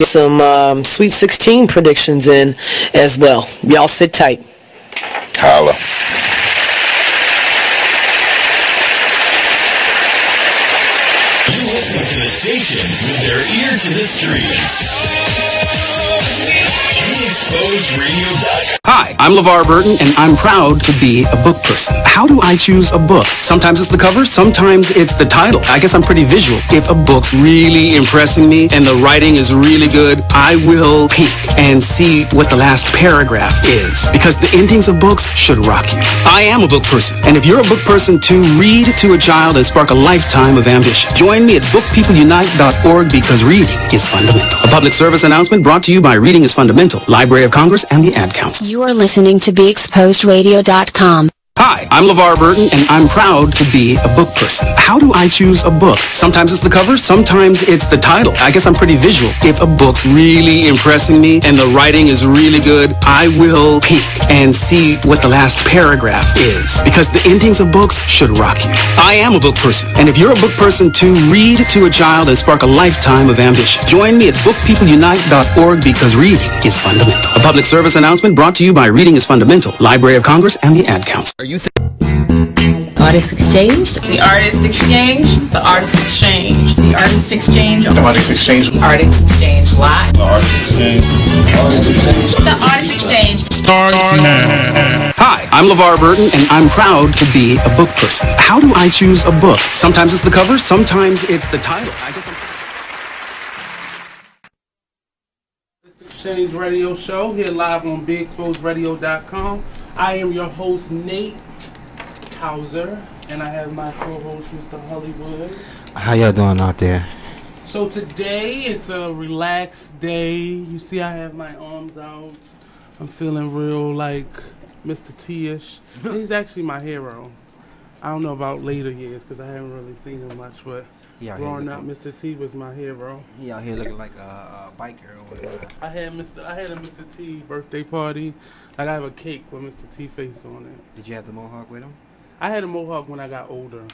some Sweet 16 predictions in as well. Y'all sit tight. Holla. You listen to the station with their ear to the streets. Hi, I'm LeVar Burton, and I'm proud to be a book person. How do I choose a book? Sometimes it's the cover, sometimes it's the title. I guess I'm pretty visual. If a book's really impressing me and the writing is really good, I will peek and see what the last paragraph is, because the endings of books should rock you. I am a book person, and if you're a book person too, read to a child and spark a lifetime of ambition. Join me at bookpeopleunite.org, because reading is fundamental. A public service announcement brought to you by Reading is Fundamental, Library of Congress, and the Ad Council. You are listening to BeExposedRadio.com. Hi, I'm LeVar Burton, and I'm proud to be a book person. How do I choose a book? Sometimes it's the cover, sometimes it's the title. I guess I'm pretty visual. If a book's really impressing me and the writing is really good, I will peek and see what the last paragraph is, because the endings of books should rock you. I am a book person, and if you're a book person too, read to a child and spark a lifetime of ambition. Join me at bookpeopleunite.org, because reading is fundamental. A public service announcement brought to you by Reading is Fundamental, Library of Congress, and the Ad Council. Artist Exchange. The Artist Exchange. The Artist Exchange. The Artist Exchange. The Artist Exchange. The Artist Exchange Live. The Artist Exchange. The Artist Exchange. The Artist Exchange. Hi, I'm LeVar Burton, and I'm proud to be a book person. How do I choose a book? Sometimes it's the cover, sometimes it's the title. I guess Exchange Radio Show here live on BeExposedRadio.com. I am your host, Nate Couser, and I have my co-host, Mr. Hollywood. How y'all doing out there? So today it's a relaxed day. You see, I have my arms out. I'm feeling real like Mr. T-ish. He's actually my hero. I don't know about later years because I haven't really seen him much, but growing up, Mr. T was my hero. He out here looking like a biker or whatever. I had a Mr. T birthday party. Like, I have a cake with Mr. T face on it. Did you have the mohawk with him? I had a mohawk when I got older.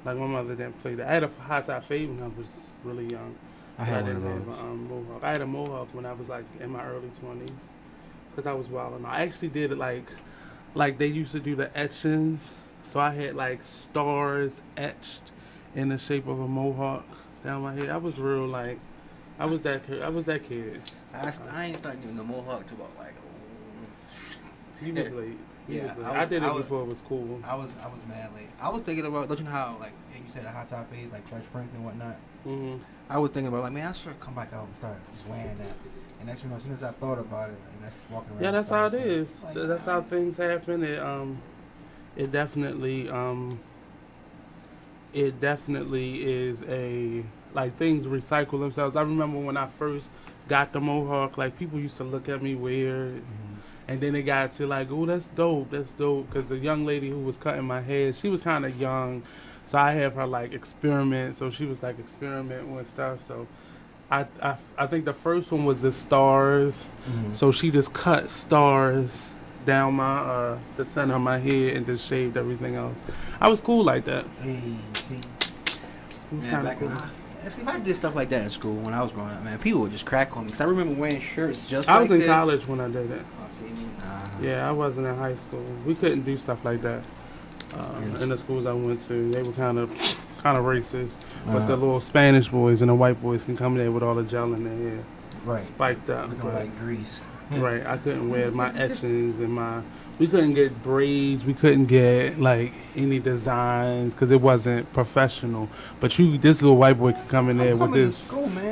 Like, my mother didn't play that. I had a high top fade when I was really young. I had one of those. Mohawk. I had a mohawk when I was like in my early 20s because I was wilding. I actually did it like they used to do the etchings. So I had like stars etched in the shape of a mohawk down my head. I was real like, I was that kid. I ain't starting doing the mohawk till about like. He was late. Yeah, I did it before it was cool. I was mad late. I was thinking about, don't you know how like you said a hot top phase like Fresh Prince and whatnot. I was thinking about like, man, I should come back out and start just wearing that. And that's, you know, as soon as I thought about it, and that's walking around. Yeah, that's how it is. Like, that's how things happen. It definitely is a like things recycle themselves. I remember when I first got the mohawk, like people used to look at me weird. And then it got to like, oh, that's dope, because the young lady who was cutting my hair, she was kind of young, so I have her like experiment. So she was like experimenting with stuff. So I think the first one was the stars. So she just cut stars down my the center of my head and just shaved everything else. I was cool like that. Hey, see, man, back cool. See, if I did stuff like that in school when I was growing up, man, people would just crack on me. Because I remember wearing shirts just like this. I was in college when I did it. Oh, see, yeah, I wasn't in high school. We couldn't do stuff like that. In the schools I went to, they were kind of racist. But the little Spanish boys and the white boys can come there with all the gel in their hair. Right. Spiked up. Looking like grease. Right. I couldn't wear my etchings and we couldn't get braids. We couldn't get like any designs because it wasn't professional. But this little white boy can come in there with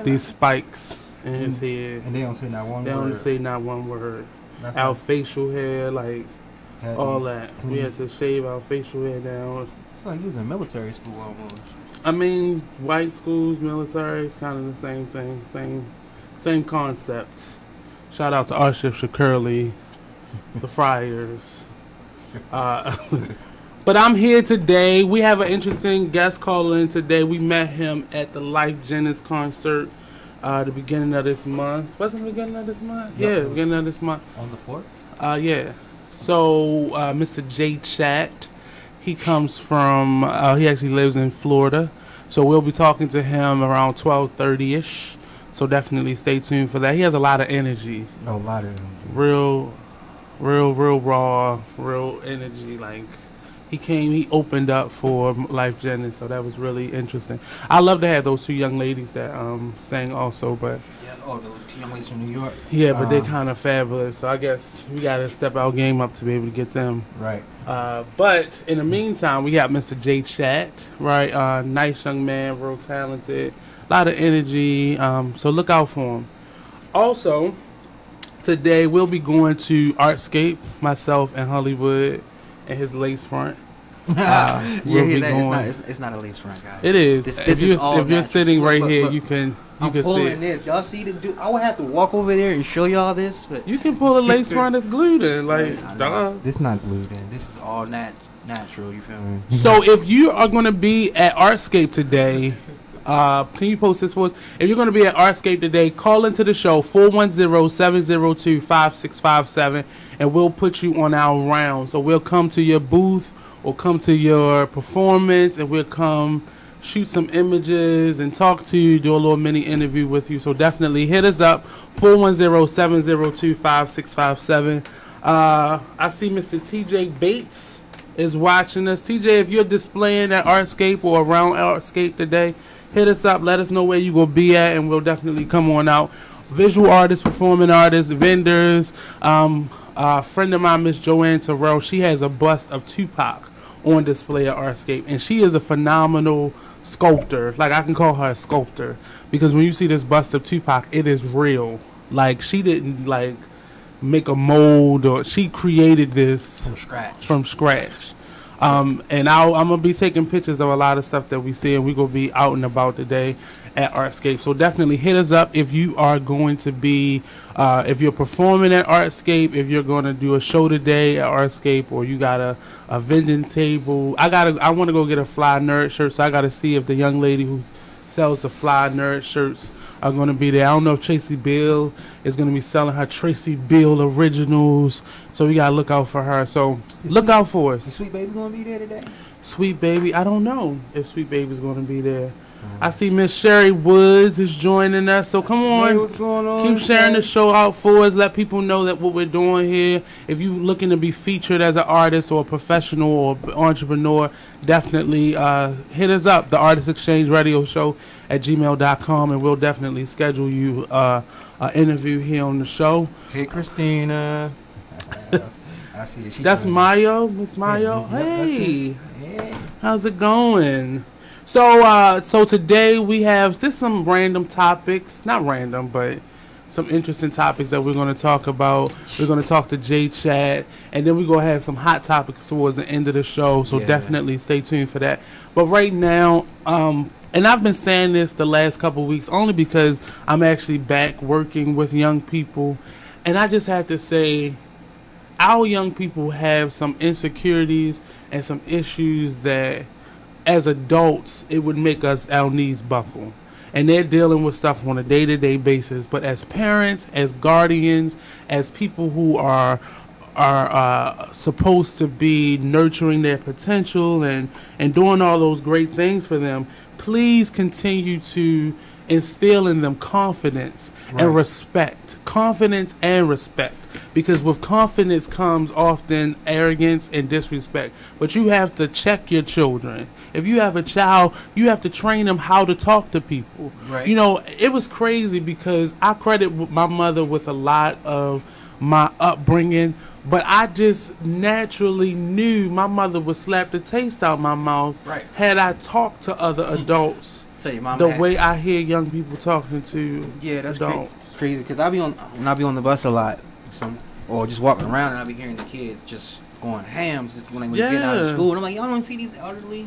these spikes in his head. And they don't say not one word. They don't say not one word. Our facial hair, like all that. We had to shave our facial hair down. It's like you was in military school almost. I mean, white schools, military, it's kind of the same thing. Same concept. Shout out to Archbishop Curley. The Friars. But I'm here today. We have an interesting guest calling today. We met him at the Life Jennings concert the beginning of this month. Wasn't it the beginning of this month? No, Yeah, beginning of this month. On the 4th? Yeah. So, Mr. J. Chat, he comes from, he actually lives in Florida. So we'll be talking to him around 12:30-ish. So definitely stay tuned for that. He has a lot of energy. A lot of real raw, real energy. Like he opened up for Life Jennings, so that was really interesting. I love to have those two young ladies that sang also, but yeah, the two young ladies from New York. Yeah, but they're kind of fabulous. So I guess we gotta step our game up to be able to get them. Right. But in the meantime, we got Mr. J Chat, right? Nice young man, real talented, a lot of energy. So look out for him. Also, today we'll be going to Artscape, myself and Hollywood, and his lace front. It's not a lace front, guys. It is. This if you're sitting right here, you can see pulling it. This. Y'all see the dude? I would have to walk over there and show y'all this, but you can pull a lace front that's glued in, like duh. This not glued in. This is all natural. You feel me? So if you are going to be at Artscape today, can you post this for us? If you're going to be at Artscape today, call into the show 410-702-5657, and we'll put you on our round. So we'll come to your booth or come to your performance, and we'll come shoot some images and talk to you, do a little mini interview with you. So definitely hit us up, 410-702-5657. I see Mr. TJ Bates is watching us. TJ, if you're displaying at Artscape or around Artscape today, hit us up. Let us know where you will be at, and we'll definitely come on out. Visual artists, performing artists, vendors. A friend of mine, Miss Joanne Terrell, she has a bust of Tupac on display at Artscape, and she is a phenomenal sculptor. Like, I can call her a sculptor, because when you see this bust of Tupac, it is real. Like, she didn't like make a mold, or she created this from scratch. And I'm gonna be taking pictures of a lot of stuff that we see, and we're gonna be out and about today at Artscape. So definitely hit us up if you are going to be, if you're performing at Artscape, if you're going to do a show today at Artscape, or you got a vending table. I want to go get a Fly Nerd shirt, so I gotta see if the young lady who sells the Fly Nerd shirts are going to be there. I don't know if Tracy Bill is going to be selling her Tracy Bill originals, so we got to look out for her. So look out for us. Is Sweet Baby going to be there today? Sweet Baby, I don't know if Sweet Baby's going to be there. I see Miss Sherry Woods is joining us, so come on, hey, what's going on? Keep sharing the show out for us. Let people know that what we're doing here. If you're looking to be featured as an artist or a professional or entrepreneur, definitely hit us up, the Artist Exchange Radio Show at gmail.com, and we'll definitely schedule you an interview here on the show. Hey, Christina. I see it. That's Mayo, Miss Mayo. Hey, how's it going? So today we have just some random topics, not random, but some interesting topics that we're going to talk about. We're going to talk to J Chat, and then we're going to have some hot topics towards the end of the show, so definitely stay tuned for that. But right now, and I've been saying this the last couple weeks only because I'm actually back working with young people, and I just have to say, our young people have some insecurities and some issues that as adults, it would make our knees buckle. And they're dealing with stuff on a day-to-day basis. But as parents, as guardians, as people who are supposed to be nurturing their potential and doing all those great things for them, please continue to instill in them confidence and respect. Confidence and respect. Because with confidence comes often arrogance and disrespect. But you have to check your children. If you have a child, you have to train them how to talk to people. Right. You know, it was crazy because I credit my mother with a lot of my upbringing, but I just naturally knew my mother would slap the taste out my mouth had I talked to other adults the way I hear young people talking to adults. Crazy because when I be on the bus a lot, or just walking around, and I be hearing the kids just going hams just when they get out of school, and I'm like, y'all don't see these elderly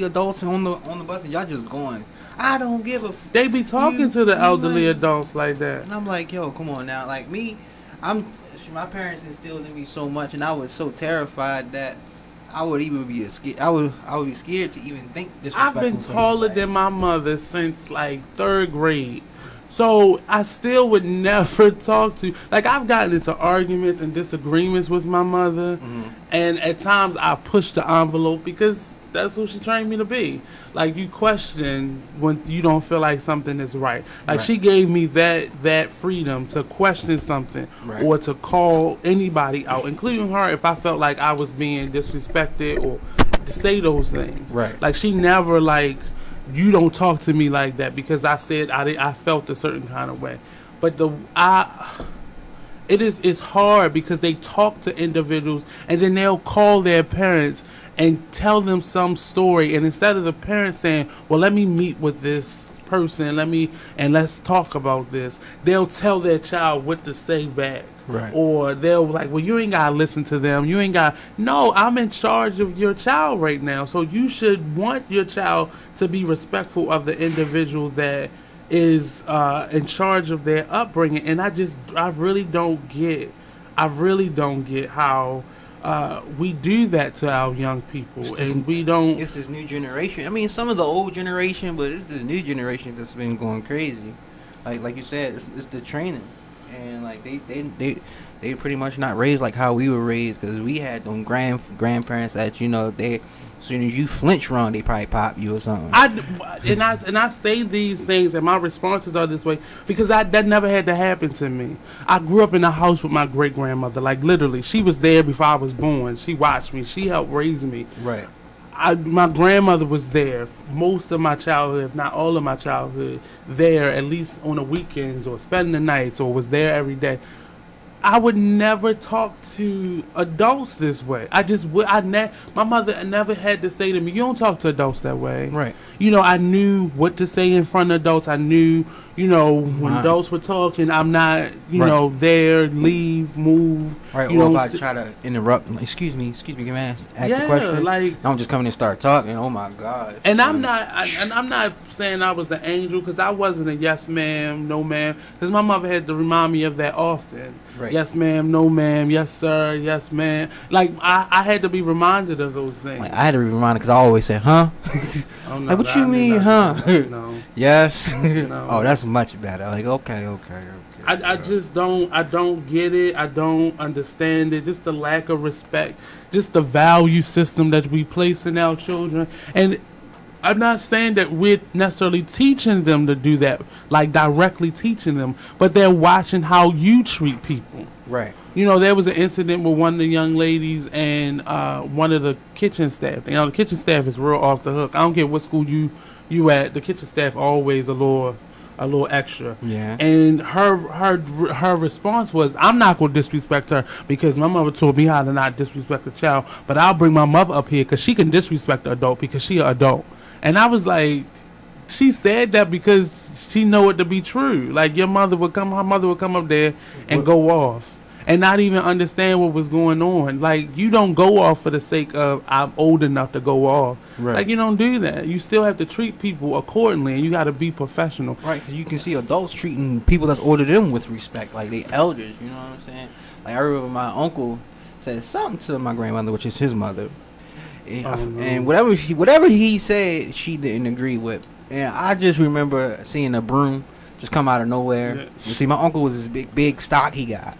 adults on the bus, and y'all just going, I don't give a f-. They be talking to the elderly adults like that, and I'm like, yo, come on now. Like me, my parents instilled in me so much, and I was so terrified that I would even be scared. I would be scared to even think disrespectful. I've been taller than my mother since like 3rd grade. So I still would never talk to, like, I've gotten into arguments and disagreements with my mother, and at times I push the envelope because That's who she trained me to be. Like, you question when you don't feel like something is right. Like, she gave me that freedom to question something or to call anybody out, including her, if I felt like I was being disrespected or to say those things. Right. Like, she never, like, you don't talk to me like that because I said I felt a certain kind of way. But it's hard because they talk to individuals and then they'll call their parents and tell them some story, and instead of the parents saying, well, let me meet with this person, let's talk about this, they'll tell their child what to say back. Right. Or they'll like, well, you ain't gotta listen to them. No, I'm in charge of your child right now. So you should want your child to be respectful of the individual that is in charge of their upbringing. And I really don't get how we do that to our young people, and we don't. It's this new generation. I mean, some of the old generation, but it's this new generation that's been going crazy. Like you said, it's the training, and like they pretty much not raised like how we were raised, because we had them grandparents that they. As soon as you flinch wrong, they probably pop you or something. I say these things, and my responses are this way because that never had to happen to me. I grew up in a house with my great grandmother. Like, literally, she was there before I was born. She watched me. She helped raise me. Right. My grandmother was there most of my childhood, if not all of my childhood. There at least on the weekends or spending the nights, or was there every day. I would never talk to adults this way. My mother never had to say to me, you don't talk to adults that way. Right. I knew what to say in front of adults. I knew, when adults were talking, I'm not, there, leave, move. Right, or if I try to interrupt, excuse me, can I ask a question? Like, don't just come in and start talking. Oh my God. And I'm not saying I was an angel, because I wasn't a yes ma'am, no ma'am, because my mother had to remind me of that often. Right. Yes ma'am, no ma'am, yes sir, yes ma'am. Like, I had to be reminded of those things. Like, I had to be reminded because I always said, huh? Oh, no, like, what you mean, huh? No. Yes. No. Oh, that's much better. Like, okay. I just don't get it. I don't understand it. Just the lack of respect, just the value system that we place in our children. And I'm not saying that we're necessarily teaching them to do that, like directly teaching them, but they're watching how you treat people. Right. There was an incident with one of the young ladies and one of the kitchen staff. The kitchen staff is real off the hook. I don't care what school you at. The kitchen staff always a little extra. Yeah. And her response was, I'm not going to disrespect her because my mother told me how to not disrespect a child, but I'll bring my mother up here because she can disrespect an adult because she an adult. And I was like, she said that because she know it to be true. Like, her mother would come up there and go off and not even understand what was going on. Like, you don't go off for the sake of I'm old enough to go off. Right. Like, you don't do that. You still have to treat people accordingly, and you got to be professional. Right, because you can see adults treating people that's older than them with respect, like they elders. You know what I'm saying? Like, I remember my uncle said something to my grandmother, which is his mother. And whatever he said, she didn't agree with. And I just remember seeing a broom just come out of nowhere. Yeah. You see, my uncle was this big stock he got,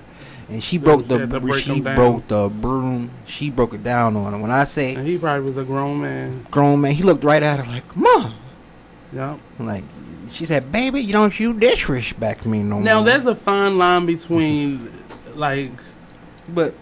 and she broke the broom. She broke it down on him. When I say, and he probably was a grown man. He looked right at her like, Mom. Yeah. Like, she said, baby, you disrespect me no more. Now there's a fine line between but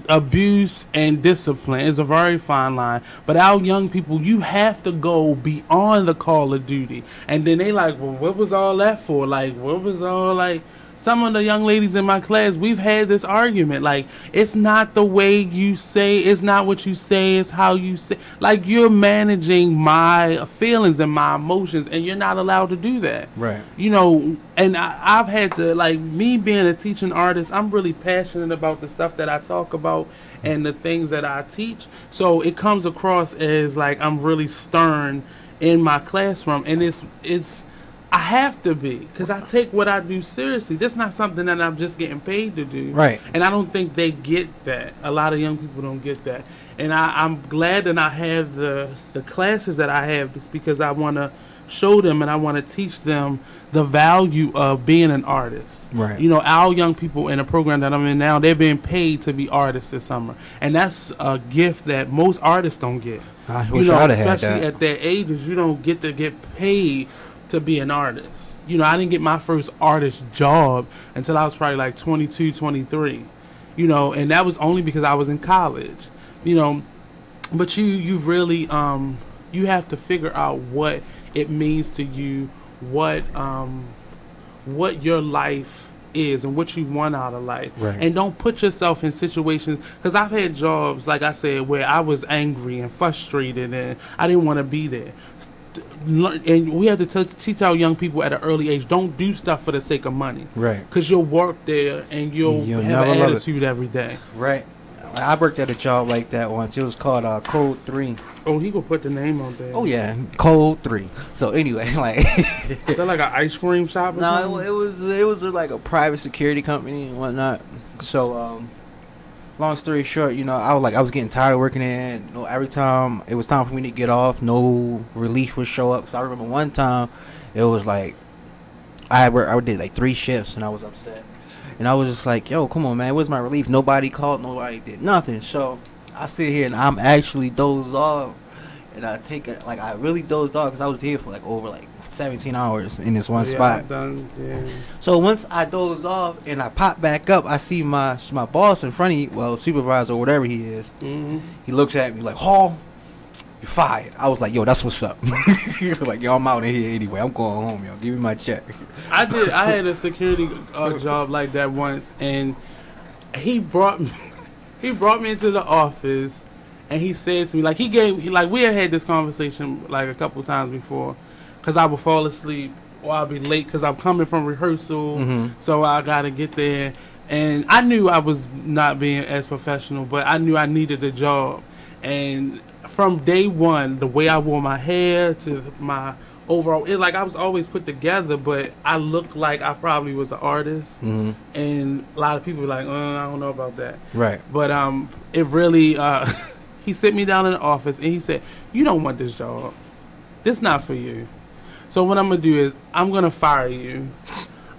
abuse and discipline is a very fine line, but our young people, you have to go beyond the call of duty. And then they like, well, what was all that for? Like, what was all like? Some of the young ladies in my class, we've had this argument. Like, it's not the way you say, it's not what you say, it's how you say. Like, you're managing my feelings and my emotions, and you're not allowed to do that. Right. And I've had to, like, me being a teaching artist, I'm really passionate about the stuff that I talk about and the things that I teach. So it comes across as, like, I'm really stern in my classroom, and it's I have to be, because I take what I do seriously. This is not something that I'm just getting paid to do. Right. And I don't think they get that. A lot of young people don't get that. And I'm glad that I have the classes that I have, because I want to show them and I want to teach them the value of being an artist. Right. You know, our young people in the program that I'm in now, they're being paid to be artists this summer. And that's a gift that most artists don't get. I wish I'd have had especially that. at their ages, you don't get to get paid to be an artist. You know, I didn't get my first artist job until I was probably like 22, 23. You know, and that was only because I was in college. You know, but you really you have to figure out what it means to you, what your life is and what you want out of life. Right. And don't put yourself in situations, because I've had jobs, like I said, where I was angry and frustrated and I didn't want to be there. And we have to teach our young people at an early age, don't do stuff for the sake of money. Right. Because you'll work there and you'll have an attitude every day. Right. I worked at a job like that once. It was called Code 3. Oh, he gonna put the name on there. Oh yeah, Code 3. So anyway, like is that like an ice cream shop or something? No, it was like a private security company and whatnot. So long story short, you know, I was getting tired of working there. You know, every time it was time for me to get off, no relief would show up. So I remember one time it was like I did like 3 shifts and I was upset. And I was just like, yo, come on, man, where's my relief? Nobody called, nobody did nothing. So I sit here and I'm actually dozed off. And I take it, like, I really dozed off because I was here for like over like 17 hours in this one spot. So once I dozed off and I pop back up, I see my boss in front of me, well, supervisor or whatever he is. He looks at me like, Hall, you're fired. I was like, yo, that's what's up. He was like, yo, I'm out of here anyway. I'm going home, yo. Give me my check. I had a security job like that once, and he brought me into the office, and he said to me, like, we had this conversation like a couple times before, because I would fall asleep or I'll be late because I'm coming from rehearsal, so I gotta get there, and I knew I was not being as professional, but I knew I needed the job. And from day one, the way I wore my hair to my overall, I was always put together, but I looked like I probably was an artist. And a lot of people were like, I don't know about that. Right. But it really, he sit me down in the office and he said, you don't want this job. This not for you. So what I'm going to do is I'm going to fire you.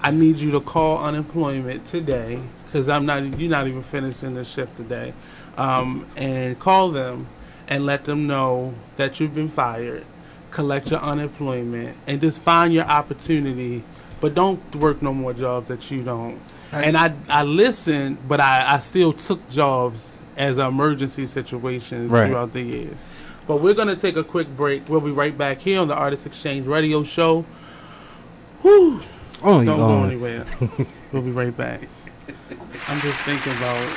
I need you to call unemployment today, because you're not even finishing the shift today. And call them and let them know that you've been fired, collect your unemployment, and just find your opportunity, but don't work no more jobs that you don't. And I listened, but I still took jobs as emergency situations throughout the years. But we're going to take a quick break. We'll be right back here on the Artist Exchange Radio Show. Whew. Don't go anywhere. We'll be right back. I'm just thinking about...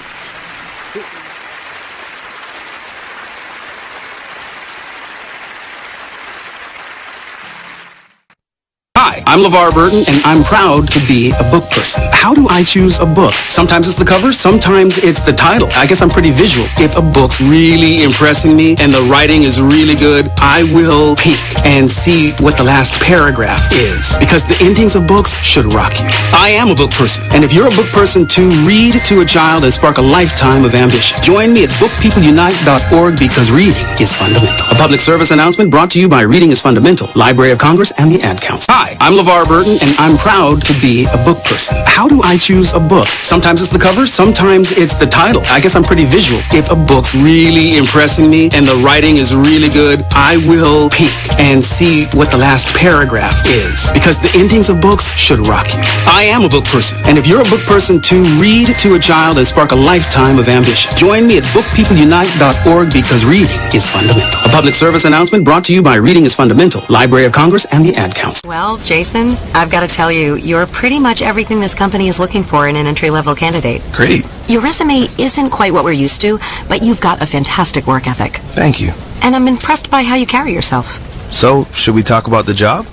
Hi, I'm LeVar Burton, and I'm proud to be a book person. How do I choose a book? Sometimes it's the cover, sometimes it's the title. I guess I'm pretty visual. If a book's really impressing me and the writing is really good, I will peek and see what the last paragraph is, because the endings of books should rock you. I am a book person, and if you're a book person too, read to a child and spark a lifetime of ambition. Join me at bookpeopleunite.org, because reading is fundamental. A public service announcement brought to you by Reading is Fundamental, Library of Congress, and the Ad Council. Hi, I'm LeVar Burton, and I'm proud to be a book person. How do I choose a book? Sometimes it's the cover, sometimes it's the title. I guess I'm pretty visual. If a book's really impressing me and the writing is really good, I will peek and see what the last paragraph is, because the endings of books should rock you. I am a book person, and if you're a book person too, read to a child and spark a lifetime of ambition. Join me at bookpeopleunite.org, because reading is fundamental. A public service announcement brought to you by Reading is Fundamental, Library of Congress, and the Ad Council. Well, Jason, I've got to tell you, you're pretty much everything this company is looking for in an entry-level candidate. Great. Your resume isn't quite what we're used to, but you've got a fantastic work ethic. Thank you. And I'm impressed by how you carry yourself. So, should we talk about the job?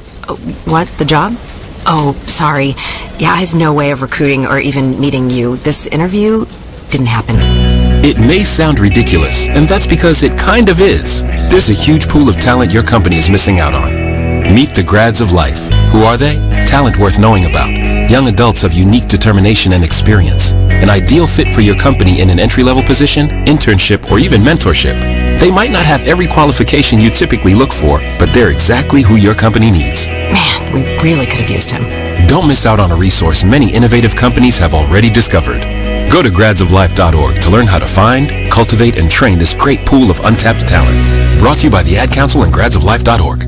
What? The job? Oh, sorry. Yeah, I have no way of recruiting or even meeting you. This interview didn't happen. It may sound ridiculous, and that's because it kind of is. There's a huge pool of talent your company is missing out on. Meet the grads of life. Who are they? Talent worth knowing about. Young adults of unique determination and experience. An ideal fit for your company in an entry-level position, internship, or even mentorship. They might not have every qualification you typically look for, but they're exactly who your company needs. Man, we really could have used him. Don't miss out on a resource many innovative companies have already discovered. Go to gradsoflife.org to learn how to find, cultivate, and train this great pool of untapped talent. Brought to you by the Ad Council and gradsoflife.org.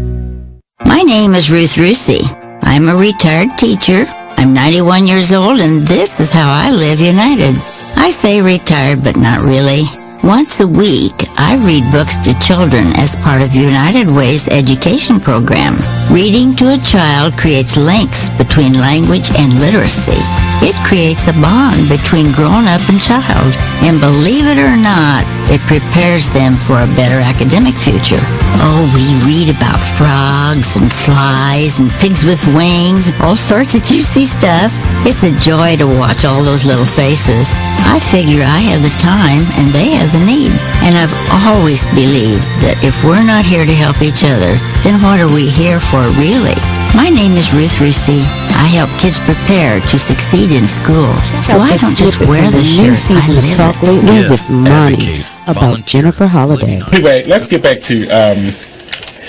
My name is Ruth Rusi. I'm a retired teacher. I'm 91 years old, and this is how I live United. I say retired, but not really. Once a week, I read books to children as part of United Way's education program. Reading to a child creates links between language and literacy. It creates a bond between grown-up and child. And believe it or not, it prepares them for a better academic future. Oh, we read about frogs and flies and pigs with wings, all sorts of juicy stuff. It's a joy to watch all those little faces. I figure I have the time and they have the need. And I've always believed that if we're not here to help each other, then what are we here for really? My name is Ruth Rusi. I help kids prepare to succeed in school. So I don't just wear the shirt, I live Talk Lately with Monty about Jennifer Holliday. Anyway, let's get back to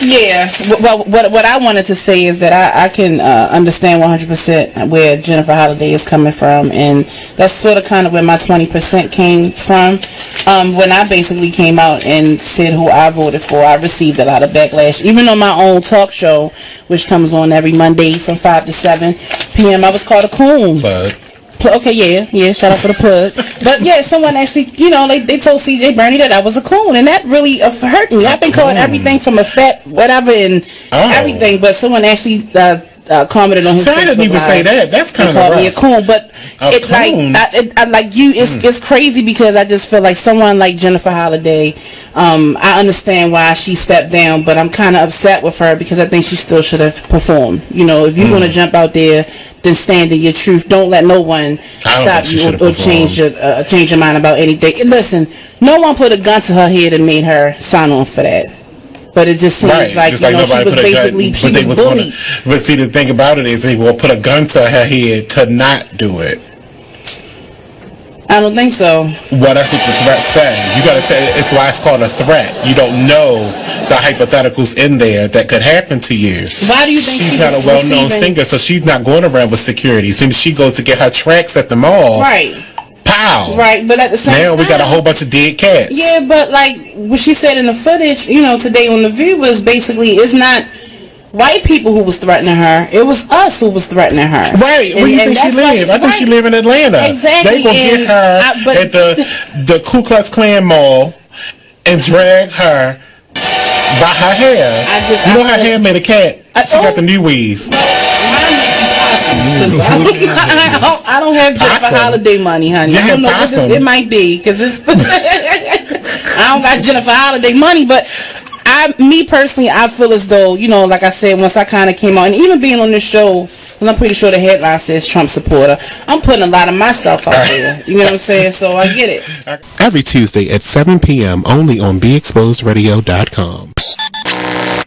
Yeah, well, what I wanted to say is that I can understand 100% where Jennifer Holliday is coming from, and that's sort of kind of where my 20% came from. When I basically came out and said who I voted for, I received a lot of backlash. Even on my own talk show, which comes on every Monday from 5 to 7 p.m., I was called a coon. Okay, yeah, shout out for the plug. But yeah, someone actually, you know, they told CJ Bernie that I was a coon, and that really hurt me. I've been called everything from a fat whatever and everything, but someone actually commented on his Facebook. I didn't even say that. That's kind of rough. Called me a coon, but it's like I like you. It's crazy because I just feel like someone like Jennifer Holliday. I understand why she stepped down, but I'm kind of upset with her because I think she still should have performed. You know, if you're gonna jump out there, then stand in your truth. Don't let no one stop you or change your mind about anything. And listen, no one put a gun to her head and made her sign on for that. But it just seems like, you know, she was basically, she was bullied. But see, the thing about it is they will put a gun to her head to not do it. I don't think so. Well, that's what the threat says. You gotta say, it's why it's called a threat. You don't know the hypotheticals in there that could happen to you. Why do you think she's not a well-known singer, so she's not going around with security. Since she goes to get her tracks at the mall. Right. Pow. Right, but at the same time, now we got a whole bunch of dead cats. Yeah, but like what she said in the footage, you know, today on The View was basically, it's not white people who was threatening her, it was us who was threatening her. Right. Where do you think she live? I think she live in Atlanta. Exactly. They gonna get her at the Ku Klux Klan mall and drag her by her hair. You know her hair made a cat. She got the new weave. I don't have Jennifer Holliday money, honey. I don't know what it might be because it's. I don't got Jennifer Holliday money, but me personally, I feel as though, you know, like I said, once I kind of came out, and even being on this show, because I'm pretty sure the headline says Trump supporter, I'm putting a lot of myself out there. You know what I'm saying? So I get it. Every Tuesday at 7 p.m. only on BeExposedRadio.com.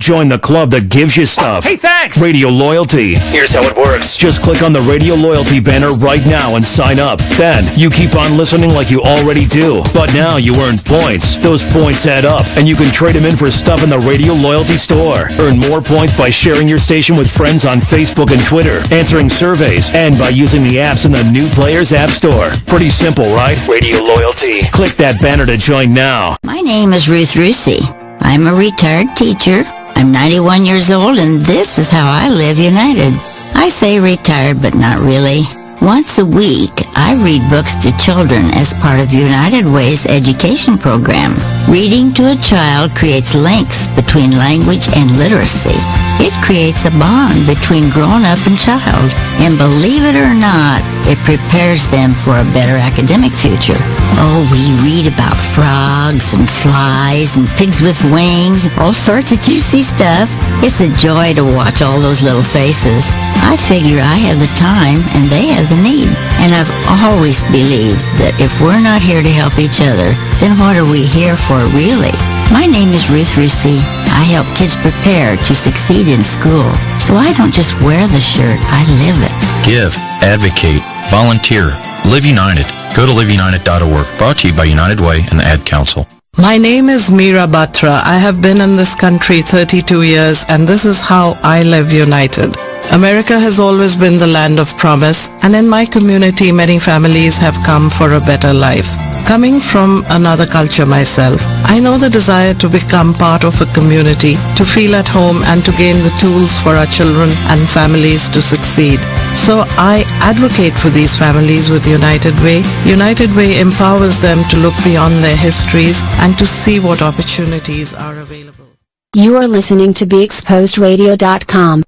Join the club that gives you stuff. Hey, thanks! Radio Loyalty. Here's how it works. Just click on the Radio Loyalty banner right now and sign up. Then, you keep on listening like you already do. But now you earn points. Those points add up, and you can trade them in for stuff in the Radio Loyalty store. Earn more points by sharing your station with friends on Facebook and Twitter, answering surveys, and by using the apps in the New Players App Store. Pretty simple, right? Radio Loyalty. Click that banner to join now. My name is Ruth Rusi. I'm a retired teacher. I'm 91 years old, and this is how I live United. I say retired, but not really. Once a week, I read books to children as part of United Way's education program. Reading to a child creates links between language and literacy. It creates a bond between grown-up and child. And believe it or not, it prepares them for a better academic future. Oh, we read about frogs and flies and pigs with wings, all sorts of juicy stuff. It's a joy to watch all those little faces. I figure I have the time and they have the need. And I've always believed that if we're not here to help each other, then what are we here for really? My name is Ruth Rusi. I help kids prepare to succeed in school. So I don't just wear the shirt, I live it. Give, advocate, volunteer, live united. Go to liveunited.org. Brought to you by United Way and the Ad Council. My name is Meera Batra. I have been in this country 32 years and this is how I live united. America has always been the land of promise, and in my community many families have come for a better life. Coming from another culture myself, I know the desire to become part of a community, to feel at home and to gain the tools for our children and families to succeed. So I advocate for these families with United Way. United Way empowers them to look beyond their histories and to see what opportunities are available. You are listening to BeExposedRadio.com.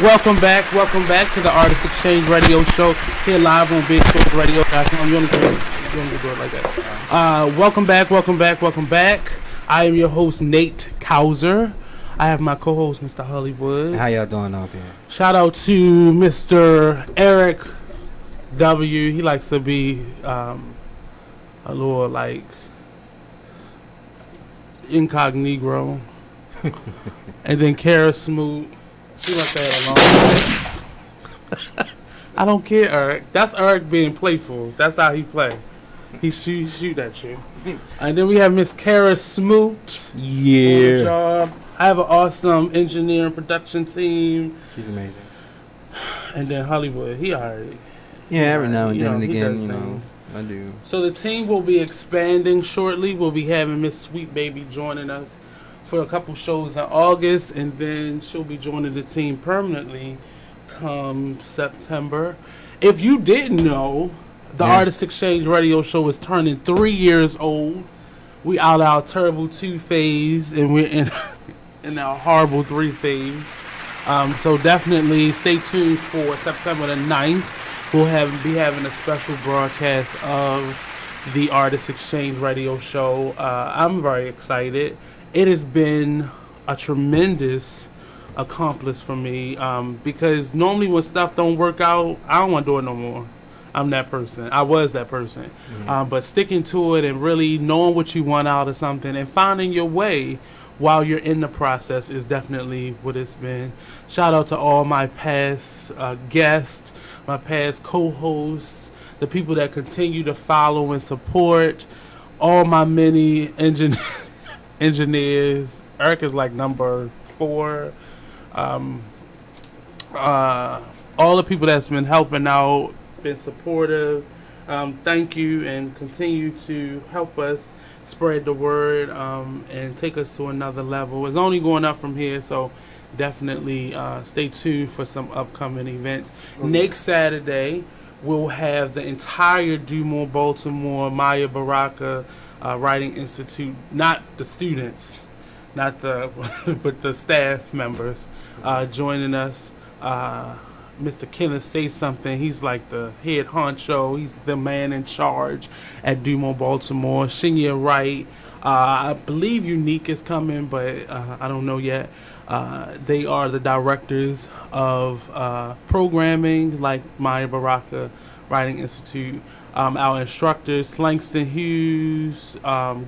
Welcome back to the Artist Exchange Radio Show here live on BeExposedRadio.com. You want to do it like that? Welcome back. I am your host, Nate Couser. I have my co-host, Mr. Hollywood. How y'all doing out there? Shout out to Mr. Eric W. He likes to be a little like incognito. And then Kara Smoot. She left that alone. I don't care, Eric. That's Eric being playful. That's how he play. He shoot at you. And then we have Miss Kara Smoot. Yeah. Job. I have an awesome engineer and production team. She's amazing. And then Hollywood. He already. Yeah, every now and then and again, you know, I do. So the team will be expanding shortly. We'll be having Miss Sweet Baby joining us for a couple shows in August, and then she'll be joining the team permanently come September. If you didn't know, the Artist Exchange Radio Show is turning 3 years old. We out our terrible 2 phase, and we're in our horrible 3 phase. So definitely stay tuned for September the 9th. We'll be having a special broadcast of the Artist Exchange Radio Show. I'm very excited. It has been a tremendous accomplishment for me because normally when stuff don't work out, I don't want to do it no more. I'm that person. I was that person. Mm-hmm. But sticking to it and really knowing what you want out of something and finding your way while you're in the process is definitely what it's been. Shout out to all my past guests, my past co-hosts, the people that continue to follow and support, all my many engineers. Eric is like number 4. All the people that's been helping out, been supportive. Thank you, and continue to help us spread the word and take us to another level. It's only going up from here, so definitely stay tuned for some upcoming events. Next Saturday, we'll have the entire Dumont Baltimore Maya Baraka Writing Institute, not the students, not the but the staff members joining us. Mr. Kenneth Say Something. He's like the head honcho. He's the man in charge at Dumont Baltimore. Shinya Wright. I believe Unique is coming, but I don't know yet. They are the directors of programming, like Maya Baraka Writing Institute. Our instructors, Langston Hughes,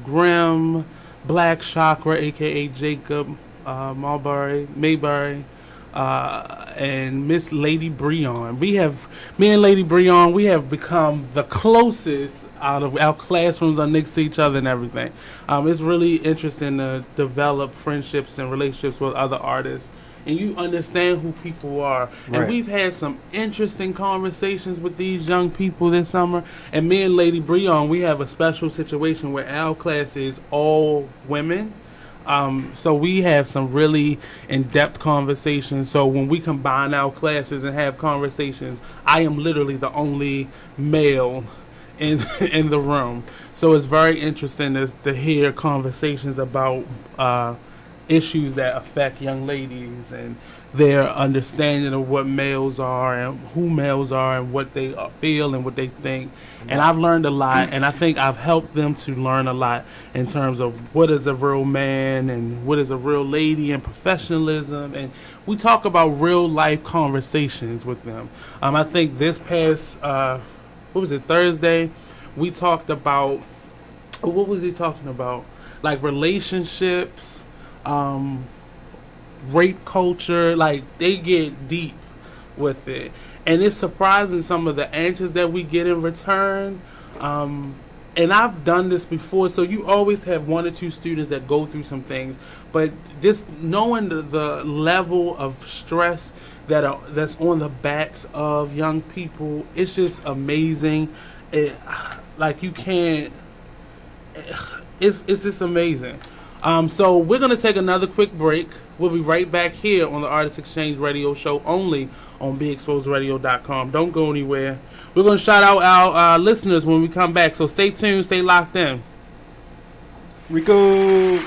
Grimm, Black Chakra, a.k.a. Jacob Mayberry, and Miss Lady Breon. Me and Lady Breon, we have become the closest out of our classrooms are next to each other and everything. It's really interesting to develop friendships and relationships with other artists, and you understand who people are. Right. And we've had some interesting conversations with these young people this summer. And me and Lady Breon, we have a special situation where our class is all women. So we have some really in-depth conversations. So when we combine our classes and have conversations, I am literally the only male in the room. So it's very interesting to hear conversations about issues that affect young ladies and their understanding of what males are and who males are and what they feel and what they think. And I've learned a lot, and I think I've helped them to learn a lot in terms of what is a real man and what is a real lady and professionalism. And we talk about real life conversations with them. I think this past Thursday, we talked about, what was he talking about? Like relationships, rape culture. Like, they get deep with it, and it's surprising some of the answers that we get in return. And I've done this before, so you always have 1 or 2 students that go through some things. But just knowing the level of stress that's on the backs of young people, it's just amazing. You can't. It's just amazing. So we're gonna take another quick break. We'll be right back here on the Artist Exchange Radio Show, only on BeExposedRadio.com. Don't go anywhere. We're gonna shout out our listeners when we come back. So stay tuned, stay locked in. Rico.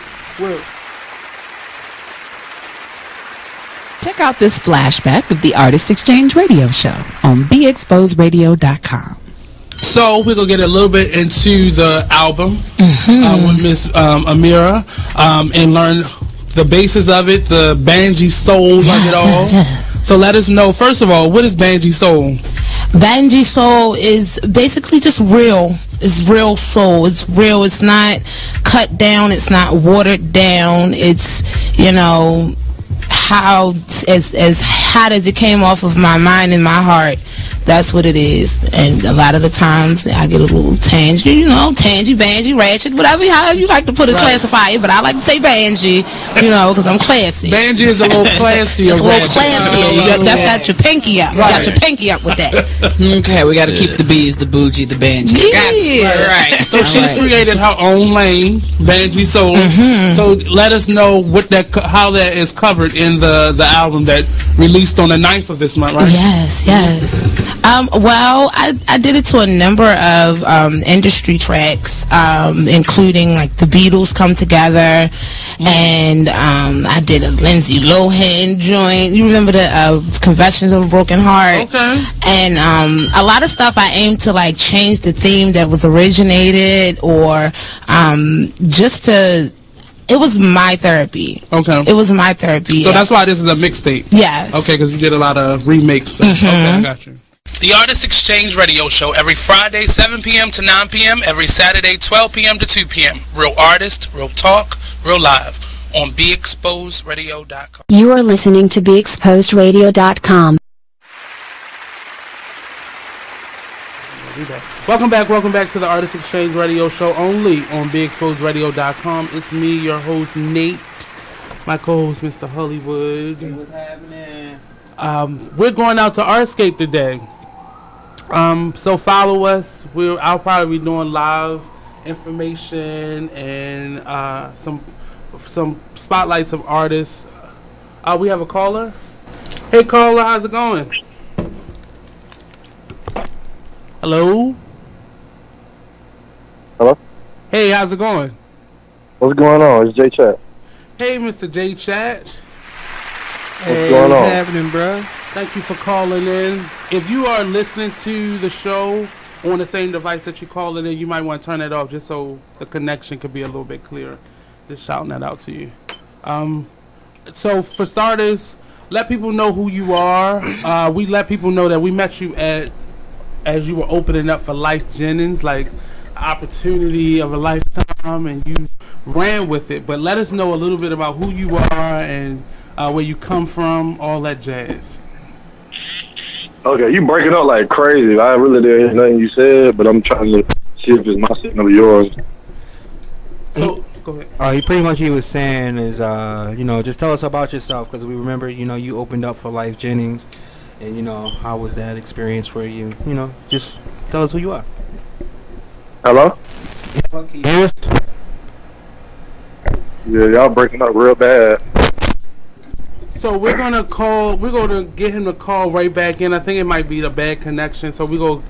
Check out this flashback of the Artist Exchange Radio Show on BeExposedRadio.com. So we're gonna get a little bit into the album with Miss Amira and learn the basis of it, the Banji soul of it all. Yes. So let us know, first of all, what is Banji soul? Banji soul is basically just real. It's real soul. It's real. It's not cut down. It's not watered down. It's, how as hot as it came off of my mind and my heart. That's what it is. And a lot of the times I get a little tangy, banji, ratchet, whatever, however you like to put it, classify it. But I like to say banji, because I'm classy. Banji is a little classy. It's a little classy. That's got your pinky up. Right. You got your pinky up with that. Okay, we got to keep the B's, the bougie, the banji. Yeah. Right. So she's created her own lane, Banji soul. So let us know how that is covered in the album that released on the 9th of this month, right? Yes. Well, I did it to a number of industry tracks, including like the Beatles Come Together, and I did a Lindsay Lohan joint. You remember the Confessions of a Broken Heart? Okay. And a lot of stuff I aimed to like change the theme that was originated, or just to. It was my therapy. Okay. It was my therapy. So that's why this is a mixtape. Yes. Okay, because you did a lot of remakes. Okay, I got you. The Artist Exchange Radio Show every Friday, 7 p.m. to 9 p.m. Every Saturday, 12 p.m. to 2 p.m. Real artist, real talk, real live on BeExposedRadio.com. You are listening to BeExposedRadio.com. Welcome back to the Artist Exchange Radio Show, only on BeExposedRadio.com. It's me, your host, Nate. My co-host, Mr. Hollywood. Hey, what's happening? We're going out to Artscape today. So follow us. I'll probably be doing live information and some spotlights of artists. We have a caller. Hey, caller, how's it going? Hello? Hello? Hey, how's it going? What's going on? It's J Chat. Hey, Mr. J Chat. What's going on? What's happening, bro? Thank you for calling in. If you are listening to the show on the same device that you're calling in, you might want to turn it off just so the connection could be a little bit clearer. Just shouting that out to you. So for starters, let people know who you are. We let people know that we met you as you were opening up for Life Jennings, like opportunity of a lifetime, and you ran with it. But let us know a little bit about who you are and where you come from, all that jazz. Okay, you breaking up like crazy. I really didn't hear nothing you said, but I'm trying to see if it's my signal or yours. So, go ahead. He was saying is, just tell us about yourself, because we remember, you opened up for Life Jennings, and, how was that experience for you? Just tell us who you are. Hello? Yes. Yeah, y'all breaking up real bad. So we're gonna get him to call right back in. I think it might be the bad connection. So we go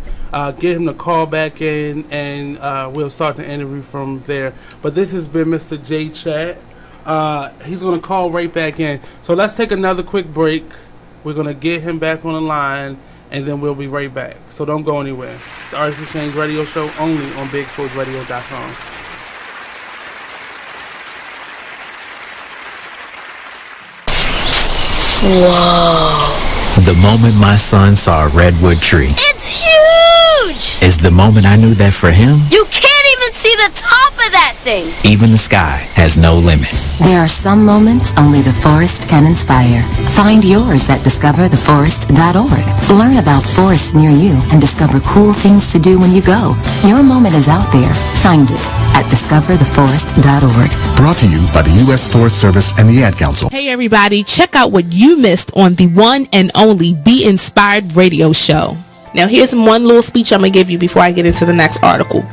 get him to call back in, and we'll start the interview from there. But this has been Mr. J Chat. He's gonna call right back in. So let's take another quick break. We're gonna get him back on the line, and then we'll be right back. So don't go anywhere. The Artist Exchange Radio Show, only on BeExposedRadio.com. Whoa. The moment my son saw a redwood tree. It's huge! Is the moment I knew that for him, You can't even see see the top of that thing. Even the sky has no limit. There are some moments only the forest can inspire. Find yours at discovertheforest.org. Learn about forests near you and discover cool things to do when you go. Your moment is out there. Find it at discovertheforest.org. Brought to you by the U.S. Forest Service and the Ad Council. Hey everybody, check out what you missed on the one and only Be Inspired radio show. Now here's one little speech I'm going to give you before I get into the next article.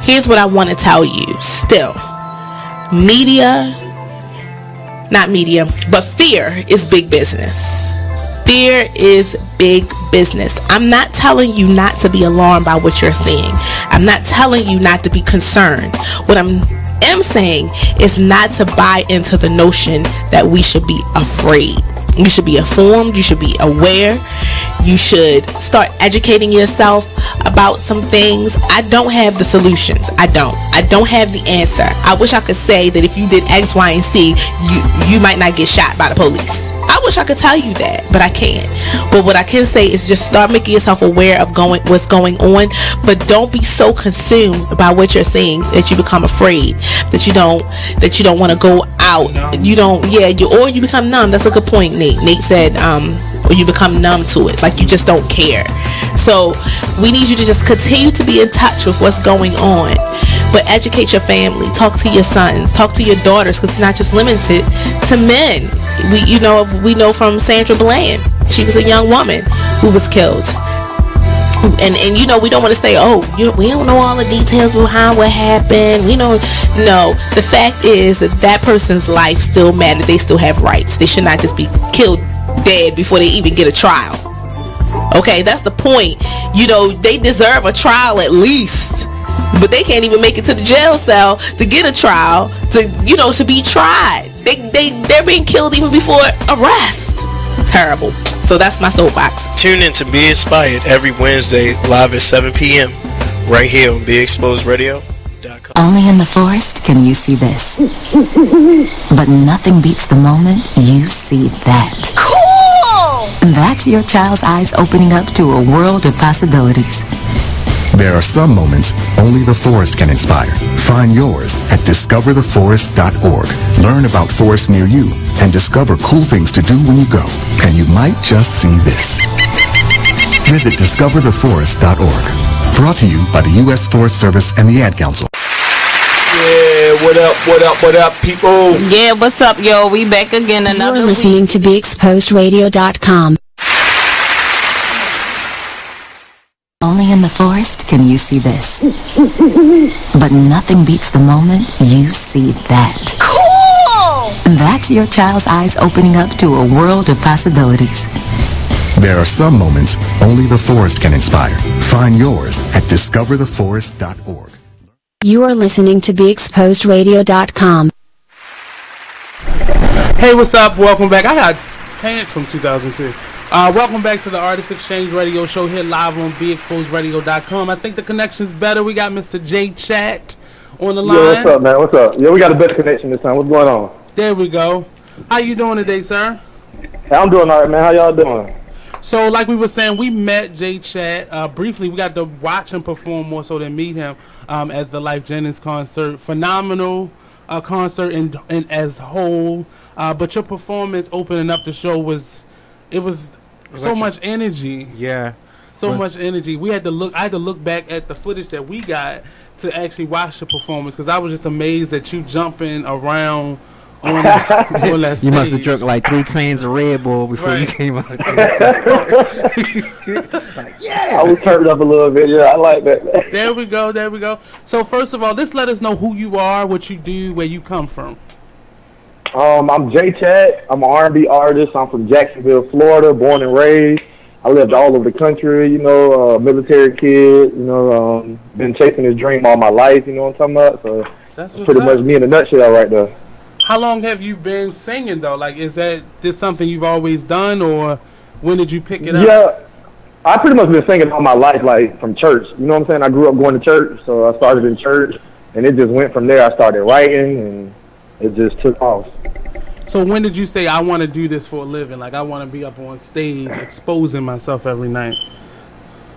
Here's what I want to tell you. Still, fear is big business. Fear is big business. I'm not telling you not to be alarmed by what you're seeing. I'm not telling you not to be concerned. What I am saying is not to buy into the notion that we should be afraid. You should be informed. You should be aware. You should start educating yourself about some things. I don't have the solutions. I don't have the answer. I wish I could say that if you did X, Y, and Z, you might not get shot by the police. I wish I could tell you that, but I can't. But what I can say is just start making yourself aware of what's going on, but don't be so consumed by what you're seeing that you become afraid, that you don't want to go out. Or you become numb. That's a good point, Nate. Nate said, or you become numb to it, like you just don't care. So we need you to just continue to be in touch with what's going on, but educate your family, talk to your sons, talk to your daughters, because it's not just limited to men. We know from Sandra Bland, she was a young woman who was killed. And we don't want to say, we don't know all the details behind what happened. No, the fact is that person's life still matters. They still have rights. They should not just be killed dead before they even get a trial. Okay, that's the point. They deserve a trial at least, but they can't even make it to the jail cell to get a trial, to be tried. They're being killed even before arrest. Terrible. So that's my soapbox. Tune in to Be Inspired every Wednesday live at 7 p.m. right here on BeExposedRadio.com. Only in the forest can you see this. But nothing beats the moment you see that. Cool! That's your child's eyes opening up to a world of possibilities. There are some moments only the forest can inspire. Find yours at discovertheforest.org. Learn about forests near you and discover cool things to do when you go. And you might just see this. Visit discovertheforest.org. Brought to you by the U.S. Forest Service and the Ad Council. Yeah, what up, people? Yeah, what's up, yo? We back again another You're listening to BeExposedRadio.com. Only in the forest can you see this. But nothing beats the moment you see that. Cool! That's your child's eyes opening up to a world of possibilities. There are some moments only the forest can inspire. Find yours at discovertheforest.org. You are listening to BeExposedRadio.com. Hey, what's up? Welcome back. I got pants from 2002. Welcome back to the Artist Exchange Radio Show here live on BeExposedRadio.com. I think the connection's better. We got Mr. J Chat on the line. Yeah, what's up, man? What's up? Yeah, we got a better connection this time. What's going on? There we go. How you doing today, sir? Hey, I'm doing all right, man. How y'all doing? So, like we were saying, we met J Chat briefly. We got to watch him perform more so than meet him at the Life Jennings concert. Phenomenal concert in as whole. But your performance opening up the show was so much energy. Yeah. So much energy. I had to look back at the footage that we got to actually watch the performance because I was just amazed at you jumping around on that stage. You must have drunk like 3 cans of Red Bull before you came out there. I was turned up a little bit. Yeah, I like that. There we go. So first of all, just let us know who you are, what you do, where you come from. I'm J Chat. I'm an R&B artist. I'm from Jacksonville, Florida, born and raised. I lived all over the country, military kid, been chasing this dream all my life, you know what I'm talking about? So that's pretty much me in a nutshell right there. How long have you been singing, though? Like, is this something you've always done, or when did you pick it up? Yeah, I pretty much been singing all my life, like, from church. You know what I'm saying? I grew up going to church, so I started in church, and it just went from there. I started writing, and it just took off. So when did you say, I want to do this for a living? Like, I want to be up on stage exposing myself every night?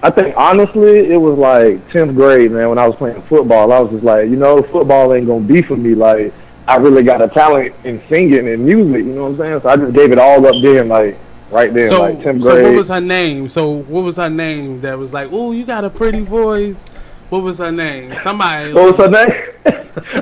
I think honestly, it was like 10th grade, man. When I was playing football, I was just like, football ain't gonna be for me. Like, I really got a talent in singing and music. You know what I'm saying? So I just gave it all up then, like right then, like 10th grade. So what was her name? That was like, oh, you got a pretty voice? What was her name? Somebody. What was her name?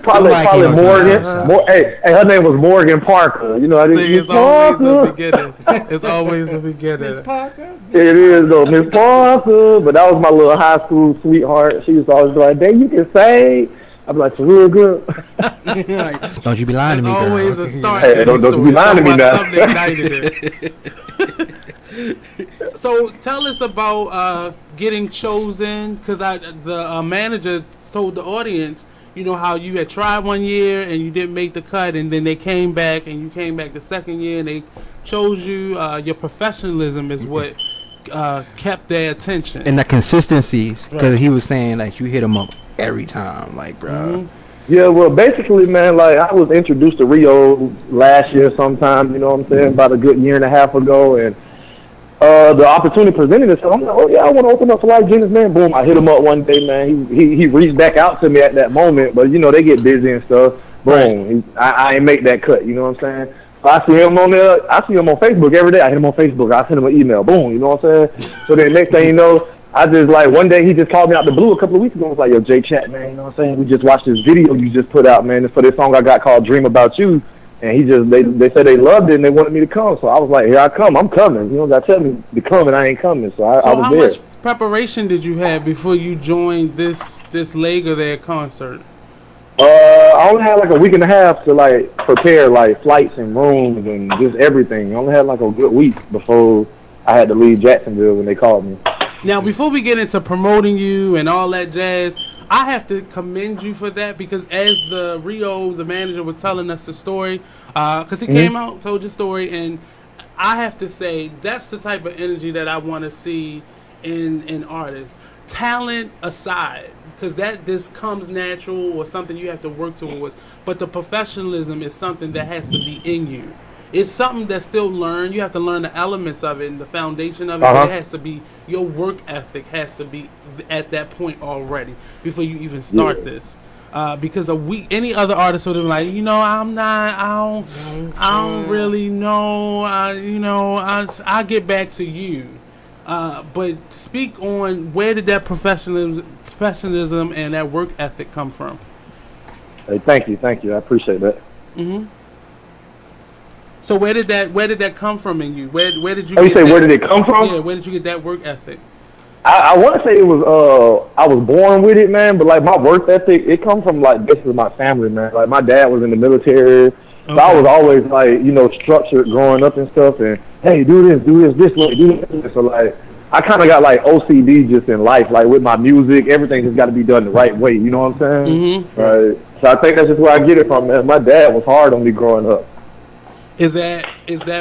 probably Morgan. Hey, her name was Morgan Parker. You know, it's always a beginner. It's always a beginner. Miss Parker. It is though, Miss Parker. But that was my little high school sweetheart. She used to always be like, "Dang, you can sing." I'd be like, "For real, girl." Don't you be lying to me, girl. Always a start. Hey, don't you be lying to me now. So tell us about getting chosen, because the manager told the audience, how you had tried one year and you didn't make the cut, and then they came back and you came back the second year and they chose you. Your professionalism is what kept their attention. And the consistency, because he was saying like you hit him up every time, like, bro. Mm-hmm. Yeah, well, basically, man, like I was introduced to Rio last year sometime, you know what I'm saying, about a good year and a half ago, and the opportunity presented itself. I'm like, oh yeah, I want to open up for like Genesis, man. Boom, I hit him up one day, man. He reached back out to me at that moment, but they get busy and stuff. Boom, I ain't make that cut. You know what I'm saying? So I see him on there. I see him on Facebook every day. I hit him on Facebook. I send him an email. Boom, you know what I'm saying? So then next thing you know, I just like one day he just called me out the blue a couple of weeks ago. And was like, yo, Jay Chat, man. You know what I'm saying? We just watched this video you just put out, man. It's for this song I got called Dream About You. And they said they loved it and they wanted me to come. So I was like, here I come. I'm coming. Got to tell me to come and I ain't coming. So I was how there. Much preparation did you have before you joined this leg of their concert? I only had like a week and a half to like prepare like flights and rooms and just everything. I only had like a good week before I had to leave Jacksonville when they called me. Now, before we get into promoting you and all that jazz, I have to commend you for that, because as the manager, was telling us the story, because he came out, told your story, and I have to say that's the type of energy that I want to see in artists. Talent aside, because this comes natural or something you have to work towards, but the professionalism is something that has to be in you. It's something that's still learned. You have to learn the elements of it and the foundation of it. It has to be, your work ethic has to be at that point already before you even start this. Because any other artist would have been like, I don't really know. I'll get back to you. But speak on, where did that professionalism and that work ethic come from? Hey, thank you. I appreciate that. Mm-hmm. So where did that come from in you? Where did you? Oh, you say where did it come from? Yeah, where did you get that work ethic? I want to say it was I was born with it, man. But like my work ethic, it comes from like basically my family, man. Like my dad was in the military, so I was always like structured growing up and stuff. And hey, do this way, do this. So like I kind of got like OCD just in life, like with my music, everything just got to be done the right way. You know what I'm saying? Mm-hmm. Right. So I think that's just where I get it from, man. My dad was hard on me growing up. Is that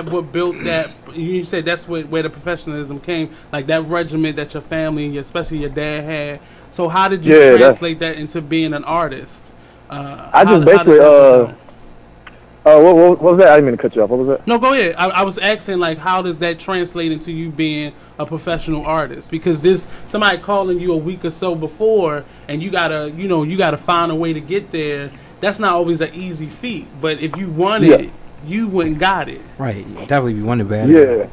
what built that? You said that's where the professionalism came, like that regiment that your family and especially your dad had. So how did you translate that into being an artist? I just basically what was that? I didn't mean to cut you off. What was that? No, go ahead. I was asking, like, how does that translate into you being a professional artist? Because somebody calling you a week or so before, and you gotta find a way to get there. That's not always an easy feat. But if you wanted it, you wouldn't got it. Right. Definitely you wanted better. Yeah.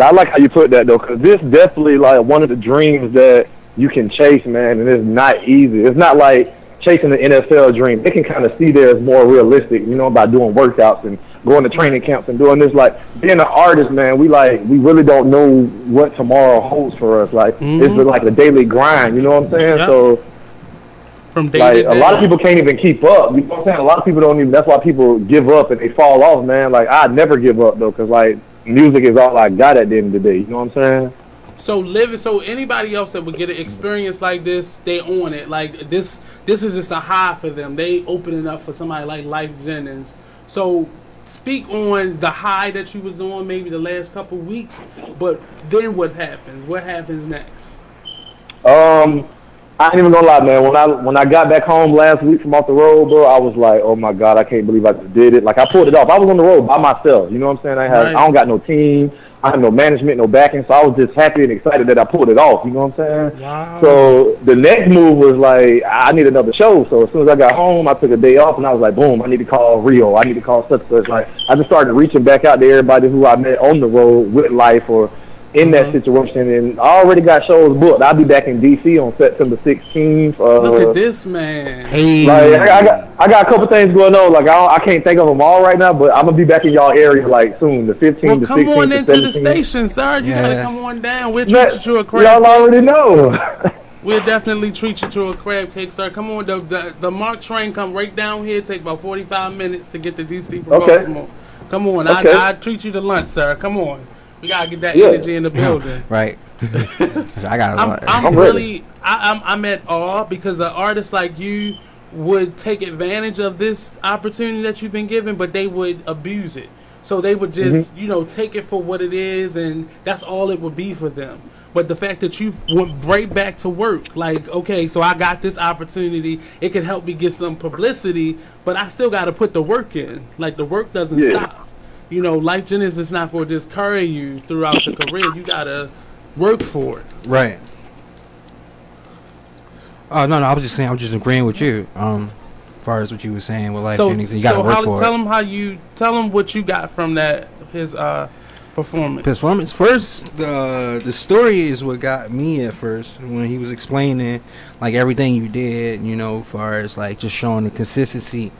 I like how you put that though, because this definitely like one of the dreams that you can chase, man, and it's not easy. It's not like chasing the NFL dream. They can kind of see there as more realistic, by doing workouts and going to training camps and doing this. Like being an artist, man, we really don't know what tomorrow holds for us. Like it's like a daily grind. You know what I'm saying? Yep. So from day to day, a lot of people can't even keep up. You know what I'm saying? A lot of people don't even. That's why people give up and they fall off, man. Like I never give up though, because like music is all I got at the end of the day. You know what I'm saying? So anybody else that would get an experience like this, they own it. Like this is just a high for them. They opening up for somebody like Life Jennings. So speak on the high that you was on maybe the last couple weeks, but then what happens? What happens next? I ain't even gonna lie, man. When I got back home last week from off the road, bro, I was like, oh my God, I can't believe I just did it. Like I pulled it off. I was on the road by myself. You know what I'm saying? I don't got no team. I had no management, no backing, so I was just happy and excited that I pulled it off. You know what I'm saying? Wow. So the next move was like, I need another show. So as soon as I got home, I took a day off, and I was like, boom, I need to call Rio. I need to call such and such. Like, I just started reaching back out to everybody who I met on the road with life or in that situation, and I already got shows booked. I'll be back in D.C. on September 16th. Look at this man. Hey. Like, I got a couple things going on. Like, I can't think of them all right now, but I'm gonna be back in y'all area like soon, the 15th, well, the 16th, come on the into 17th. the station, sir. You gotta come on down. We'll treat you to a crab Y'all cake. already know. We'll definitely treat you to a crab cake, sir. Come on, the Mark train come right down here. Take about 45 minutes to get to D.C. from Baltimore. Come on, I treat you to lunch, sir. Come on. We gotta get that energy in the building. Right. I got. I'm at awe because an artist like you would take advantage of this opportunity that you've been given, but they would abuse it. So they would just, take it for what it is, and that's all it would be for them. But the fact that you went right back to work, like, okay, so I got this opportunity, it can help me get some publicity, but I still got to put the work in. Like, the work doesn't stop. Life Genesis is not going to just carry you throughout your career. You got to work for it. Right. Oh, no, I was just saying, I was just agreeing with you. As far as what you were saying with Life Genesis, you got to work for it. Tell him what you got from that, his performance. First, the story is what got me at first when he was explaining, like, everything you did, as far as, like, just showing the consistency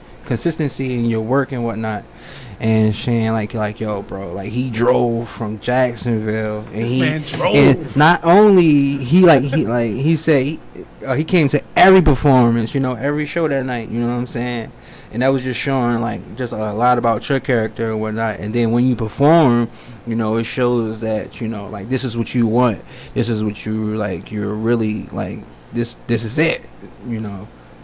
in your work and whatnot. And saying like yo, bro, like, he drove from Jacksonville, and this man drove. And not only he said he came to every performance, every show that night, you know what I'm saying, and that was just showing like just a lot about your character and whatnot. And then when you perform, it shows that like, this is what you want, this is what you like, you're really like, this is it,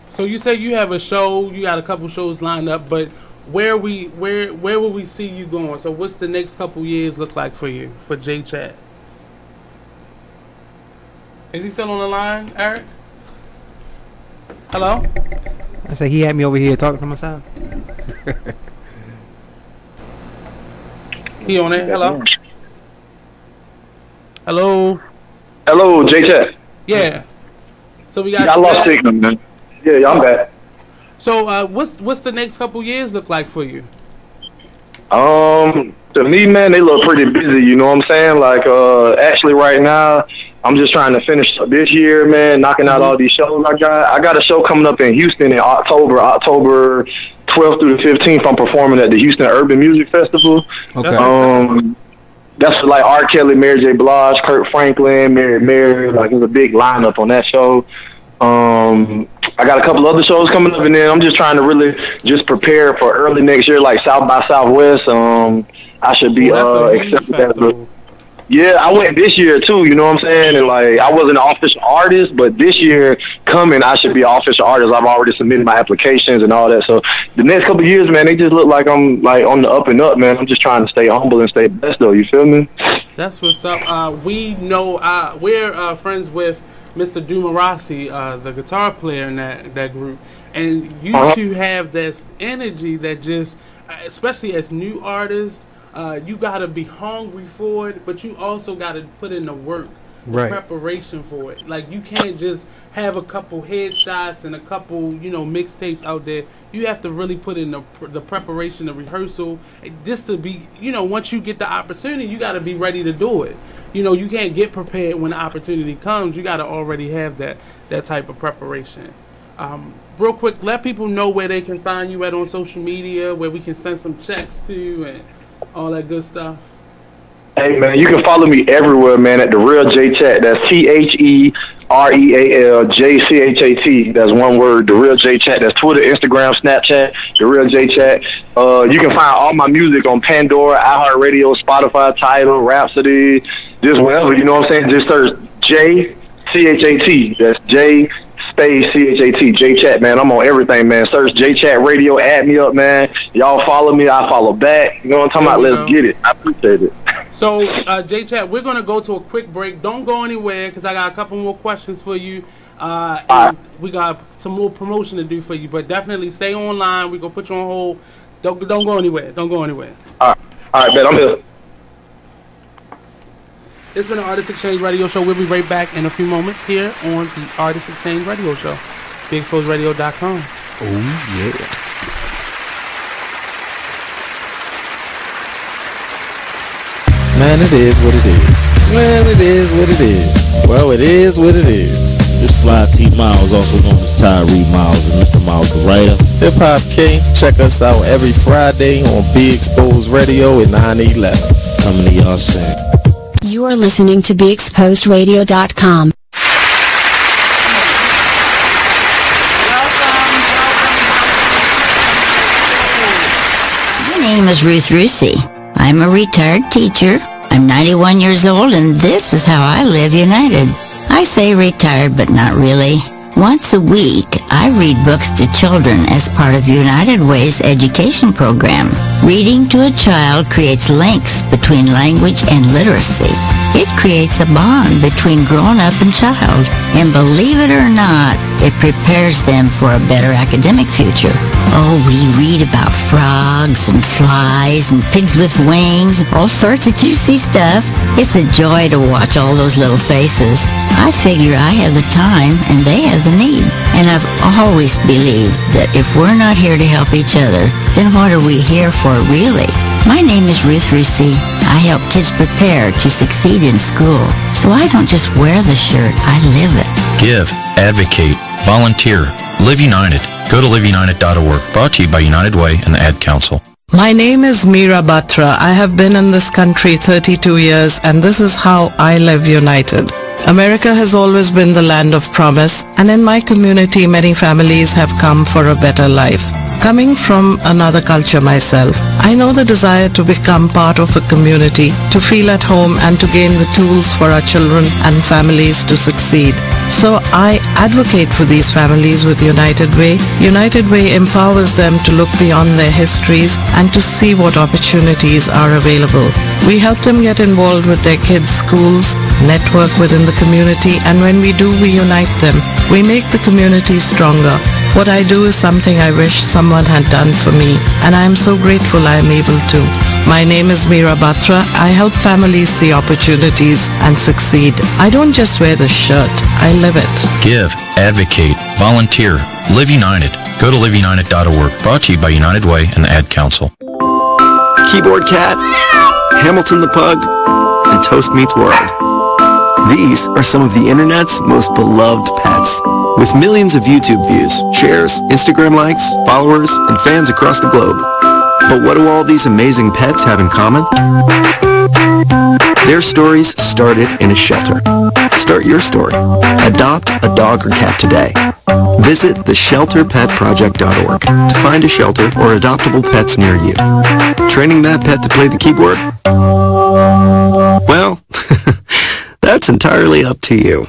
So you say you have a show, you got a couple shows lined up, but where will we see you going? So what's the next couple years look like for you, for J Chat? Is he still on the line, Eric? Hello? I said he had me over here talking to myself. He on it? Hello? Hello, J Chat. Yeah. So we got. I lost signal, man. Yeah, I'm back. So what's the next couple years look like for you? To me, man, they look pretty busy. You know what I'm saying? Like, actually, right now, I'm just trying to finish up this year, man, knocking out all these shows I got. I got a show coming up in Houston in October 12th through the 15th. I'm performing at the Houston Urban Music Festival. Okay. That's like R. Kelly, Mary J. Blige, Kurt Franklin, Mary. Like, there's a big lineup on that show. I got a couple other shows coming up, and then I'm just trying to really just prepare for early next year, like South by Southwest. I should be accepted as yeah, I went this year too, you know what I'm saying? And like, I wasn't an official artist, but this year coming, I should be an official artist. I've already submitted my applications and all that. So the next couple of years, man, they just look like I'm like on the up and up, man. I'm just trying to stay humble and stay best, though. You feel me? That's what's up. We know we're friends with Mr. Damonn, the guitar player in that group, and you two have this energy that just, especially as new artists, you gotta be hungry for it, but you also gotta put in the work, the preparation for it. Like, you can't just have a couple headshots and a couple, mixtapes out there. You have to really put in the preparation, the rehearsal, just to be, once you get the opportunity, you gotta be ready to do it. You can't get prepared when the opportunity comes. You gotta already have that type of preparation. Real quick, let people know where they can find you at on social media, where we can send some checks to, and all that good stuff. Hey, man, you can follow me everywhere, man, at The Real J Chat. That's TheRealJChat. That's one word, The Real J Chat. That's Twitter, Instagram, Snapchat, The Real J Chat. You can find all my music on Pandora, iHeartRadio, Spotify, Tidal, Rhapsody, just whatever, you know what I'm saying? Just search JCHAT. That's J space CHAT, J Chat, man. I'm on everything, man. Search J Chat Radio, add me up, man. Y'all follow me, I follow back. You know what I'm talking about? Let's get it. I appreciate it. So, J Chat, we're gonna go to a quick break. Don't go anywhere, because I got a couple more questions for you. And we got some more promotion to do for you, but definitely stay online. We're gonna put you on hold. Don't go anywhere. Don't go anywhere. All right, man. I'm here. It's been the Artist Exchange Radio Show. We'll be right back in a few moments here on the Artist Exchange Radio Show. BeExposedRadio.com. Oh, yeah. Man, it is what it is. Man, it is what it is. Well, it is what it is. This Fly T Miles, also known as Tyree Miles, and Mr. Miles the writer. Hip Hop King. Check us out every Friday on Be Exposed Radio at 9/11. Coming to y'all soon. You are listening to BeExposedRadio.com. My name is Ruth Rusey. I'm a retired teacher. I'm 91 years old, and this is how I live united. I say retired, but not really. Once a week, I read books to children as part of United Way's education program. Reading to a child creates links between language and literacy. It creates a bond between grown-up and child. And believe it or not, it prepares them for a better academic future. Oh, we read about frogs and flies and pigs with wings, all sorts of juicy stuff. It's a joy to watch all those little faces. I figure I have the time and they have the need. And I've always believed that if we're not here to help each other, then what are we here for really? My name is Ruth Rusey. I help kids prepare to succeed in school. So I don't just wear the shirt, I live it. Give, advocate, volunteer, live united. Go to liveunited.org. Brought to you by United Way and the Ad Council. My name is Meera Batra. I have been in this country 32 years, and this is how I live united. America has always been the land of promise, and in my community many families have come for a better life. Coming from another culture myself, I know the desire to become part of a community, to feel at home and to gain the tools for our children and families to succeed. So I advocate for these families with United Way. United Way empowers them to look beyond their histories and to see what opportunities are available. We help them get involved with their kids' schools, network within the community, and when we do, we unite them. We make the community stronger. What I do is something I wish someone had done for me, and I am so grateful I am able to. My name is Meera Batra. I help families see opportunities and succeed. I don't just wear the shirt, I live it. Give, advocate, volunteer, live united. Go to liveunited.org. Brought to you by United Way and the Ad Council. Keyboard Cat, Hamilton the Pug, and Toast Meets World. These are some of the internet's most beloved pets. With millions of YouTube views, shares, Instagram likes, followers, and fans across the globe. But what do all these amazing pets have in common? Their stories started in a shelter. Start your story. Adopt a dog or cat today. Visit theshelterpetproject.org to find a shelter or adoptable pets near you. Training that pet to play the keyboard? Well, that's entirely up to you.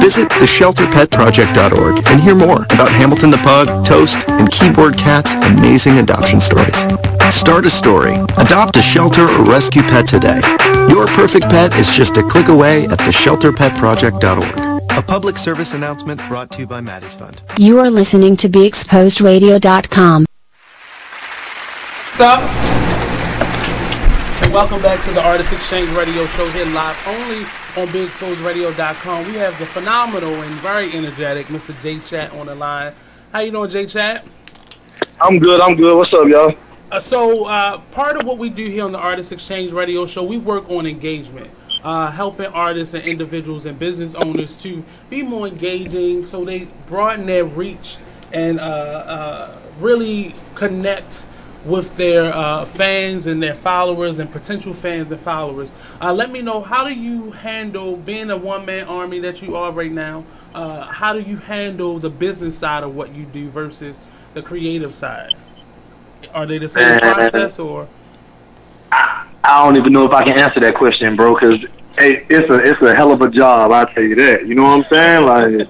Visit theshelterpetproject.org and hear more about Hamilton the Pug, Toast, and Keyboard Cat's amazing adoption stories. Start a story. Adopt a shelter or rescue pet today. Your perfect pet is just a click away at theshelterpetproject.org. A public service announcement brought to you by Maddie's Fund. You are listening to BeExposedRadio.com. What's up? And welcome back to the Artist Exchange Radio Show here live only on BeExposedRadio.com. We have the phenomenal and very energetic Mr. J Chat on the line. How you doing, J Chat? I'm good. What's up, y'all? So part of what we do here on the Artist Exchange Radio Show, we work on engagement, helping artists and individuals and business owners to be more engaging so they broaden their reach and really connect with their fans and their followers and potential fans and followers. Let me know, how do you handle being a one-man army that you are right now? How do you handle the business side of what you do versus the creative side? Are they the same process, or? I don't even know if I can answer that question, bro, because hey, it's a hell of a job, I'll tell you that. You know what I'm saying? Like,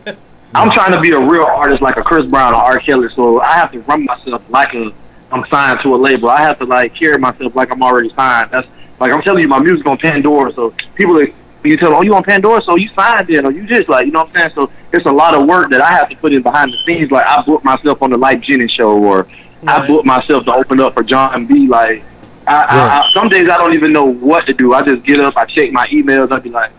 I'm trying to be a real artist like a Chris Brown or R. Kelly, so I have to run myself like I'm signed to a label. I have to like carry myself like I'm already signed. That's like, I'm telling you, my music's on Pandora, so people when you tell them, oh, you on Pandora, so you signed in, or you just like, you know what I'm saying? So it's a lot of work that I have to put in behind the scenes. Like, I booked myself on the Life Jennings show, or I booked myself to open up for John B. Like, Some days I don't even know what to do. I just get up, I check my emails, I be like,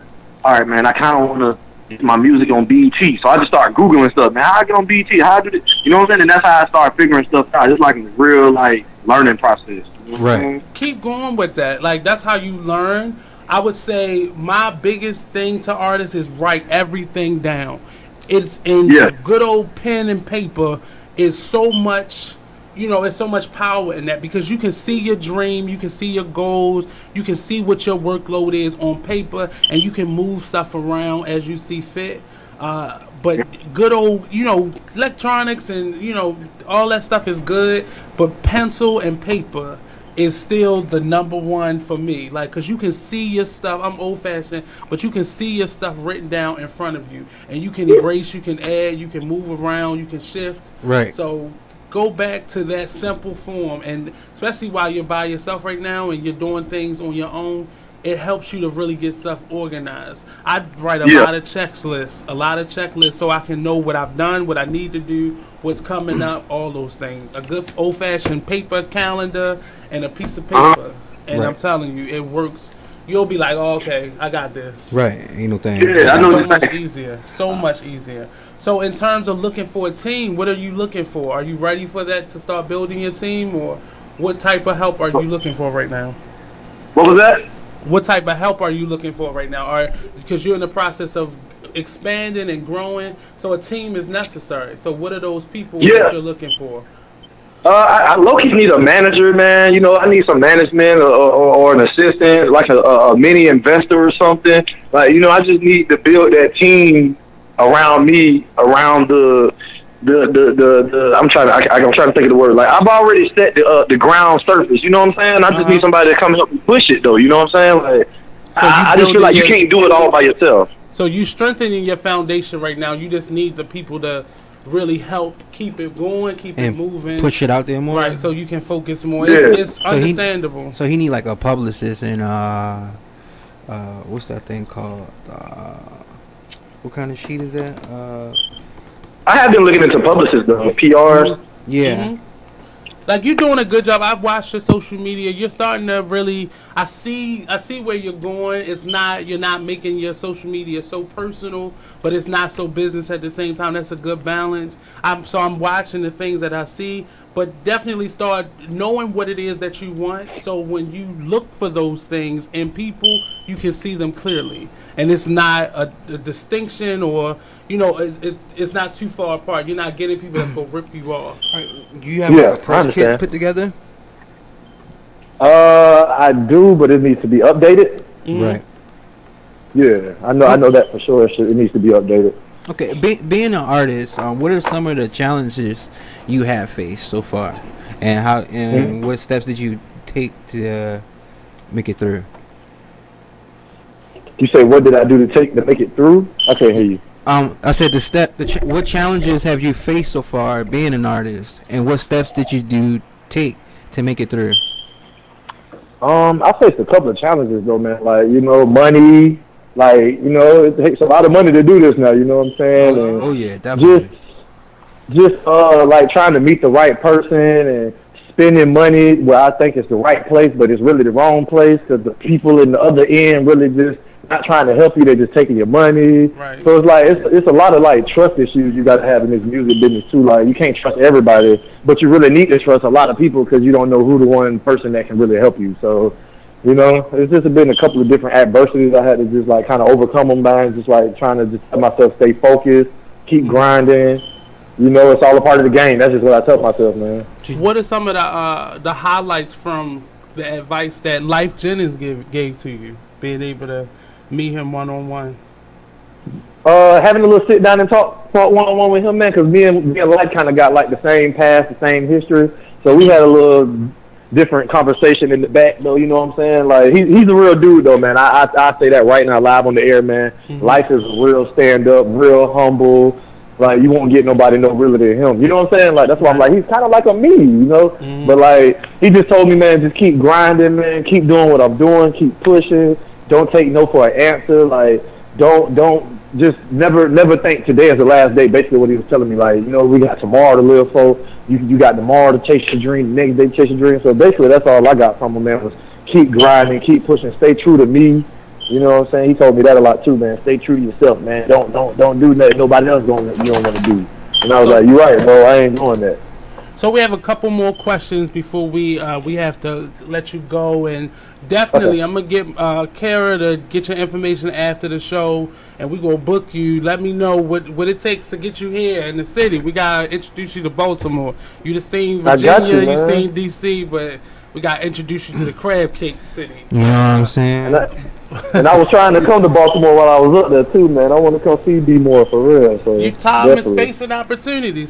all right, man, I kind of want to get my music on BET. So I just start Googling stuff, man. How I get on BET? How I do this? You know what I'm saying? And that's how I start figuring stuff out. It's like a real, like, learning process. You know what I'm saying? Keep going with that. Like, that's how you learn. I would say my biggest thing to artists is write everything down. It's in good old pen and paper is so much, you know, it's so much power in that, because you can see your dream, you can see your goals, you can see what your workload is on paper, and you can move stuff around as you see fit. But good old, you know, electronics and, you know, all that stuff is good, but pencil and paper is still the #1 for me. Like, because you can see your stuff. I'm old-fashioned, but you can see your stuff written down in front of you, and you can erase, you can add, you can move around, you can shift. Right. So go back to that simple form, and especially while you're by yourself right now and you're doing things on your own, it helps you to really get stuff organized. I write a lot of checklists, so I can know what I've done, what I need to do, what's coming up, all those things. A good old-fashioned paper calendar and a piece of paper, and I'm telling you, it works. You'll be like, oh, okay, I got this. Right, ain't no thing. Yeah, I know. So much easier. So much easier. So in terms of looking for a team, what are you looking for? Are you ready for that to start building your team, or what type of help are you looking for right now? What was that? What type of help are you looking for right now? Or because you're in the process of expanding and growing, so a team is necessary. So what are those people that you're looking for? I low-key need a manager, man. You know, I need some management or an assistant, like a mini investor or something. Like, you know, I just need to build that team around me, around I'm trying to think of the word. Like, I've already set the ground surface. You know what I'm saying? I just need somebody to come help me push it, though. You know what I'm saying? Like, so I just feel like you can't do it all by yourself. So you strengthening your foundation right now. You just need the people to really help keep it going, keep it moving, push it out there more. Right, so you can focus more. It's understandable. So he need like a publicist and what's that thing called? What kind of sheet is that? I have been looking into publicists though, PRs. Yeah. Like, you're doing a good job. I've watched your social media. You're starting to really. I see where you're going. It's not. You're not making your social media so personal, but it's not so business at the same time. That's a good balance. I'm watching the things that I see, but definitely start knowing what it is that you want. So when you look for those things in people, you can see them clearly, and it's not a distinction, or it's not too far apart. You're not getting people that's gonna rip you off. Do you have like a press kit put together? I do, but it needs to be updated. Right. Yeah, I know that for sure. It needs to be updated. Okay, being an artist, what are some of the challenges you have faced so far, and what steps did you take to make it through? You say, what did I do to make it through? I can't hear you. I said what challenges have you faced so far being an artist, and what steps did you take to make it through? I faced a couple of challenges though, man. Like, money. Like, it takes a lot of money to do this now. You know what I'm saying? Oh yeah, definitely. Just like trying to meet the right person and spending money where I think it's the right place, but it's really the wrong place because the people in the other end really just not trying to help you. They're just taking your money. Right. So it's like it's a lot of like trust issues you got to have in this music business too. Like, you can't trust everybody, but you really need to trust a lot of people because you don't know who the one person that can really help you. So, it's just been a couple of different adversities I had to just like kind of overcome them by, and just like trying to just tell myself stay focused, keep grinding. It's all a part of the game. That's just what I tell myself, man. What are some of the highlights from the advice that Life Jennings gave to you, being able to meet him one-on-one? Having a little sit down and talk one-on-one with him, man, because me and Life kind of got like the same past, the same history. So we had a little different conversation in the back, though. You know what I'm saying? Like, he's a real dude, though, man. I say that right now, live on the air, man. Life is real stand-up, real humble. Like, you won't get nobody no realer than him. You know what I'm saying? Like, that's why I'm like, he's kind of like a me, But, like, he just told me, man, just keep grinding, man. Keep doing what I'm doing. Keep pushing. Don't take no for an answer. Like, don't just never think today is the last day. Basically what he was telling me. Like, we got tomorrow to live for. you got tomorrow to chase your dream, the next day chase your dream. So basically, that's all I got from him, man. Was keep grinding, keep pushing, stay true to me. You know what I'm saying? He told me that a lot too, man. Stay true to yourself, man. Don't do nothing nobody else you don't want to do. And I was like, you're right, bro. I ain't doing that. So we have a couple more questions before we have to let you go, and definitely I'm gonna get Kara to get your information after the show, and we gonna book you. Let me know what it takes to get you here in the city. We gotta introduce you to Baltimore. You just seen Virginia, you seen DC, but we gotta introduce you to the Crab Cake City. You know what I'm saying? And I was trying to come to Baltimore while I was up there too, man. I want to come see B more for real. So you time and space and opportunity,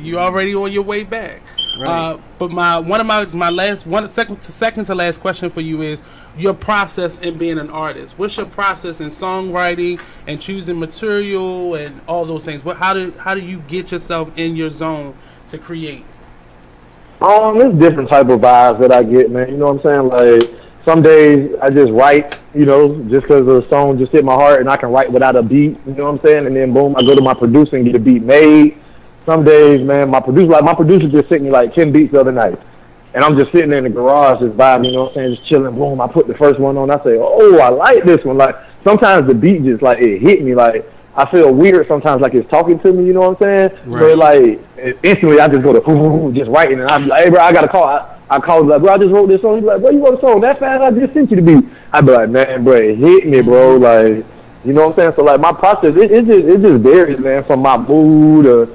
You already on your way back. Right. But second to last question for you is your process in being an artist. What's your process in songwriting and choosing material and all those things? How do you get yourself in your zone to create? There's different type of vibes that I get, man. You know what I'm saying? Like, some days I just write, just because the song just hit my heart and I can write without a beat, you know what I'm saying? And then boom, I go to my producer and get a beat made. Some days, man, my producer just sent me like 10 beats the other night. And I'm just sitting there in the garage just vibing, you know what I'm saying? Just chilling, boom, I put the first one on. I say, oh, I like this one. Like, sometimes the beat just like, it hit me. Like, I feel weird sometimes, like it's talking to me, you know what I'm saying? Right. So like, instantly I just go to just writing, and I'm like, hey, bro, I got to call. I called, like, bro, I just wrote this song. He's like, bro, you wrote a song that fast? I just sent you the beat. I be like, man, bro, it hit me, bro. Like, you know what I'm saying? So, like, my process, it just varies, man, from my mood or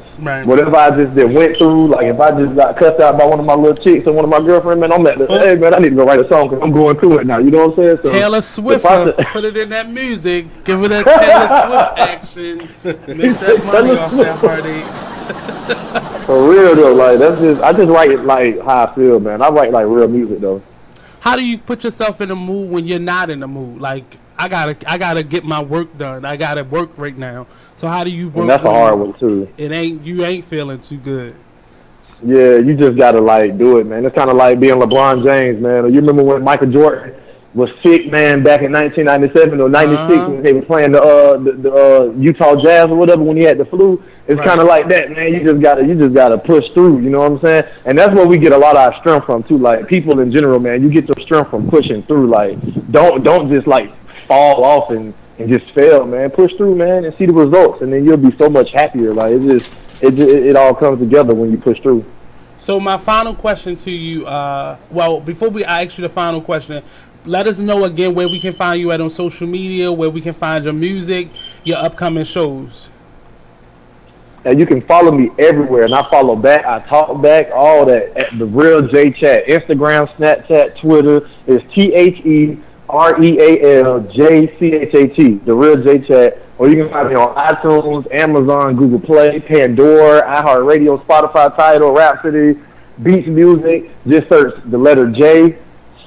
whatever I just went through. Like, if I just got cussed out by one of my little chicks or one of my girlfriends, man, I'm like, hey, man, I need to go write a song because I'm going through it now. You know what I'm saying? So, Taylor Swift, put it in that music. Give it that Taylor Swift action. Make that money off that heartache. For real though, like I just write it like how I feel, man. I write like real music though. How do you put yourself in the mood when you're not in the mood? Like I gotta get my work done. I gotta work right now. So how do you work? And that's a hard one too. You ain't feeling too good. Yeah, you just gotta like do it, man. It's kind of like being LeBron James, man. You remember when Michael Jordan was sick, man, back in 1997 or 96 when they were playing the Utah Jazz or whatever when he had the flu. It's kind of like that, man. You just gotta push through. You know what I'm saying? And that's where we get a lot of our strength from too. Like people in general, man, you get your strength from pushing through. Like don't just like fall off and just fail, man. Push through, man, and see the results, and then you'll be so much happier. Like it all comes together when you push through. So my final question to you, before I ask you the final question, let us know again where we can find you at on social media, where we can find your music, your upcoming shows. And you can follow me everywhere, and I follow back, I talk back, all that at The Real J Chat. Instagram, Snapchat, Twitter is TheRealJChat, The Real J Chat. Or you can find me on iTunes, Amazon, Google Play, Pandora, iHeartRadio, Spotify, Tidal, Rhapsody, Beats Music. Just search the letter J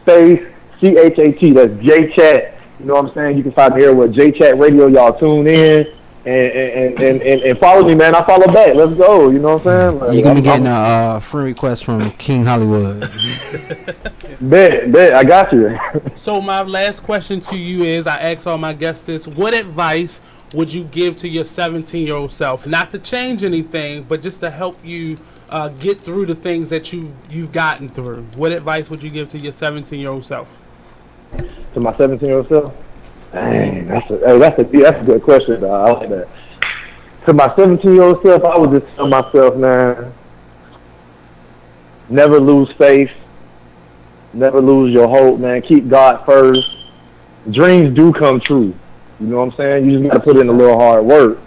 space CHAT. That's J Chat. You know what I'm saying? You can find me here with J Chat Radio. Y'all tune in. And follow me, man. I follow back. Let's go. You know what I'm saying? Like, you're gonna be getting a friend request from King Hollywood. Bet. I got you. So my last question to you is, I ask all my guests this: what advice would you give to your 17-year-old self? Not to change anything, but just to help you get through the things that you've gotten through. What advice would you give to your 17-year-old self? To my 17-year-old self? Dang, that's a good question, though. I like that. To my 17-year-old self, I would just tell myself, man, never lose faith, never lose your hope, man. Keep God first. Dreams do come true. You know what I'm saying? You just got to put in a little hard work.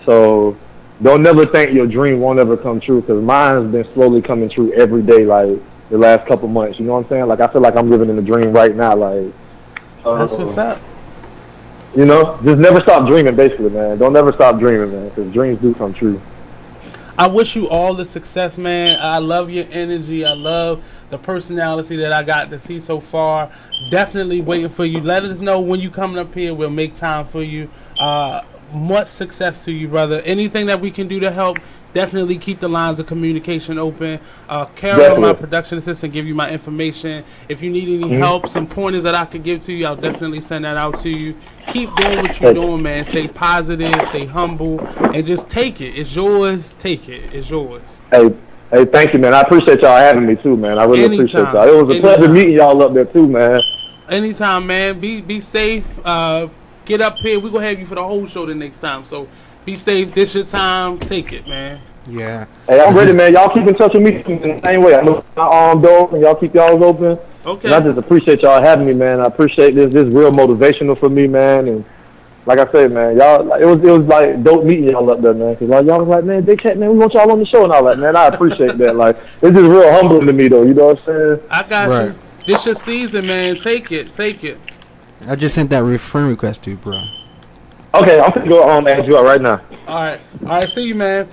So don't never think your dream won't ever come true, because mine's been slowly coming true every day, like the last couple months. You know what I'm saying? Like I feel like I'm living in a dream right now. Like that's what's up. You know, just never stop dreaming, basically, man. Don't never stop dreaming, man, because dreams do come true. I wish you all the success, man. I love your energy. I love the personality that I got to see so far. Definitely waiting for you. Let us know when you coming up here. We'll make time for you. Much success to you, brother. Anything that we can do to help, definitely keep the lines of communication open. Carol, my production assistant, give you my information. If you need any help, some pointers that I could give to you, I'll definitely send that out to you. Keep doing what you're doing, man. Stay positive, stay humble, and just take it. It's yours. Take it. It's yours. Hey, Hey, thank you, man. I appreciate y'all having me too, man. I really appreciate y'all. It was a pleasure meeting y'all up there too, man. Anytime, man. Be safe. Get up here. We're gonna have you for the whole show the next time. So be safe. This your time. Take it, man. Yeah. Hey, I'm ready, man. Y'all keep in touch with me in the same way. I'm looking my arm door, and y'all keep y'all's open. Okay. And I just appreciate y'all having me, man. I appreciate this. This is real motivational for me, man. And like I said, man, y'all, it was like dope meeting y'all up there, man. Cause like y'all was like, man, Big Cat, man, we want y'all on the show and all that, man. I appreciate that. Like, it's just real humbling to me, though. You know what I'm saying? I got you. This your season, man. Take it. Take it. I just sent that friend request to you, bro. Okay, I'm gonna go add you out right now. All right. See you, man.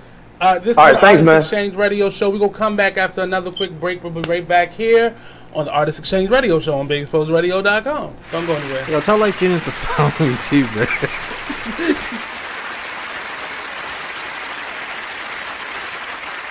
This is All right, the thanks, Artist man. Exchange Radio Show. We're going to come back after another quick break. We'll be right back here on the Artist Exchange Radio Show on BigExposedRadio.com. Don't go anywhere. Yo, tell like Jennings to follow me too, bro.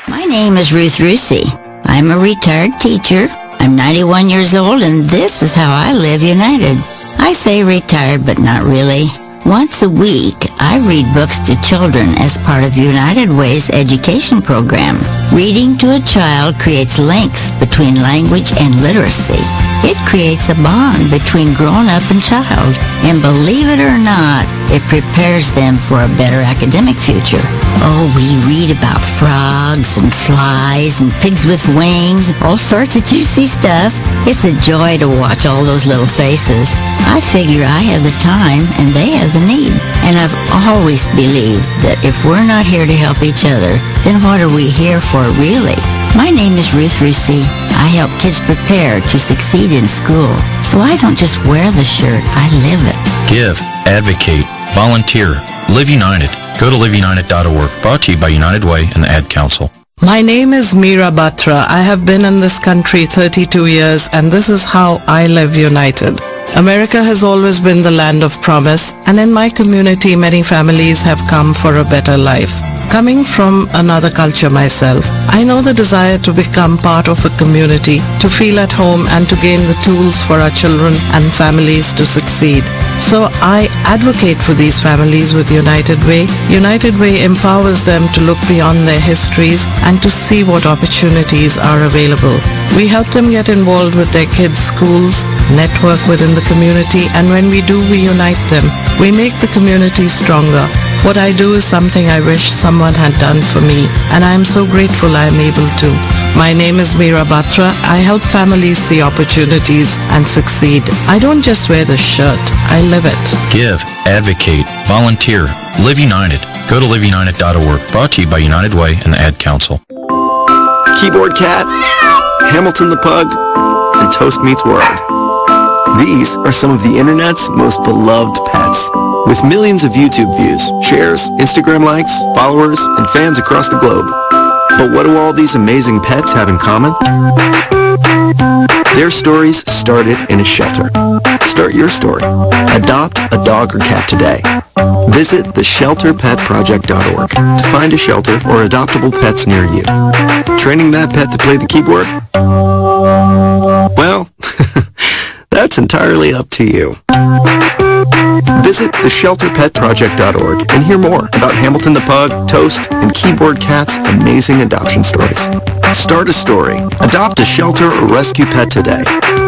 My name is Ruth Rusey. I'm a retired teacher. I'm 91 years old, and this is how I live united. I say retired, but not really. Once a week, I read books to children as part of United Way's education program. Reading to a child creates links between language and literacy. It creates a bond between grown-up and child. And believe it or not, it prepares them for a better academic future. Oh, we read about frogs and flies and pigs with wings, all sorts of juicy stuff. It's a joy to watch all those little faces. I figure I have the time and they have the need. And I've always believed that if we're not here to help each other, then what are we here for really? My name is Ruth Rusey. I help kids prepare to succeed in school. So I don't just wear the shirt, I live it. Give, advocate, volunteer, live united. Go to liveunited.org. Brought to you by United Way and the Ad Council. My name is Meera Batra. I have been in this country 32 years, and this is how I live united. America has always been the land of promise, and in my community many families have come for a better life. Coming from another culture myself, I know the desire to become part of a community, to feel at home and to gain the tools for our children and families to succeed. So I advocate for these families with United Way. United Way empowers them to look beyond their histories and to see what opportunities are available. We help them get involved with their kids' schools, network within the community, and when we do, we unite them. We make the community stronger. What I do is something I wish someone had done for me, and I am so grateful I am able to. My name is Meera Batra. I help families see opportunities and succeed. I don't just wear the shirt, I live it. Give, advocate, volunteer, live united. Go to liveunited.org. Brought to you by United Way and the Ad Council. Keyboard Cat, Hamilton the Pug, and Toast Meets World. These are some of the internet's most beloved pets. With millions of YouTube views, shares, Instagram likes, followers, and fans across the globe. But what do all these amazing pets have in common? Their stories started in a shelter. Start your story. Adopt a dog or cat today. Visit theshelterpetproject.org to find a shelter or adoptable pets near you. Training that pet to play the keyboard? Well, that's entirely up to you. Visit theshelterpetproject.org and hear more about Hamilton the Pug, Toast, and Keyboard Cat's amazing adoption stories. Start a story, adopt a shelter or rescue pet today.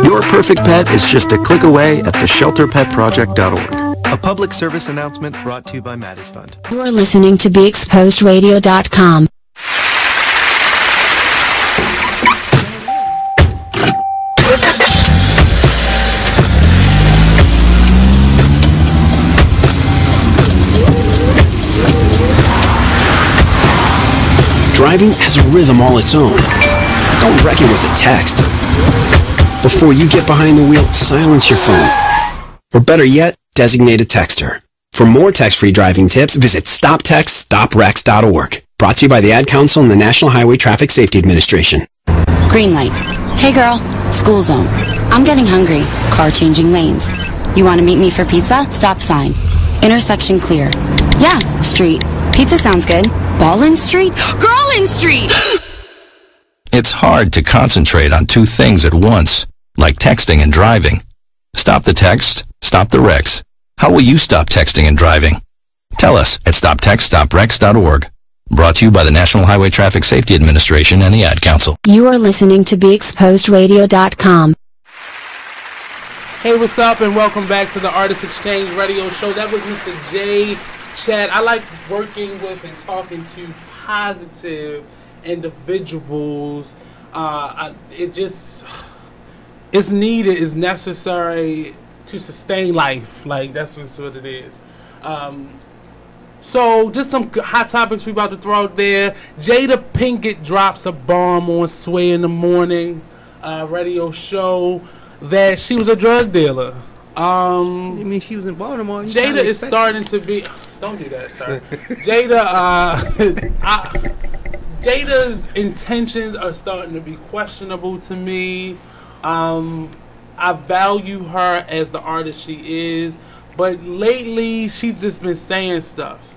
Your perfect pet is just a click away at theshelterpetproject.org. A public service announcement brought to you by Maddie's Fund. You're listening to BeExposedRadio.com. Driving has a rhythm all its own. Don't wreck it with a text. Before you get behind the wheel, silence your phone. Or better yet, designate a texter. For more text-free driving tips, visit StopTextStopWrecks.org. Brought to you by the Ad Council and the National Highway Traffic Safety Administration. Green light. Hey girl, school zone. I'm getting hungry. Car changing lanes. You want to meet me for pizza? Stop sign. Intersection clear. Yeah, street. Pizza sounds good. Ballin Street? Girlin Street! It's hard to concentrate on two things at once, like texting and driving. Stop the text, stop the wrecks. How will you stop texting and driving? Tell us at StopTextStopWrecks.org. Brought to you by the National Highway Traffic Safety Administration and the Ad Council. You are listening to BeExposedRadio.com. Hey, what's up, and welcome back to the Artist Exchange Radio Show. That was Mr. J. Chad. I like working with and talking to positive individuals. It's needed, it's necessary to sustain life. Like, that's just what it is. So, just some hot topics we about to throw out there. Jada Pinkett drops a bomb on Sway in the Morning radio show that she was a drug dealer. I mean, she was in Baltimore. Jada is starting to be... Don't do that, sir. Jada's intentions are starting to be questionable to me. I value her as the artist she is, but lately she's just been saying stuff.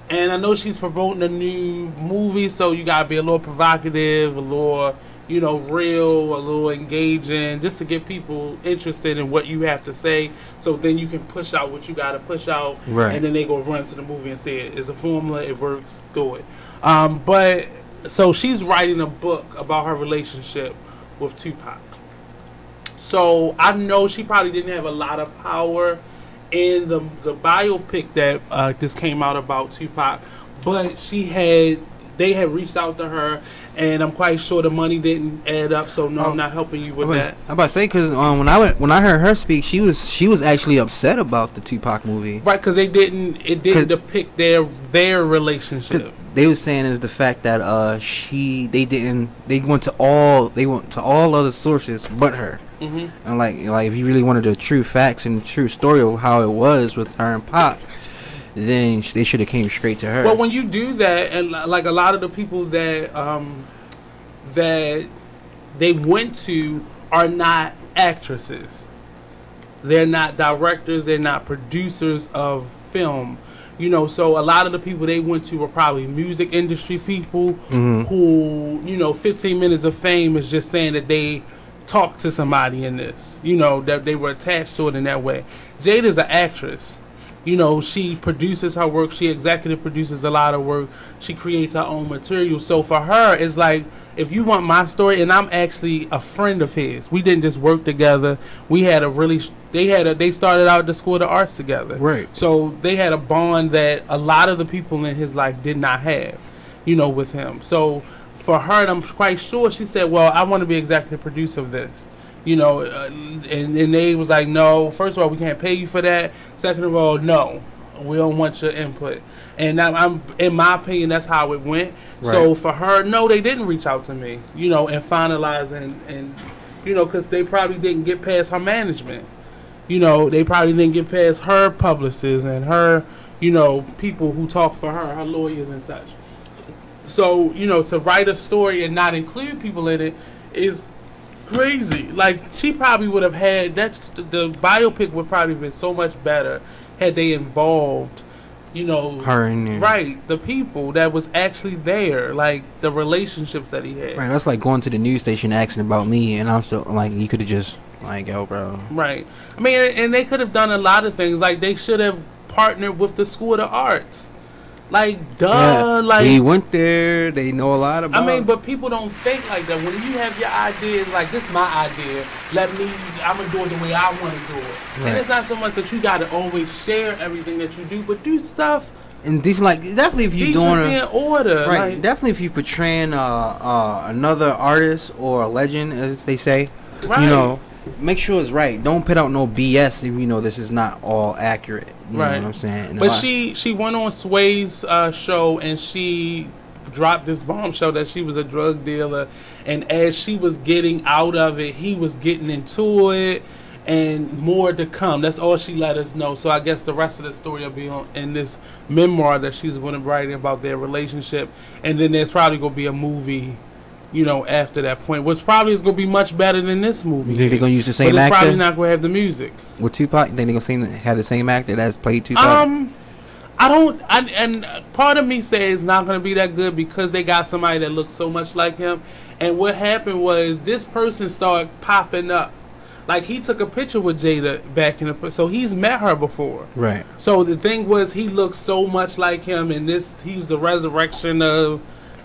And I know she's promoting a new movie, so you gotta be a little provocative, a little, real, a little engaging, just to get people interested in what you have to say, so then you can push out what you gotta push out, right. And then they go run to the movie and say it's a formula, it works, do it. So she's writing a book about her relationship with Tupac. So I know she probably didn't have a lot of power in the biopic that just came out about Tupac, but they had reached out to her, and I'm quite sure the money didn't add up. So no, I'm not helping you with that. I'm about to say, because when I heard her speak, she was actually upset about the Tupac movie, right? Because it didn't depict their relationship. They were saying is the fact that they went to all other sources but her. Mm-hmm. And like if you really wanted the true facts and the true story of how it was with her and Pop, then they should have came straight to her. Well, when you do that, and like a lot of the people that they went to are not actresses, they're not directors, they're not producers of film. So a lot of the people they went to were probably music industry people, mm-hmm. who 15 minutes of fame is just saying that they talk to somebody in this, that they were attached to it in that way. Jada's an actress. She produces her work. She executive produces a lot of work. She creates her own material. So for her, it's like, if you want my story, and I'm actually a friend of his. We didn't just work together. We had they started out at the School of the Arts together. Right. So they had a bond that a lot of the people in his life did not have, with him. So for her, and I'm quite sure, she said, well, I want to be executive producer of this. And they was like, no, first of all, we can't pay you for that. Second of all, no, we don't want your input. And I'm in my opinion, that's how it went. Right. So for her, no, they didn't reach out to me, and finalize and because they probably didn't get past her management. They probably didn't get past her publicists and her, people who talk for her lawyers and such. So, to write a story and not include people in it is crazy. Like, she probably would have had the biopic would probably have been so much better had they involved, her in there. Right, the people that was actually there, like the relationships that he had. Right, that's like going to the news station asking about me, and I'm still like, you could have just like, yo, bro. Right. I mean, and they could have done a lot of things. Like, they should have partnered with the School of the Arts. Like, duh. Yeah, like, they went there. They know a lot about. I mean, but people don't think like that. When you have your ideas, like, this is my idea. I'm gonna do it the way I want to do it. Right. And it's not so much that you gotta always share everything that you do, but do stuff. And these, like, definitely if you're doing in order, right? Like, definitely if you're portraying another artist or a legend, as they say, right. Make sure it's right. Don't put out no BS if this is not all accurate. You know what I'm saying? But she went on Sway's show, and she dropped this bombshell that she was a drug dealer, and as she was getting out of it, he was getting into it, and more to come. That's all she let us know. So I guess the rest of the story will be in this memoir that she's going to write about their relationship, and then there's probably going to be a movie, after that point, which probably is going to be much better than this movie. You think they're going to use the same actor? But it's probably not going to have the music. With Tupac, you think they're going to have the same actor that's played Tupac? I don't, and part of me says it's not going to be that good because they got somebody that looks so much like him. And what happened was this person started popping up. Like, he took a picture with Jada back in the... So he's met her before. Right. So the thing was, he looked so much like him, and he was the resurrection of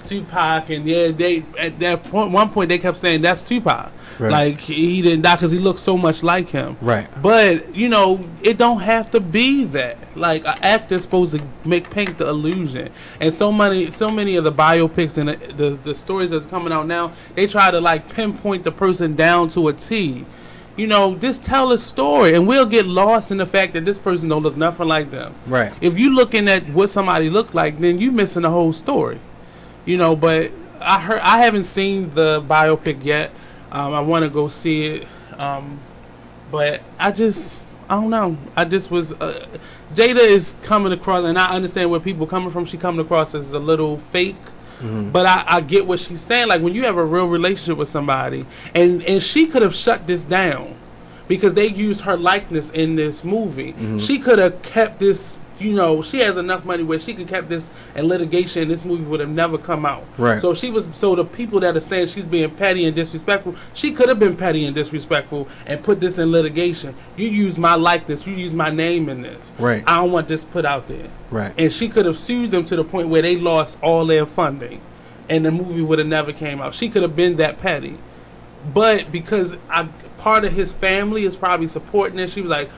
Tupac, and yeah, they at that point, one point they kept saying that's Tupac. Right. Like, he didn't die because he looked so much like him. Right. But, you know, it don't have to be that. Like, an actor's supposed to paint the illusion. And so many of the biopics and the stories that's coming out now, they try to, like, pinpoint the person down to a T. You know, just tell a story, and we'll get lost in the fact that this person don't look nothing like them. Right. If you looking at what somebody look like, then you missing the whole story. You know, but I haven't seen the biopic yet. I want to go see it, but I don't know. I just was Jada is coming across, and I understand where people coming from. She coming across as a little fake. But I get what she's saying. Like, when you have a real relationship with somebody, and she could have shut this down because they used her likeness in this movie. She could have kept this, you know, she has enough money where she could kept this in litigation, and this movie would have never come out. Right. So the people that are saying she's being petty and disrespectful, she could have been petty and disrespectful and put this in litigation. You use my likeness, you use my name in this. Right. I don't want this put out there. Right. And she could have sued them to the point where they lost all their funding, and the movie would have never came out. She could have been that petty. But because part of his family is probably supporting it, she was like,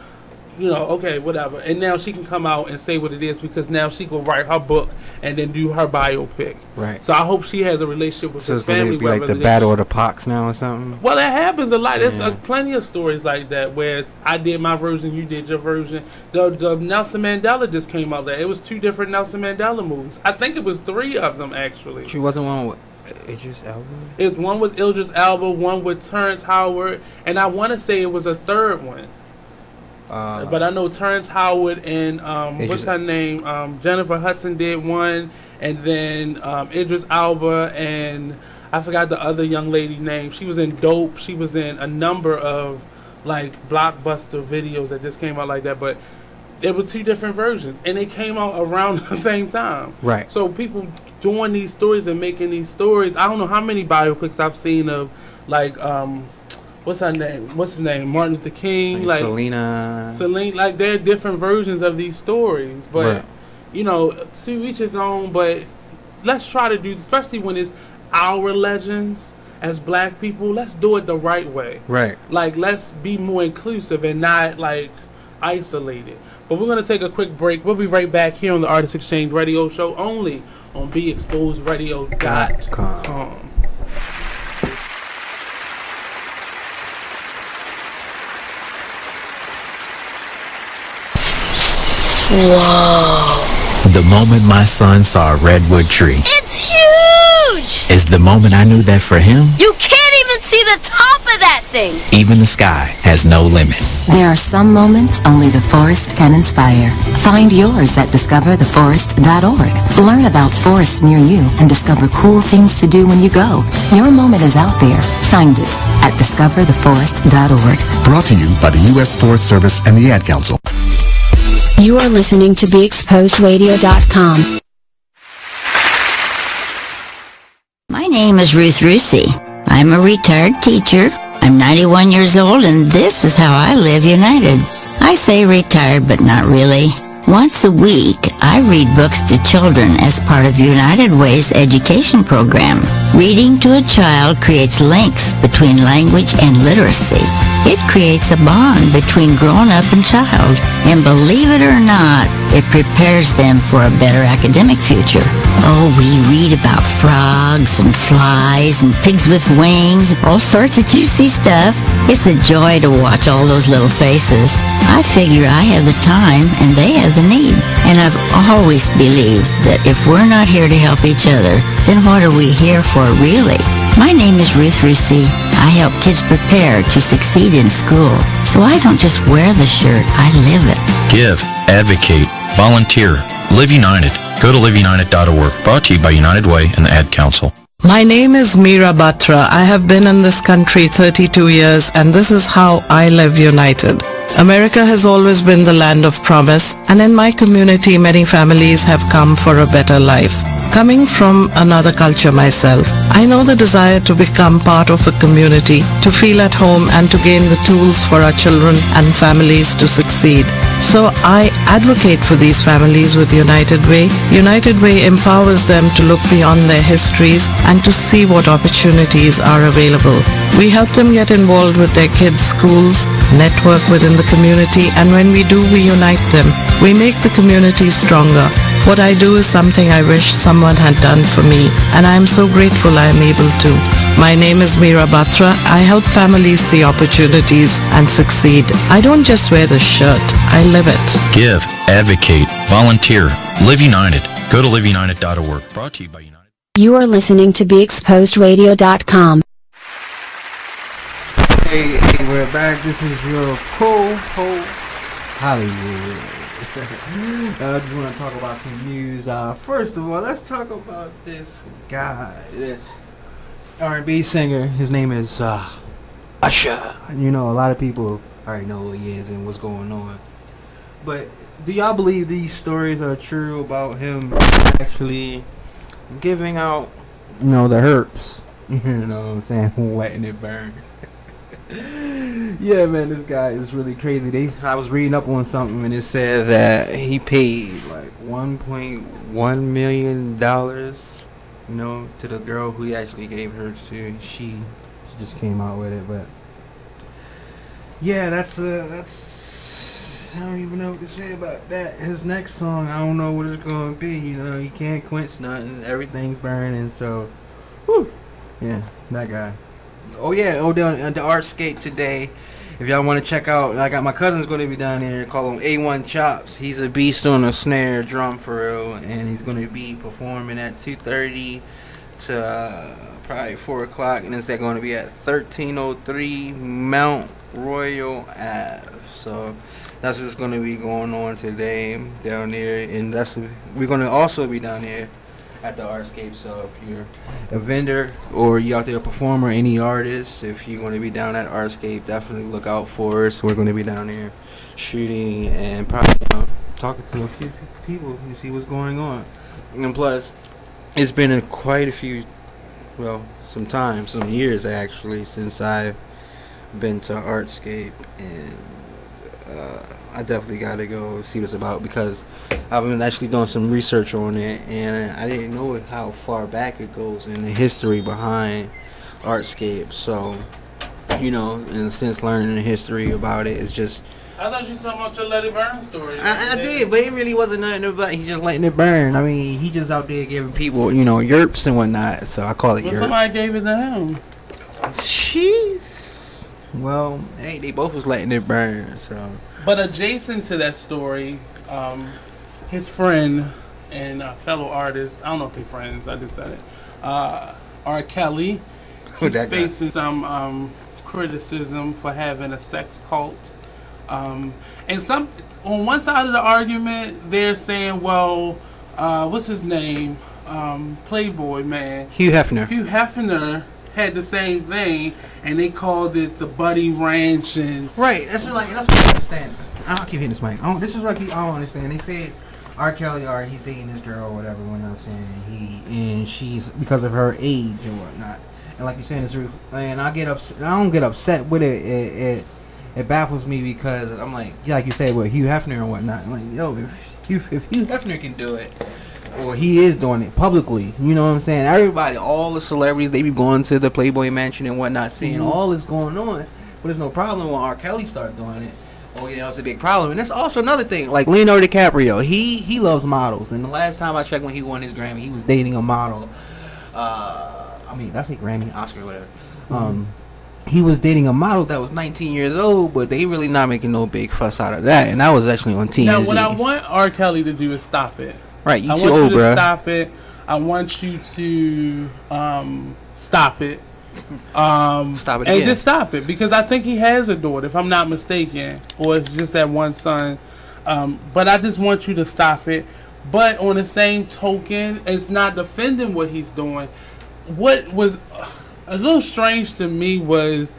you know, okay, whatever. And now she can come out and say what it is, because now she can write her book and then do her biopic. Right. So I hope she has a relationship with So his it's going family. to be like the Battle of the Pox now or something? Well, that happens a lot. There's Yeah. plenty of stories like that where I did my version, you did your version. The Nelson Mandela just came out there. It was 2 different Nelson Mandela movies. I think it was 3 of them, actually. She wasn't one with Idris Elba? One with Idris Elba, one with Terrence Howard, and I want to say it was a 3rd one. But I know Terrence Howard and what's her name? Jennifer Hudson did one, and then Idris Elba, and I forgot the other young lady name. She was in Dope. She was in a number of like blockbuster videos that just came out like that. But there were 2 different versions, and they came out around the same time. Right. So people doing these stories and making these stories. I don't know how many biopics I've seen of like what's her name? What's his name? Martin Luther King. Like Celine. Like, there are different versions of these stories. But, Right. you know, to each his own. But let's try to do, especially when it's our legends as black people, let's do it the right way. Right. Like, let's be more inclusive and not, like, isolated. But we're going to take a quick break. We'll be right back here on the Artist Exchange Radio Show, only on BeExposedRadio.com. Whoa. The moment my son saw a redwood tree It's huge! is the moment I knew that for him, You can't even see the top of that thing! even the sky has no limit. There are some moments only the forest can inspire. Find yours at discovertheforest.org. Learn about forests near you and discover cool things to do when you go. Your moment is out there. Find it at discovertheforest.org. Brought to you by the U.S. Forest Service and the Ad Council. You are listening to BeExposedRadio.com. My name is Ruth Rusey. I'm a retired teacher. I'm 91 years old, and this is how I live united. I say retired, but not really. Once a week, I read books to children as part of United Way's education program. Reading to a child creates links between language and literacy. It creates a bond between grown-up and child. And believe it or not, it prepares them for a better academic future. Oh, we read about frogs and flies and pigs with wings, all sorts of juicy stuff. It's a joy to watch all those little faces. I figure I have the time and they have the need. And I've always believed that if we're not here to help each other, then what are we here for really? My name is Ruth Rusey. I help kids prepare to succeed in school. So I don't just wear the shirt, I live it. Give, advocate, volunteer, live united. Go to liveunited.org. Brought to you by United Way and the Ad Council. My name is Meera Batra. I have been in this country 32 years, and this is how I live united. America has always been the land of promise, and in my community many families have come for a better life. Coming from another culture myself, I know the desire to become part of a community, to feel at home and to gain the tools for our children and families to succeed. So I advocate for these families with United Way. United Way empowers them to look beyond their histories and to see what opportunities are available. We help them get involved with their kids' schools, network within the community, and when we do, we unite them. We make the community stronger. What I do is something I wish someone had done for me, and I am so grateful I am able to. My name is Meera Batra. I help families see opportunities and succeed. I don't just wear the shirt, I live it. Give, advocate, volunteer. Live United. Go to liveunited.org. Brought to you by United. You are listening to BeExposedRadio.com. Hey, we're back. This is your co-host, Hollywood. I just want to talk about some news. First of all, let's talk about this guy, this R&B singer. His name is Usher. You know, a lot of people already know who he is and what's going on. But do y'all believe these stories are true about him actually giving out, you know, the herps? You know what I'm saying? Letting it burn. Yeah, man, this guy is really crazy. I was reading up on something and it said that he paid like $1.1 million, you know, to the girl who he actually gave hers to. She just came out with it, but yeah, that's I don't even know what to say about that. His next song, I don't know what it's gonna be. You know, he can't quench nothing. Everything's burning. So, whew, yeah, that guy. Oh yeah, down at the Artscape today. If y'all want to check out, I got my cousin's going to be down here. Call him A1 Chops. He's a beast on a snare drum for real, and he's going to be performing at 2:30 to probably 4 o'clock, and it's going to be at 1303 Mount Royal Ave. So that's what's going to be going on today down there, and we're going to also be down here at the Artscape. So if you're a vendor or you out there a performer, any artist, if you're going to be down at Artscape, definitely look out for us. We're going to be down there shooting and probably talking to a few people to see what's going on. And plus, it's been quite a few, some years actually, since I've been to Artscape, and I definitely got to go see what it's about, because I've been actually doing some research on it, and I didn't know how far back it goes in the history behind Artscape. So, you know, and since learning the history about it, it's just... I thought you saw about your Let It Burn story. I did, but it really wasn't nothing about he's just letting it burn. I mean, he just out there giving people, you know, yerps and whatnot, so I call it yerps. Somebody gave it to him. Jeez. Well, hey, they both was letting it burn, so... But adjacent to that story, his friend and fellow artist, I don't know if they're friends, I just said it, R. Kelly, he's facing some criticism for having a sex cult. And some on one side of the argument, they're saying, well, what's his name? Playboy man. Hugh Hefner. Hugh Hefner had the same thing, and they called it the Buddy Ranch. And right, that's what I understand. I don't keep hitting this mic. This is what I don't understand. They said R. Kelly, he's dating this girl or whatever. When I'm saying she's because of her age and whatnot. And like you're saying, it's and I don't get upset with it. It baffles me because I'm like you said with Hugh Hefner and whatnot. I'm like, yo, if Hugh Hefner can do it, or he is doing it publicly, you know what I'm saying? Everybody, all the celebrities, they be going to the Playboy Mansion and whatnot, seeing all this going on. But there's no problem when R. Kelly started doing it. Oh, you know, it's a big problem. And that's also another thing. Like Leonardo DiCaprio, he loves models. And the last time I checked when he won his Grammy, he was dating a model. That's a Grammy, Oscar, whatever. He was dating a model that was 19 years old, but they really not making no big fuss out of that. And that was actually on TMZ. Now, what I want R. Kelly to do is stop it. Right, I too want old, you to bro. stop it. I want you to stop it. Stop it again. And just stop it, because I think he has a daughter, if I'm not mistaken, or it's just that one son. But I just want you to stop it. But on the same token, it's not defending what he's doing. What was a little strange to me was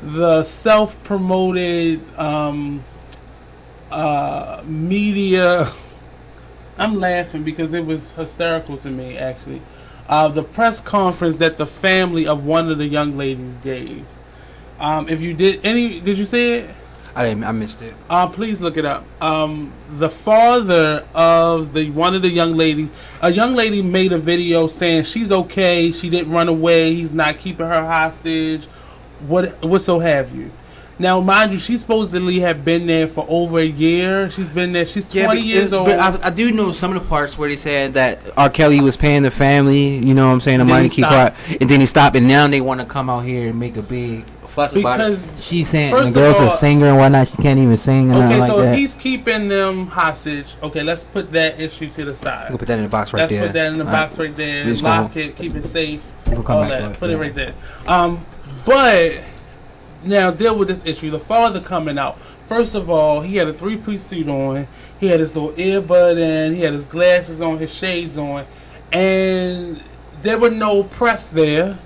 the self-promoted media I'm laughing because it was hysterical to me, actually. The press conference that the family of one of the young ladies gave. If you did you see it? I missed it. Please look it up. The father of one of the young ladies, a young lady made a video saying she's okay, she didn't run away, he's not keeping her hostage, what so have you. Now, mind you, she supposedly had been there for over a year. She's been there. She's 20 years old. But I do know some of the parts where they said that R. Kelly was paying the family, you know what I'm saying, the money to keep quiet. And then he stopped, and now they want to come out here and make a big fuss about it. She's saying the girl's a singer and whatnot. She can't even sing and nothing like that. Okay, so if he's keeping them hostage, okay, let's put that issue to the side. We'll put that in the box right there. Let's put that in the box right there. Lock it, keep it safe. We'll come back to it. Put it right there. But... now, deal with this issue. The father coming out. First of all, he had a three-piece suit on. He had his little earbud in. He had his glasses on, his shades on. And there were no press there.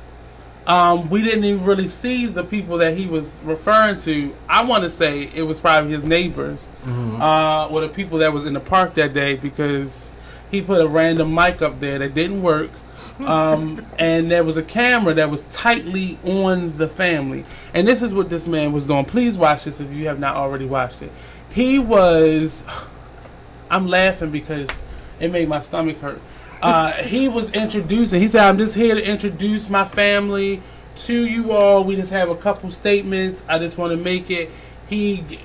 We didn't even really see the people that he was referring to. I want to say it was probably his neighbors. Or the people that was in the park that day, because he put a random mic up there that didn't work. And there was a camera that was tightly on the family. And this is what this man was doing. Please watch this if you have not already watched it. He was... I'm laughing because it made my stomach hurt. He was introducing... He said, I'm just here to introduce my family to you all. We just have a couple statements. I just want to make it.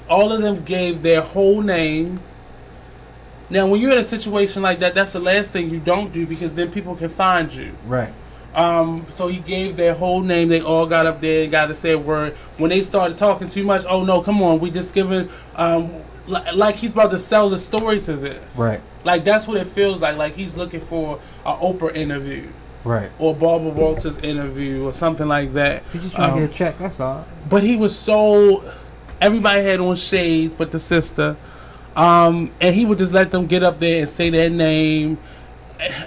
All of them gave their whole name. Now, when you're in a situation like that, that's the last thing you don't do, because then people can find you. Right. So he gave their whole name. They all got up there and got to say a word. When they started talking too much, oh no, come on, we just giving, like he's about to sell the story to this. Right. Like that's what it feels like he's looking for an Oprah interview. Right. Or Barbara Walters interview or something like that. He's just trying to get a check, that's all. But he was everybody had on shades but the sister. And he would just let them get up there and say their name.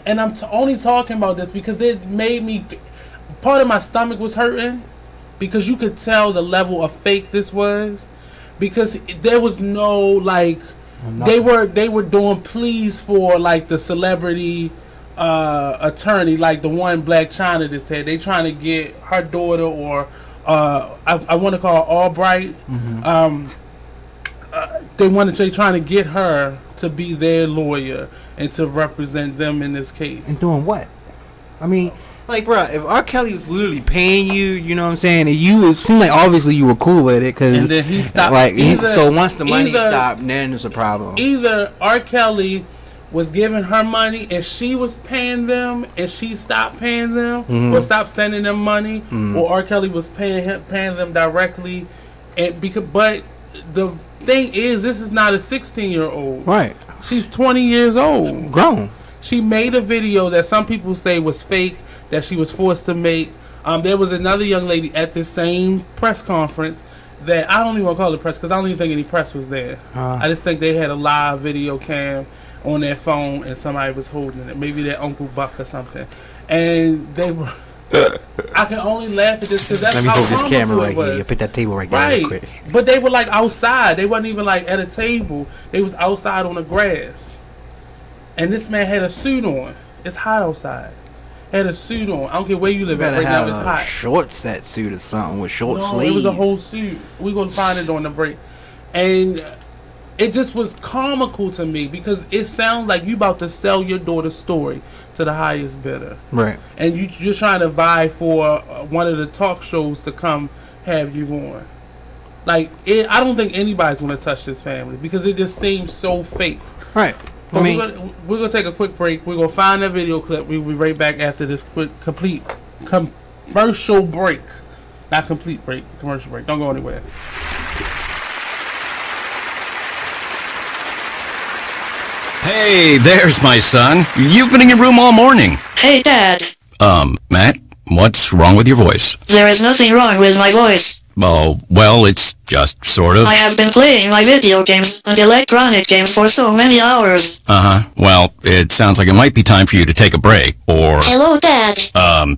And I'm only talking about this because it made me... part of my stomach was hurting because you could tell the level of fake this was. Because there was no, like... They were doing pleas for, like, the celebrity attorney, like the one Black China just had. They trying to get her daughter or... I want to call her Albright. They trying to get her to be their lawyer and to represent them in this case. And doing what? I mean, like, bro, if R. Kelly was literally paying you, you know what I'm saying, and it seemed like obviously you were cool with it, because and then he stopped. Like, so once the money stopped, then there's a problem. Either R. Kelly was giving her money and she was paying them and she stopped paying them or stopped sending them money, or R. Kelly was paying them directly, and but the thing is, this is not a 16-year-old. Right. She's 20 years old. Grown. She made a video that some people say was fake, that she was forced to make. There was another young lady at this same press conference that I don't even want to call it press because I don't even think any press was there. I just think they had a live video cam on their phone and somebody was holding it. Maybe their Uncle Buck or something. And they were... I can only laugh at this because that's how Let me hold this camera right was. here. Put that table right there real quick. But they were like outside. They wasn't even like at a table. They was outside on the grass. And this man had a suit on. It's hot outside. Had a suit on. I don't care where you live at right now. It's hot. Short set suit or something with short sleeves. It was a whole suit. We're gonna find it on the break. And it just was comical to me because it sounds like you about to sell your daughter's story to the highest bidder. Right. And you're trying to vie for one of the talk shows to come have you on. Like, I don't think anybody's going to touch this family because it just seems so fake. Right. But we're gonna take a quick break. We're going to find that video clip. We'll be right back after this complete commercial break. Not complete break, commercial break. Don't go anywhere. Hey, there's my son. You've been in your room all morning. Hey, Dad. Matt, what's wrong with your voice? There is nothing wrong with my voice. Oh, well, it's just sort of. I have been playing my video games and electronic games for so many hours. Uh-huh. Well, it sounds like it might be time for you to take a break, or... Hello, Dad.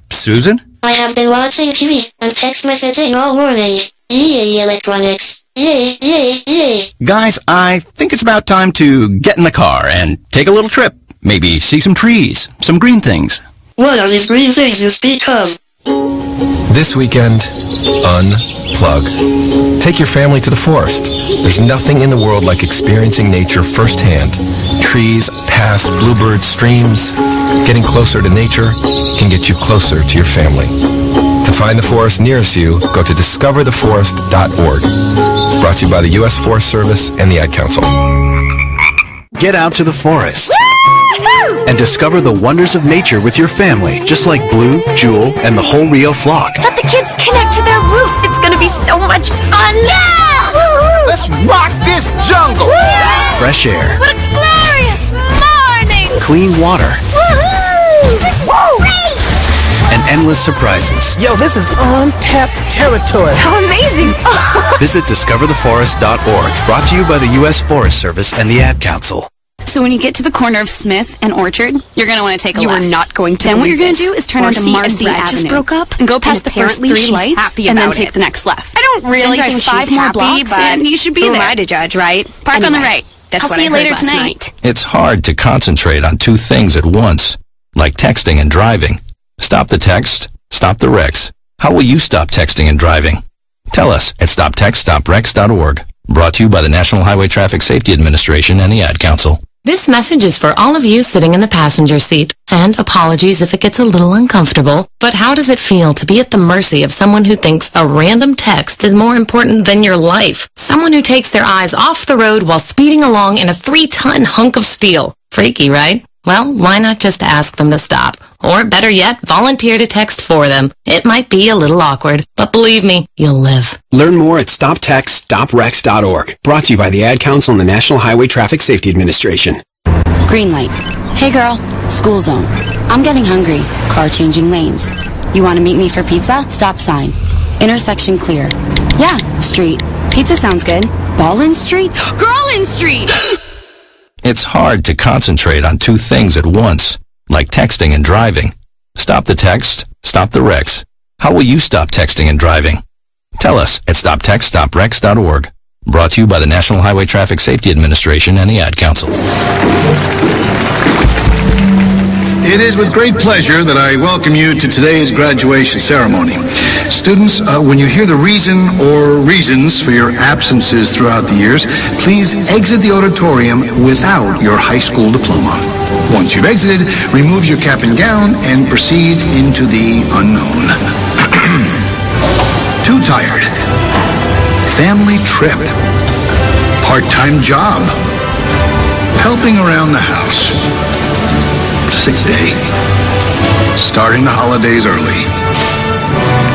Susan? I have been watching TV and text messaging all morning. Yay, electronics. Yay, yay, yay. Guys, I think it's about time to get in the car and take a little trip. Maybe see some trees, some green things. What are these green things you speak of? This weekend, unplug. Take your family to the forest. There's nothing in the world like experiencing nature firsthand. Trees, paths, bluebirds, streams. Getting closer to nature can get you closer to your family. To find the forest nearest you, go to discovertheforest.org. Brought to you by the U.S. Forest Service and the Ad Council. Get out to the forest and discover the wonders of nature with your family, just like Blue, Jewel, and the whole Rio flock. Let the kids connect to their roots. It's gonna be so much fun. Yeah! Woo-hoo! Let's rock this jungle! Woo! Fresh air. What a glorious morning! Clean water. Woohoo! This is great! And endless surprises. Yo, this is untapped territory. How amazing! Visit discovertheforest.org. Brought to you by the U.S. Forest Service and the Ad Council. So when you get to the corner of Smith and Orchard, you're going to want to take a left. You are not going to. Then what you're going to this. do is turn onto Marcy Marcy and Brad Avenue. just broke up, and go past the first apparently 3 she's lights, happy and then about take it. the next left. I don't really drive think 5 she's more happy, blocks, but and you should be who there. am I to judge, right? Park on the right. That's I'll what see I you heard later last tonight. night. It's hard to concentrate on 2 things at once, like texting and driving. Stop the text, stop the wrecks. How will you stop texting and driving? Tell us at stoptextstopwrecks.org. Brought to you by the National Highway Traffic Safety Administration and the Ad Council. This message is for all of you sitting in the passenger seat. And apologies if it gets a little uncomfortable, but how does it feel to be at the mercy of someone who thinks a random text is more important than your life? Someone who takes their eyes off the road while speeding along in a 3-ton hunk of steel. Freaky, right? Well, why not just ask them to stop? Or better yet, volunteer to text for them. It might be a little awkward, but believe me, you'll live. Learn more at stoptextstopwrecks.org. Brought to you by the Ad Council and the National Highway Traffic Safety Administration. Green light. Hey girl, school zone. I'm getting hungry. Car changing lanes. You want to meet me for pizza? Stop sign. Intersection clear. Yeah, street. Pizza sounds good. Ballin Street? Girlin Street! It's hard to concentrate on 2 things at once, like texting and driving. Stop the text, stop the wrecks. How will you stop texting and driving? Tell us at stoptextstopwrecks.org. Brought to you by the National Highway Traffic Safety Administration and the Ad Council. It is with great pleasure that I welcome you to today's graduation ceremony. Students, when you hear the reason or reasons for your absences throughout the years, please exit the auditorium without your high school diploma. Once you've exited, remove your cap and gown and proceed into the unknown. Too tired. Family trip. Part-time job. Helping around the house. Sick day. Starting the holidays early.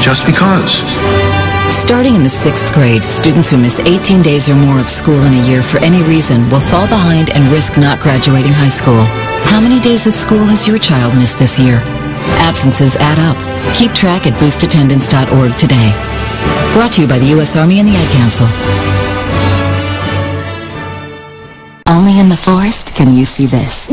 Just because. Starting in the 6th grade, students who miss 18 days or more of school in a year for any reason will fall behind and risk not graduating high school. How many days of school has your child missed this year? Absences add up. Keep track at boostattendance.org today. Brought to you by the U.S. Army and the Ad Council. Only in the forest can you see this.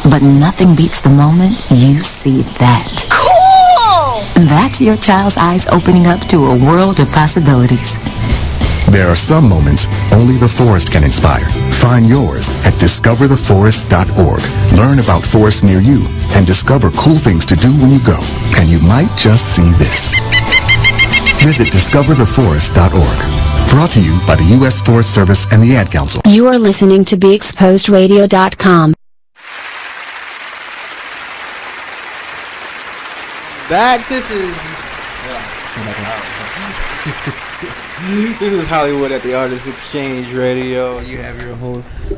But nothing beats the moment you see that. Cool! That's your child's eyes opening up to a world of possibilities. There are some moments only the forest can inspire. Find yours at discovertheforest.org. Learn about forests near you and discover cool things to do when you go. And you might just see this. Visit discovertheforest.org. Brought to you by the U.S. Forest Service and the Ad Council. You are listening to BeExposedRadio.com. Back, this is Hollywood at the Artist Exchange Radio. You have your host,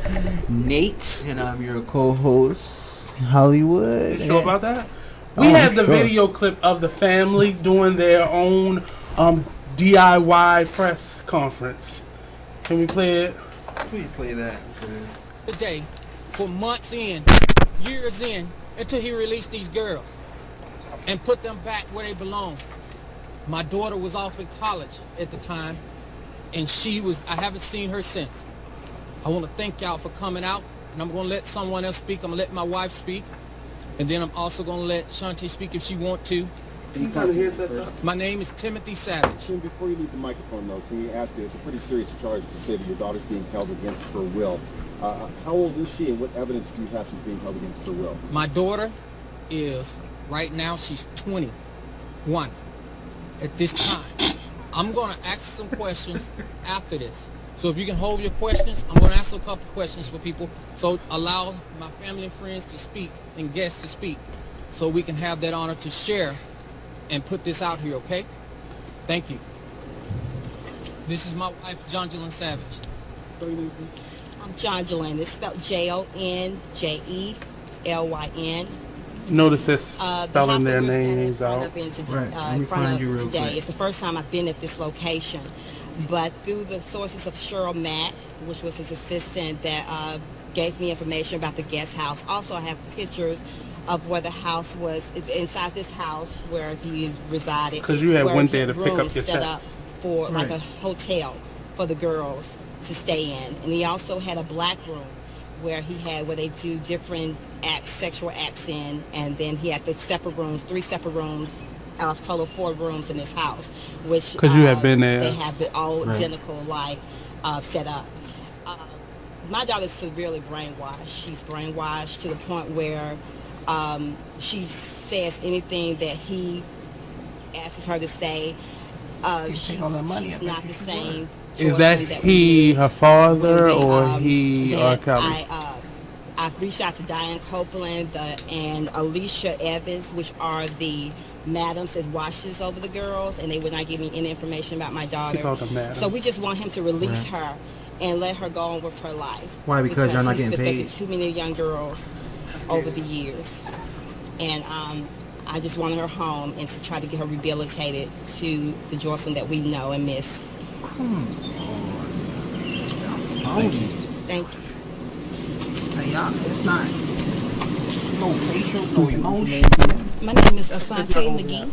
Nate, and I'm your co-host, Hollywood. You sure about that? We have the video clip of the family doing their own DIY press conference. Can we play it? Please play that. The day, for months in, years in, until he released these girls and put them back where they belong. My daughter was off in college at the time, and I haven't seen her since. I want to thank y'all for coming out, and I'm going to let someone else speak. I'm going to let my wife speak, and then I'm also going to let Shantae speak if she wants to. My name is Timothy Savage. And before you leave the microphone, though, can we ask you, it's a pretty serious charge to say that your daughter's being held against her will. How old is she, and what evidence do you have she's being held against her will? My daughter is, right now, she's 21 at this time. I'm going to ask some questions after this. So if you can hold your questions, I'm going to ask a couple questions for people. So allow my family and friends to speak and guests to speak so we can have that honor to share and put this out here, okay? Thank you. This is my wife, Jonjelyn Savage. I'm Jonjelyn. It's spelled Jonjelyn. Notice this spelling their names out. In front of today. It's the first time I've been at this location. But through the sources of Cheryl Mack, which was his assistant that gave me information about the guest house. Also, I have pictures of where the house was, inside this house where he resided. Because you had went there to pick up your set up for like a hotel for the girls to stay in. And he also had a black room where they do different acts, sexual acts in, and then he had the separate rooms, 3 separate rooms, total 4 rooms in this house, which because you have been there, they have it all identical, set up. My daughter's severely brainwashed. She's brainwashed to the point where she says anything that he asks her to say. She's not the same. Is that he, her father, or he, or Kelly? I've reached out to Diane Copeland and Alicia Evans, which are the madams as watches over the girls, and they would not give me any information about my daughter. So we just want him to release her and let her go on with her life. Why? Because you're not getting paid. Affected too many young girls over the years, and I just wanted her home and to try to get her rehabilitated to the Jocelyn that we know and miss. Thank you. Thank you. Hey, y'all, it's not no facial, no emotion. My name is Asante McGee,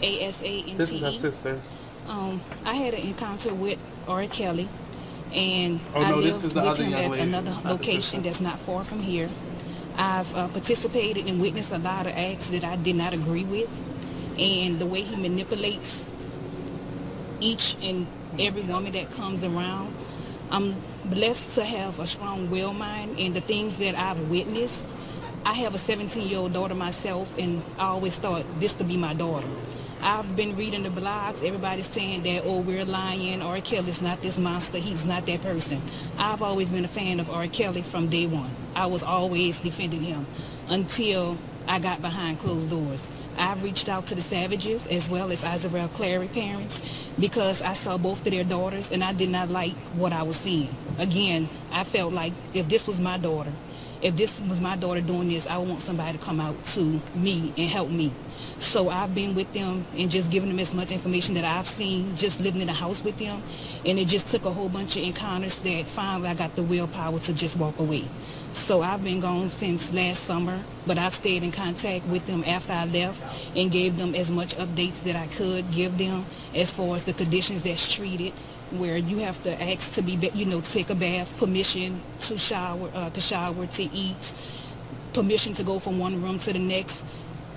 ASANTE. This is her sister. I had an encounter with R. Kelly, and I live with him at another location that's not far from here. I've participated and witnessed a lot of acts that I did not agree with, and the way he manipulates each and every woman that comes around. I'm blessed to have a strong will mind, and the things that I've witnessed. I have a 17-year-old daughter myself, and I always thought this to be my daughter. I've been reading the blogs. Everybody's saying that, oh, we're lying. R. Kelly's not this monster. He's not that person. I've always been a fan of R. Kelly from day one. I was always defending him until I got behind closed doors. I've reached out to the Savages as well as Isabel Clary parents because I saw both of their daughters, and I did not like what I was seeing. Again, I felt like if this was my daughter doing this, I want somebody to come out to me and help me. So I've been with them and just giving them as much information that I've seen, just living in the house with them. And it just took a whole bunch of encounters that finally I got the willpower to just walk away. So I've been gone since last summer, but I've stayed in contact with them after I left and gave them as much updates that I could give them as far as the conditions that's treated, where you have to ask to be, take a bath, permission to shower, to eat, permission to go from one room to the next.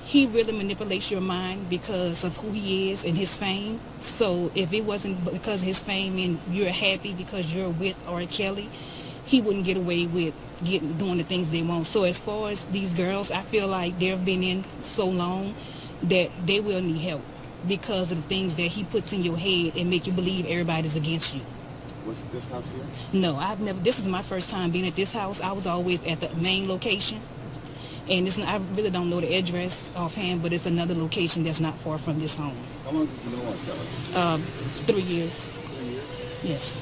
He really manipulates your mind because of who he is and his fame. So if it wasn't because of his fame and you're happy because you're with R. Kelly, he wouldn't get away with doing the things they want. So as far as these girls, I feel like they've been in so long that they will need help because of the things that he puts in your head and make you believe everybody's against you. Was this house here? No, I've never. This is my first time being at this house. I was always at the main location. And I really don't know the address offhand, but it's another location that's not far from this home. How long did you know R. Kelly? 3 years. 3 years? Yes.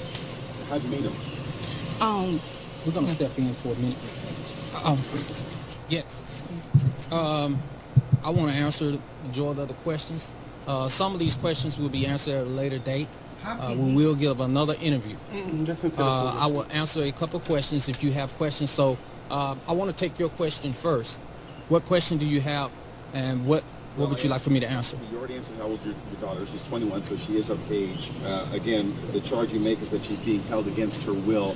How'd you meet him? We're going to step in for a minute. Yes. I want to answer the majority of the questions. Some of these questions will be answered at a later date. We will give another interview. I will answer a couple questions if you have questions. So I want to take your question first. What question do you have, and what would you like for me to answer? You already answered how old your daughter is. She's 21, so she is of age. Again, the charge you make is that she's being held against her will.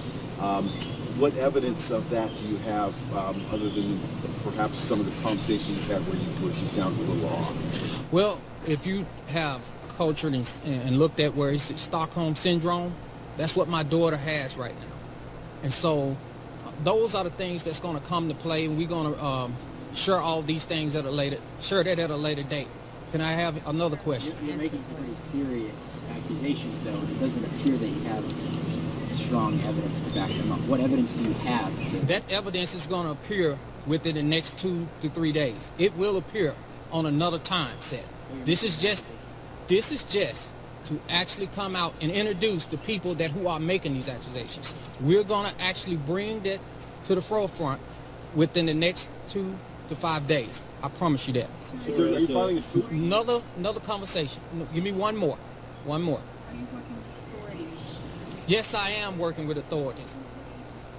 What evidence of that do you have, other than perhaps some of the conversations you had where she sounded a little off? Well, if you have cultured and looked at where it's Stockholm Syndrome, that's what my daughter has right now. And so those are the things that's going to come to play, and we're going to share all these things at a later date. Can I have another question? You're making some pretty serious accusations, though, and it doesn't appear that you have strong evidence to back them up. What evidence do you have? That evidence is going to appear within the next 2 to 3 days. It will appear on another time set. This is just to actually come out and introduce the people who are making these accusations. We're going to actually bring that to the forefront within the next 2 to 5 days. I promise you that. Are you filing a suit? Another conversation. Give me one more. One more. Are you working with authorities? Yes, I am working with authorities.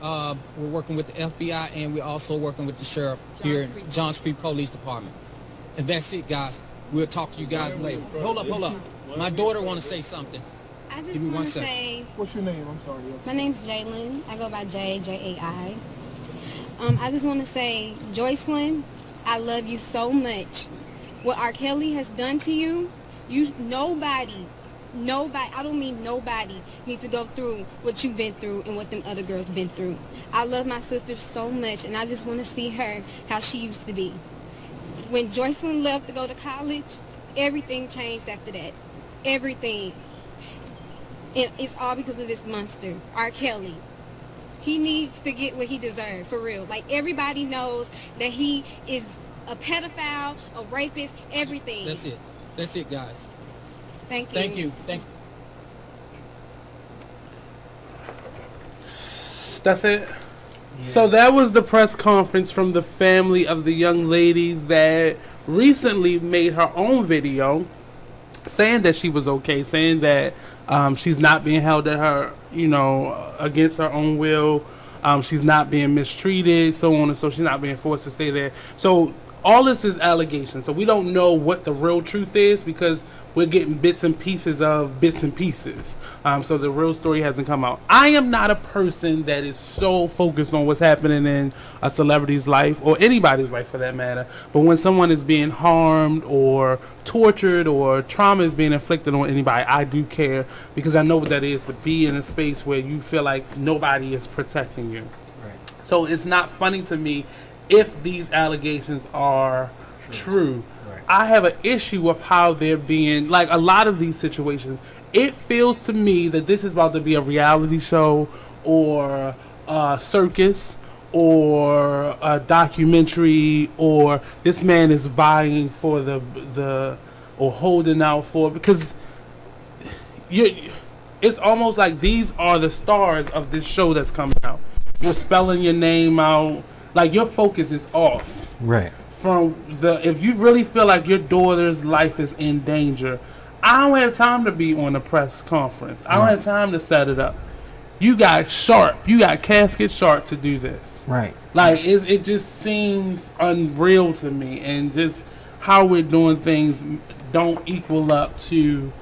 We're working with the FBI, and we're also working with the sheriff here in Johns Creek Police Department. And that's it, guys. We'll talk to you guys later. Hold up. My daughter want to say something. I just want to say... What's your name? I'm sorry. My name's Jalen. I go by J-A-I. I just want to say, Joycelyn, I love you so much. What R. Kelly has done to you, nobody, I don't mean nobody, needs to go through what you've been through and what them other girls been through. I love my sister so much, and I just want to see her how she used to be. When Joycelyn left to go to college, everything changed after that. Everything. And it's all because of this monster, R. Kelly. He needs to get what he deserves, for real. Like, everybody knows that he is a pedophile, a rapist, everything. That's it, guys. Thank you. Thank you. That's it. Yeah. So that was the press conference from the family of the young lady that recently made her own video saying that she was okay, saying that she's not being held at her, against her own will. She's not being mistreated, so on and so. She's not being forced to stay there. So all this is allegations. So we don't know what the real truth is because we're getting bits and pieces. So the real story hasn't come out. I am not a person that is so focused on what's happening in a celebrity's life or anybody's life for that matter. But when someone is being harmed or tortured or trauma is being inflicted on anybody, I do care because I know what that is to be in a space where you feel like nobody is protecting you. Right. So it's not funny to me if these allegations are true. I have an issue with how they're being, like a lot of these situations, it feels to me that this is about to be a reality show or a circus or a documentary, or this man is vying for or holding out for, because it's almost like these are the stars of this show that's coming out. You're spelling your name out, like your focus is off. Right. If you really feel like your daughter's life is in danger, I don't have time to be on a press conference. I don't have time to set it up. You got casket sharp to do this. Right. Like it just seems unreal to me, and just how we're doing things don't equal up to.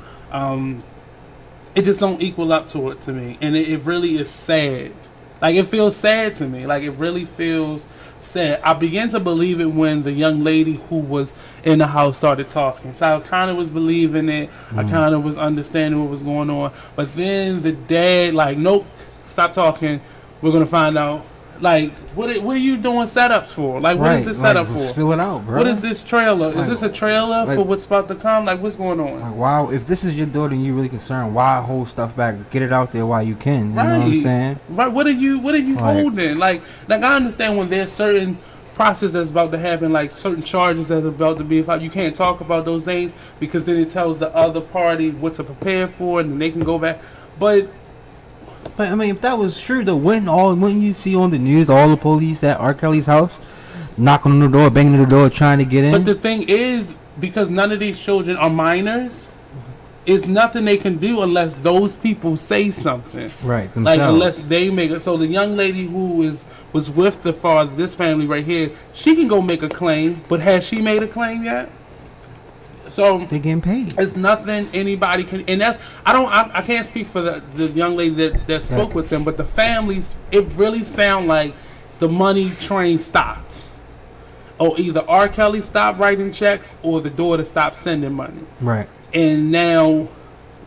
It just don't equal up to it to me, and it really is sad. Like it feels sad to me. Like it really feels sad. I began to believe it when the young lady who was in the house started talking. So I kind of was believing it. I kind of was understanding what was going on. But then the dad, like, nope, stop talking. We're going to find out. Like, what are you doing setups for? Like, what is this setup for? Spill it out, bro. What is this trailer? Is this a trailer for what's about to come? Like, what's going on? Like, wow, if this is your daughter and you're really concerned, why hold stuff back? Get it out there while you can. You know what I'm saying? Right. What are you holding? Like I understand when there's certain process that's about to happen, like certain charges that's about to be filed, you can't talk about those things because then it tells the other party what to prepare for, and then they can go back. But I mean, if that was true, though, wouldn't you see on the news all the police at R. Kelly's house knocking on the door, banging on the door, trying to get in? But the thing is, because none of these children are minors, it's nothing they can do unless those people say something. Right, themselves. Like unless they make it. So the young lady who was with the father, this family right here, she can go make a claim. But has she made a claim yet? So they're getting paid. It's nothing anybody can, and that's I can't speak for the young lady that spoke with them, but the families, it really sound like the money train stopped. Or either R. Kelly stopped writing checks or the daughter stopped sending money. Right. And now,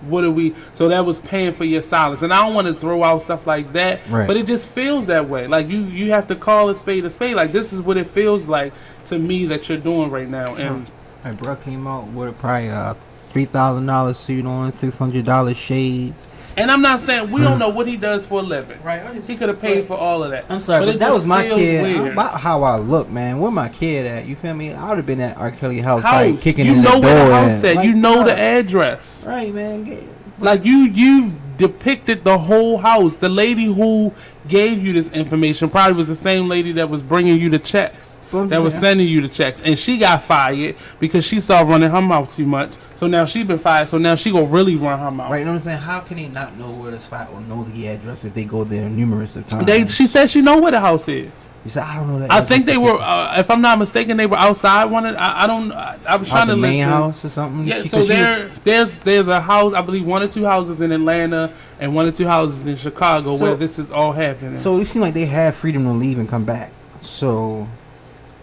what are we? So that was paying for your silence. And I don't want to throw out stuff like that, right. but it just feels that way. Like you have to call a spade a spade. Like this is what it feels like to me that you're doing right now. And like bro came out with probably a $3,000 suit on, $600 shades. And I'm not saying we don't know what he does for a living. Right. He could have paid for all of that. I'm sorry, but that was my kid. Weird. About how I look, man. Where my kid at? You feel me? I would have been at R. Kelly house, probably kicking in the door. You know where the house at. Like, you know the address. Right, man. Like you depicted the whole house. The lady who gave you this information probably was the same lady that was bringing you the checks. That was sending you the checks, and she got fired because she started running her mouth too much. So now she been fired. So now she gonna really run her mouth. Right? You know what I'm saying? How can they not know where the spot or know the address if they go there numerous of times? She said she know where the house is. You said I don't know that. I think they were, if I'm not mistaken, they were outside. I was trying to the main listen. House or something. Yeah. So there's a house. I believe 1 or 2 houses in Atlanta and 1 or 2 houses in Chicago where this is all happening. So it seems like they have freedom to leave and come back. So.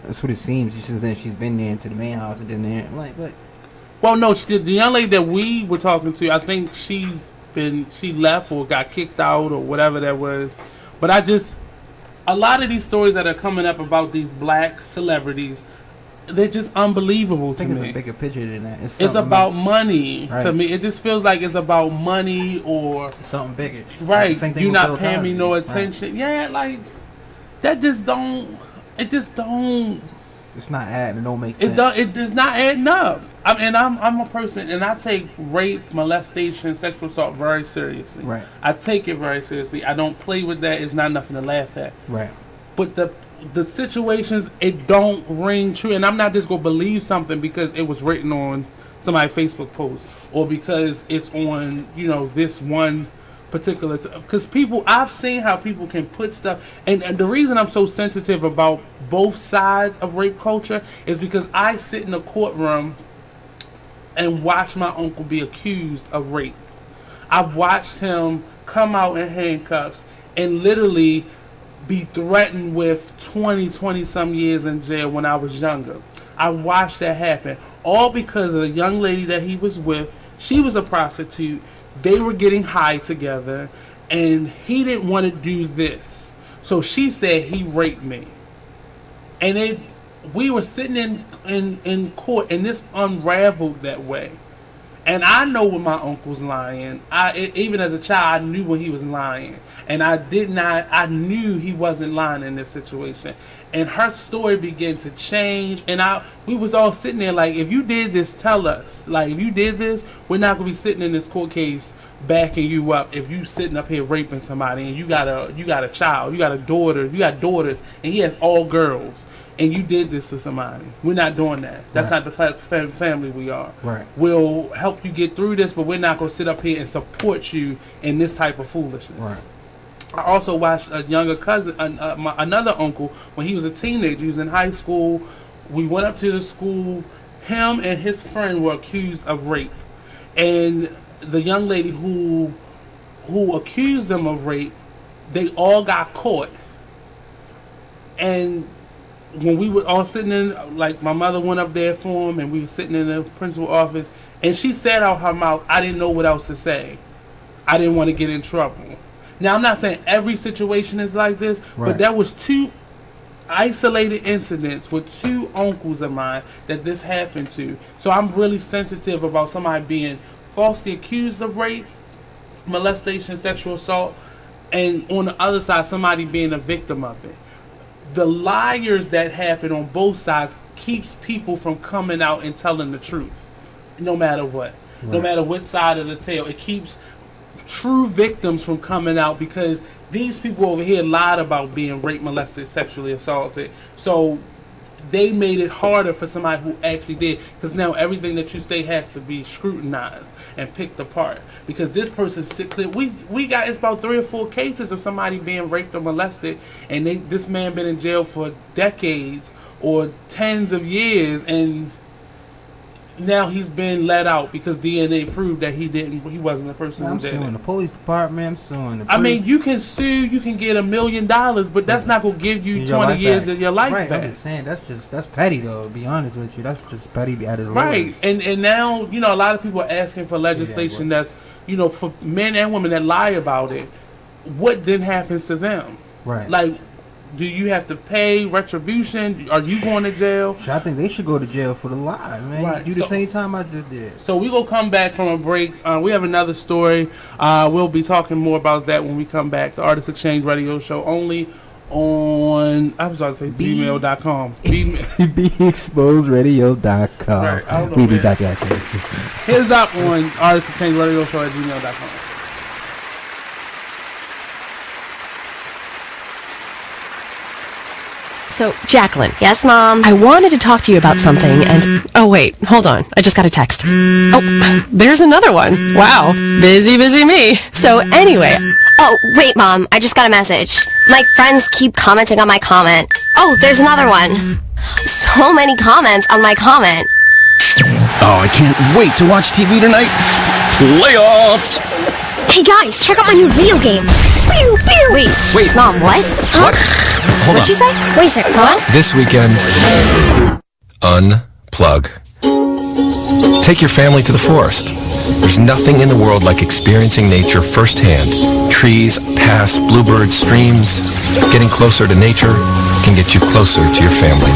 That's what it seems. She's saying she's been there to the main house and then there. I'm like, what? Well, no, the young lady that we were talking to, I think she left or got kicked out or whatever that was. But a lot of these stories that are coming up about these black celebrities, they're just unbelievable to me. I think it's a bigger picture than that. It's about money to me. It just feels like it's about money or something bigger. Right. Same thing You're with not paying me no attention. Right. Yeah, like that just don't. It just don't. It's not adding. It don't make sense. It does not adding up. I'm a person, and I take rape, molestation, sexual assault very seriously. Right. I take it very seriously. I don't play with that. It's not nothing to laugh at. Right. But the situations, it don't ring true, and I'm not just gonna believe something because it was written on somebody's Facebook post or because it's on this one particular because I've seen how people can put stuff and the reason I'm so sensitive about both sides of rape culture is because I sit in a courtroom and watch my uncle be accused of rape. I've watched him come out in handcuffs and literally be threatened with 20 some years in jail when I was younger. I watched that happen all because of the young lady that he was with. She was a prostitute. They were getting high together, and he didn't want to do this. So she said he raped me. And we were sitting in court, and this unraveled that way. And I know when my uncle's lying. Even as a child, I knew when he was lying. And I knew he wasn't lying in this situation. And her story began to change. And we was all sitting there like, if you did this, tell us. Like, if you did this, we're not going to be sitting in this court case backing you up. If you sitting up here raping somebody and you got a child, you got a daughter, you got daughters, and he has all girls. And you did this to somebody. We're not doing that. That's not the family we are. Right. We'll help you get through this, but we're not going to sit up here and support you in this type of foolishness. Right. I also watched a younger cousin, another uncle, when he was a teenager. He was in high school. We went up to the school. Him and his friend were accused of rape. And the young lady who accused them of rape, they all got caught. And when we were all sitting in, like my mother went up there for him, and we were sitting in the principal office, and she said out her mouth, I didn't know what else to say. I didn't want to get in trouble. Now, I'm not saying every situation is like this, but that was 2 isolated incidents with 2 uncles of mine that this happened to. So I'm really sensitive about somebody being falsely accused of rape, molestation, sexual assault, and on the other side, somebody being a victim of it. The liars that happen on both sides keeps people from coming out and telling the truth, no matter what. No matter what side of the tale. It keeps true victims from coming out because these people over here lied about being raped, molested, sexually assaulted. So they made it harder for somebody who actually did, because now everything that you say has to be scrutinized and picked apart. Because this person's we got, it's about 3 or 4 cases of somebody being raped or molested, and this man been in jail for decades or tens of years, and now he's been let out because DNA proved that he wasn't the person who did it. I'm suing the police department. I'm suing the I mean, you can sue, you can get $1 million, but that's not gonna give you 20 years of your life right, back. I'm just saying that's petty though. To be honest with you, that's just petty at his right. lowest. And now a lot of people are asking for legislation that's for men and women that lie about it. What then happens to them? Right. Like, do you have to pay retribution? Are you going to jail? I think they should go to jail for the lie, man. Right. Do the same time I just did. So we gonna come back from a break. We have another story. We'll be talking more about that when we come back. The Artist Exchange Radio Show only on gmail.com. BeExposedRadio.com. Right, I don't know, We'll be man. back after. Hit us up on Artist Exchange Radio Show at gmail.com. So, Jacqueline. Yes, Mom? I wanted to talk to you about something and... Oh, wait. Hold on. I just got a text. Oh, there's another one. Wow. Busy me. So, anyway... Oh, wait, Mom. I just got a message. My friends keep commenting on my comment. Oh, there's another one. So many comments on my comment. Oh, I can't wait to watch TV tonight. Playoffs! Hey, guys, check out my new video game. Pew, pew. Wait, Mom, what? Huh? What? Hold What'd you say? Wait a second, what? This weekend, unplug. Take your family to the forest. There's nothing in the world like experiencing nature firsthand. Trees, paths, bluebirds, streams. Getting closer to nature can get you closer to your family.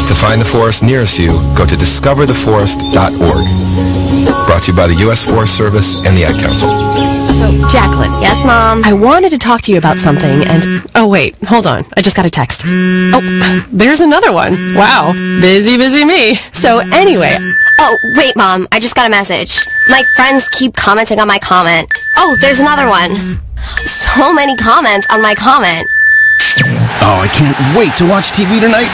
To find the forest nearest you, go to discovertheforest.org. Brought to you by the U.S. Forest Service and the Ad Council. So, Jacqueline. Yes, Mom? I wanted to talk to you about something and... Oh, wait. Hold on. I just got a text. Oh, there's another one. Wow. Busy me. So, anyway... Oh, wait, Mom. I just got a message. My friends keep commenting on my comment. Oh, there's another one. So many comments on my comment. Oh, I can't wait to watch TV tonight.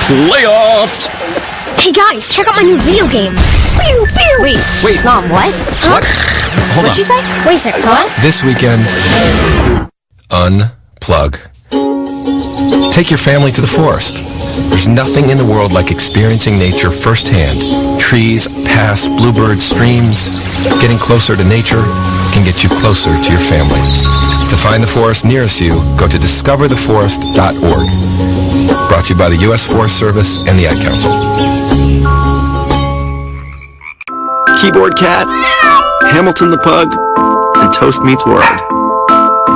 Playoffs! Hey, guys, check out my new video game. Pew, pew. Wait, Mom, what? Huh? What? Hold What'd on. you say? Wait a second, what? This weekend, unplug. Take your family to the forest. There's nothing in the world like experiencing nature firsthand. Trees, paths, bluebirds, streams. Getting closer to nature can get you closer to your family. To find the forest nearest you, go to discovertheforest.org. Brought to you by the U.S. Forest Service and the Ad Council. Keyboard Cat, Hamilton the Pug, and Toast Meets World.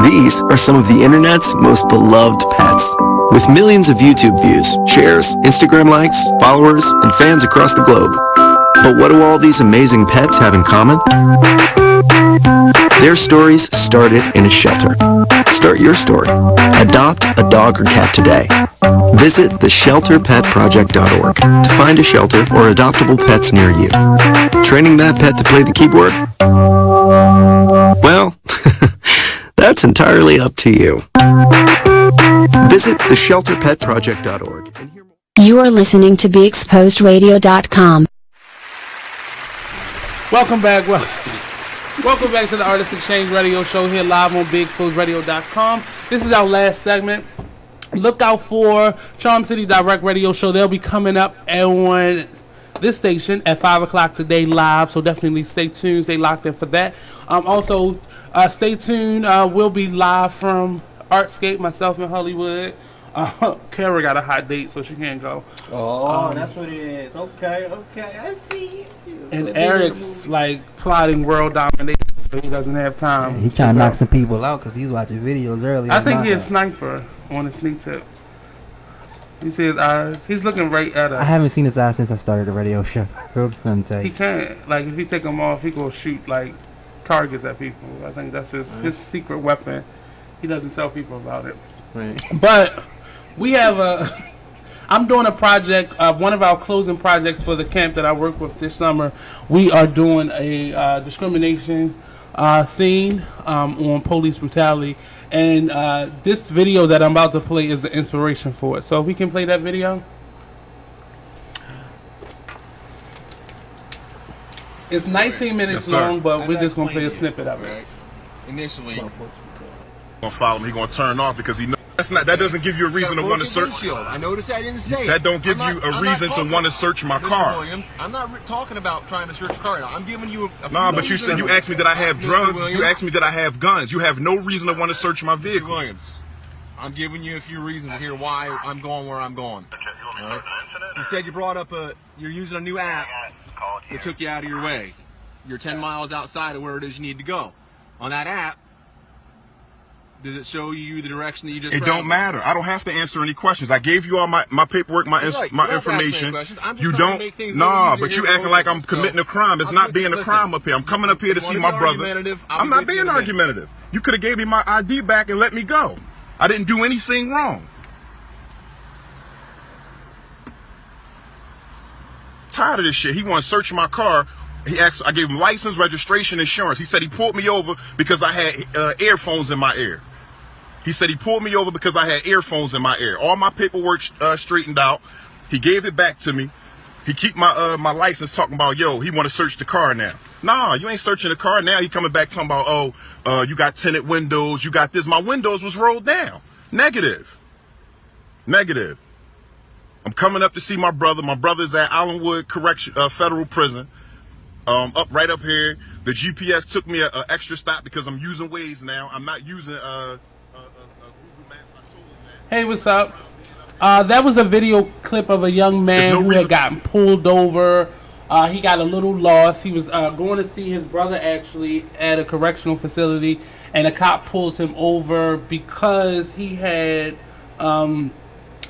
These are some of the internet's most beloved pets. With millions of YouTube views, shares, Instagram likes, followers, and fans across the globe. But what do all these amazing pets have in common? Their stories started in a shelter. Start your story. Adopt a dog or cat today. Visit theshelterpetproject.org to find a shelter or adoptable pets near you. Training that pet to play the keyboard? Well, that's entirely up to you. Visit theshelterpetproject.org and hear more. You are listening to BeExposedRadio.com. Welcome back. Welcome back to the Artist Exchange Radio Show here live on BeExposedRadio.com. This is our last segment. Look out for Charm City Direct Radio Show. They'll be coming up on this station at 5 o'clock today live, so definitely stay tuned. Stay locked in for that. Also, stay tuned. We'll be live from Artscape, myself in Hollywood. Kara got a hot date, so she can't go. Oh, that's what it is. Okay, I see. And Eric's like plotting world domination, so he doesn't have time. He trying to knock some people out because he's watching videos earlier. I think he's a sniper on a sneak tip. You see his eyes? He's looking right at us. I haven't seen his eyes since I started the radio show. He can't. Like, if he take them off, he gonna shoot like targets at people. I think that's his secret weapon. He doesn't tell people about it. Right. But we have I'm doing a project, one of our closing projects for the camp that I work with this summer. We are doing a discrimination scene on police brutality. And this video that I'm about to play is the inspiration for it. So if we can play that video. It's 19 minutes long, but we're just going to play a snippet of it. Initially, gonna follow him. He gonna turn off because he knows. That's not. That doesn't give you a reason to want to search. I noticed I didn't say. That don't give you a reason to want to search my car. Williams, I'm not talking about trying to search your car. Now. I'm giving you a nah, but you said you asked me that I have drugs. You asked me that I have guns. You have no reason to want to search my vehicle. Mr. Williams, I'm giving you a few reasons here why I'm going where I'm going. All right? You said you brought up you're using a new app that took you out of your way. You're 10 miles outside of where it is you need to go. On that app, does it show you the direction that you just It don't matter. I don't have to answer any questions. I gave you all my paperwork, my information. You don't. Nah, but you acting like I'm committing a crime. It's not being a crime up here. I'm coming up here to see my brother. I'm not being argumentative. You could have gave me my ID back and let me go. I didn't do anything wrong. Tired of this shit. He want to search my car. He asked. I gave him license, registration, insurance. He said he pulled me over because I had earphones in my ear. He said he pulled me over because I had earphones in my ear. All my paperwork straightened out. He gave it back to me. He keep my license, talking about, yo, he want to search the car now. Nah, you ain't searching the car now. He coming back talking about, oh, you got tinted windows, you got this. My windows was rolled down. Negative. Negative. I'm coming up to see my brother. My brother's at Allenwood Federal Prison. Right up here. The GPS took me an extra stop because I'm using Waze now. I'm not using Google Maps. Hey, what's up? That was a video clip of a young man who had gotten pulled over. He got a little lost. He was going to see his brother actually at a correctional facility, and a cop pulls him over because he had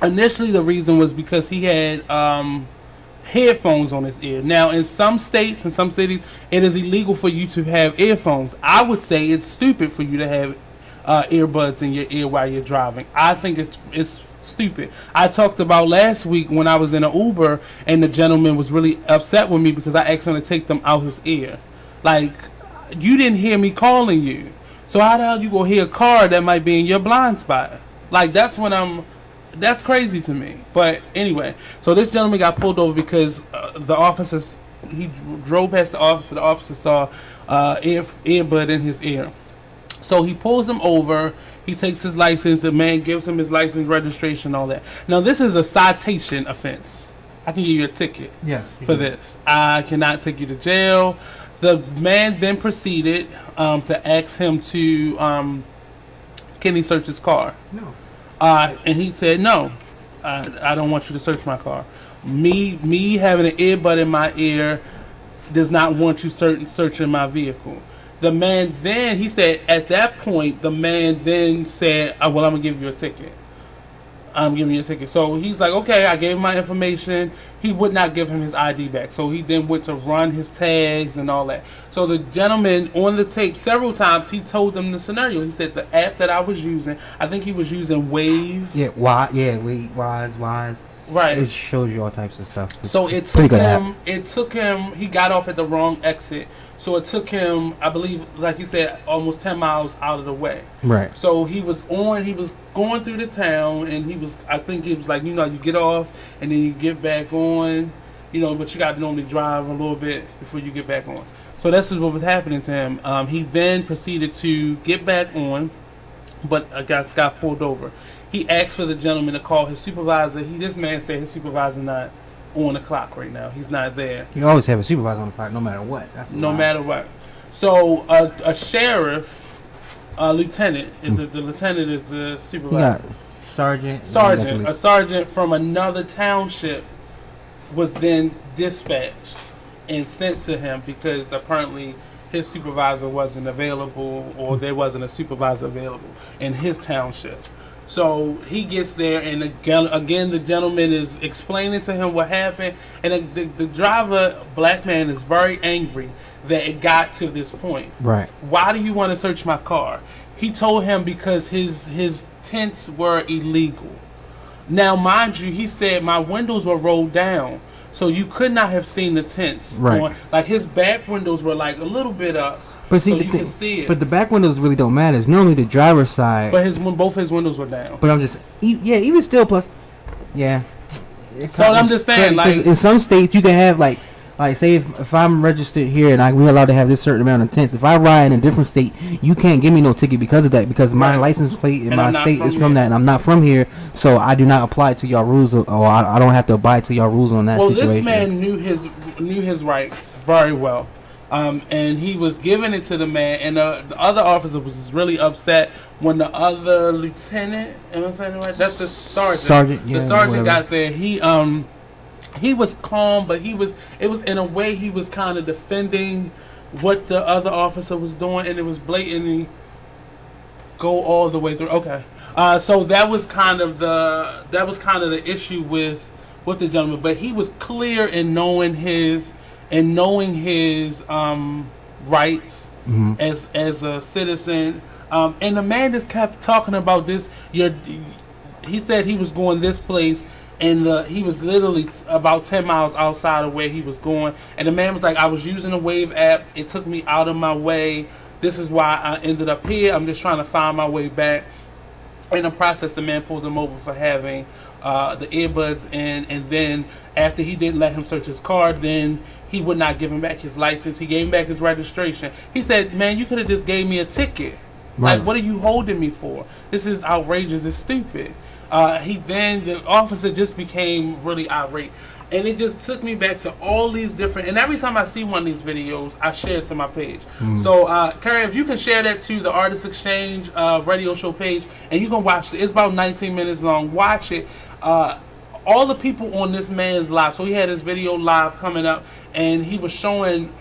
initially the reason was because he had headphones on his ear. Now, in some states, in some cities, it is illegal for you to have earphones. I would say it's stupid for you to have earbuds in your ear while you're driving. I think it's stupid. I talked about last week when I was in an Uber and the gentleman was really upset with me because I asked him to take them out his ear. Like, you didn't hear me calling you. So how the hell you gonna hear a car that might be in your blind spot? Like, that's crazy to me. But anyway, so this gentleman got pulled over because the officers, he drove past the officer saw earbud in his ear. So he pulls him over, he takes his license, the man gives him his license, registration, all that. Now this is a citation offense. I can give you a ticket for this. I cannot take you to jail. The man then proceeded to ask him to, can he search his car? No. And he said, no, I don't want you to search my car. Me having an earbud in my ear does not want you searching my vehicle. The man then, he said, at that point, the man then said, well, I'm going to give you a ticket. I'm giving you a ticket. So he's like, okay, I gave him my information. He would not give him his ID back. So he then went to run his tags and all that. So the gentleman on the tape, several times, he told them the scenario. He said the app that I was using, I think he was using Wave. Yeah, Wise. Right. It shows you all types of stuff. So it took him, he got off at the wrong exit. So it took him, I believe, like he said, almost 10 miles out of the way. Right. So he was going through the town, and I think it was like, you get off and then you get back on, but you got to normally drive a little bit before you get back on. So that's what was happening to him. He then proceeded to get back on, but a guy got pulled over. He asked for the gentleman to call his supervisor. This man said his supervisor not on the clock right now. He's not there. You always have a supervisor on the clock, no matter what. No matter what. So a sheriff, lieutenant the lieutenant is the supervisor. Sergeant. A sergeant from another township was then dispatched and sent to him because apparently his supervisor wasn't available, or there wasn't a supervisor available in his township. So he gets there, and again the gentleman is explaining to him what happened, and the driver, black man, is very angry that it got to this point. Right. Why do you want to search my car? He told him because his tints were illegal. Now, mind you, he said my windows were rolled down, so you could not have seen the tints. Right. Like his back windows were like a little bit up. But see, so you can see it. But the back windows really don't matter. It's normally the driver's side. But both his windows were down. But I'm just, even still, plus, yeah. So I'm just saying, like, in some states you can have like like say if I'm registered here and we're allowed to have this certain amount of tents. If I ride in a different state, you can't give me no ticket because of that, because my license plate in my state is from that, and I'm not from here, so I do not apply to y'all rules, or I don't have to abide to y'all rules on that situation. Well, this man knew his rights very well. And he was giving it to the man, and the other officer was really upset when the other lieutenant, am I saying it right? That's the sergeant. The sergeant got there. He was calm, but it was in a way he was kind of defending what the other officer was doing, and it was blatantly go all the way through. Okay, so that was kind of the issue with the gentleman, but he was clear in knowing his rights as a citizen, and the man just kept talking about this. He said he was going this place, and he was literally about 10 miles outside of where he was going, and the man was like, I was using the Wave app, it took me out of my way, this is why I ended up here, I'm just trying to find my way back. In the process, the man pulled him over for having the earbuds in, and then after he didn't let him search his car, then he would not give him back his license. He gave him back his registration. He said, man, you could have just gave me a ticket. Right. Like, what are you holding me for? This is outrageous. It's stupid. The officer just became really irate. And it just took me back to all these different, and every time I see one of these videos, I share it to my page. So, Carrie, if you can share that to the Artist Exchange radio show page, and you can watch it. It's about 19 minutes long. Watch it. All the people on this man's live, so he had his video live coming up, and he was showing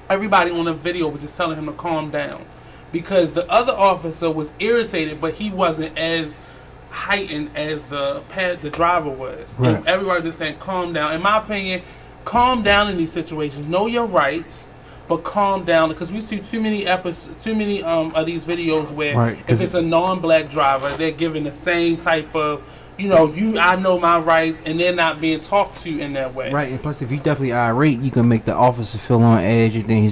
everybody on the video, was just telling him to calm down, because the other officer was irritated, but he wasn't as heightened as the driver was. Right. And everybody just saying calm down. In my opinion, calm down in these situations. Know your rights, but calm down, because we see too many of these videos where if it's a non-black driver, they're given the same type of, I know my rights, and they're not being talked to in that way. Right, and plus, if you definitely irate, you can make the officer feel on edge, and then he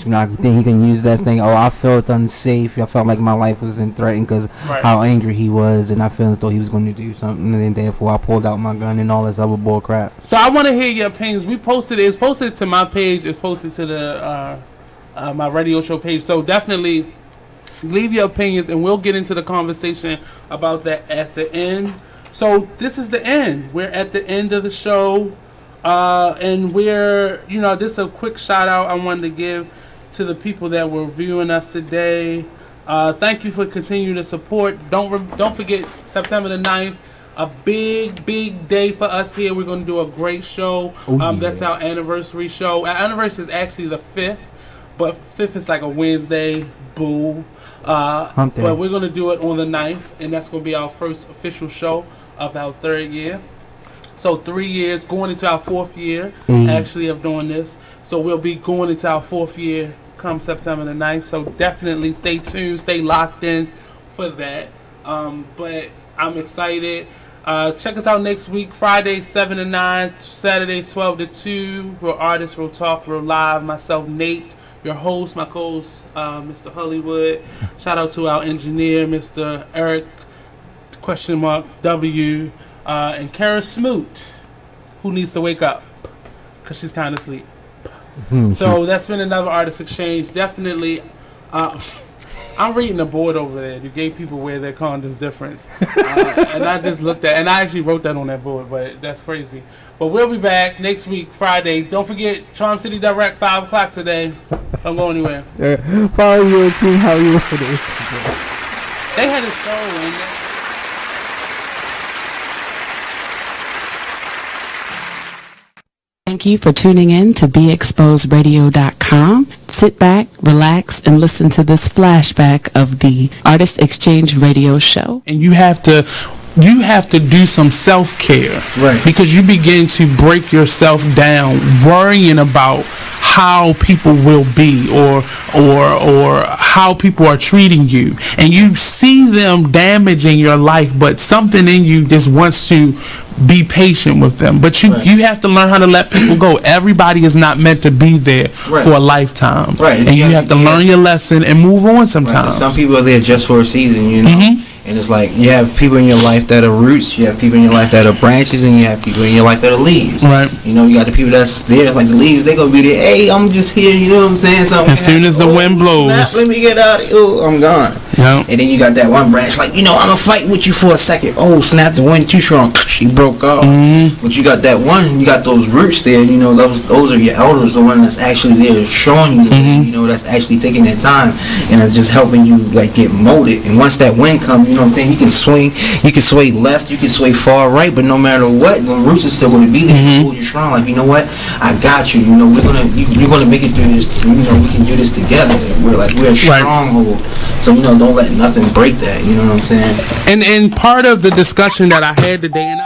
can use that thing. Oh, I felt unsafe. I felt like my life was threatened because how angry he was, and I felt as though he was going to do something, and then therefore I pulled out my gun and all this other bull crap. So I want to hear your opinions. We posted it. It's posted to my page. It's posted to the my radio show page. So definitely leave your opinions, and we'll get into the conversation about that at the end. So this is the end. We're at the end of the show, and we're, this is a quick shout out I wanted to give to the people that were viewing us today. Thank you for continuing to support. Don't forget September the 9th, a big day for us here. We're going to do a great show. That's our anniversary show. Our anniversary is actually the 5th, but 5th is like a Wednesday. Boo. But we're going to do it on the 9th, and that's going to be our first official show of our 3rd year. So 3 years, going into our 4th year actually of doing this. So we'll be going into our 4th year come September the 9th. So definitely stay tuned, stay locked in for that. But I'm excited. Check us out next week, Friday 7 to 9, Saturday 12 to 2. Real Artists, Real Talk, Real Live. Myself, Nate, your host, my co-host, Mr. Hollywood. Shout out to our engineer, Mr. Eric !W, and Kara Smoot, who needs to wake up because she's kind of asleep. So that's been another Artist Exchange. Definitely, I'm reading the board over there. You gave people wear their condoms different, and I just looked at, and I actually wrote that on that board, but that's crazy. But we'll be back next week, Friday. Don't forget, Charm City Direct, 5 o'clock today. Don't go anywhere. Follow your team, how you work for the Instagram. They had a show in there. Thank you for tuning in to BeExposedRadio.com. Sit back, relax, and listen to this flashback of the Artist Exchange Radio Show. And you have to do some self-care, right? Because you begin to break yourself down, worrying about how people will be or how people are treating you, and you see them damaging your life, but something in you just wants to be patient with them. But you have to learn how to let people go. Everybody is not meant to be there for a lifetime, and you have to learn your lesson and move on sometimes. Some people are there just for a season, And it's like you have people in your life that are roots, you have people in your life that are branches, and you have people in your life that are leaves. Right. You know, you got the people that's there, like the leaves, they gonna be there, hey, I'm just here, you know what I'm saying? Something as soon as the wind blows, snap, let me get out of here, I'm gone. Yep. And then you got that one branch, like, you know, I'm gonna fight with you for a second. Oh, snap, the wind too strong, she broke off. But you got that one, you got those roots there, you know, those are your elders, the one that's actually there showing you the way, you know, that's actually taking their time, and that's just helping you, like, get molded. And once that wind comes, you know what I'm saying, you can sway left, you can sway far right, but no matter what, the roots are still going to be there to hold you strong. Like, you know what, I got you, you know, you're gonna make it through this, you know, we can do this together. We're a stronghold. So, you know, don't let nothing break that, you know what I'm saying? And part of the discussion that I had today, and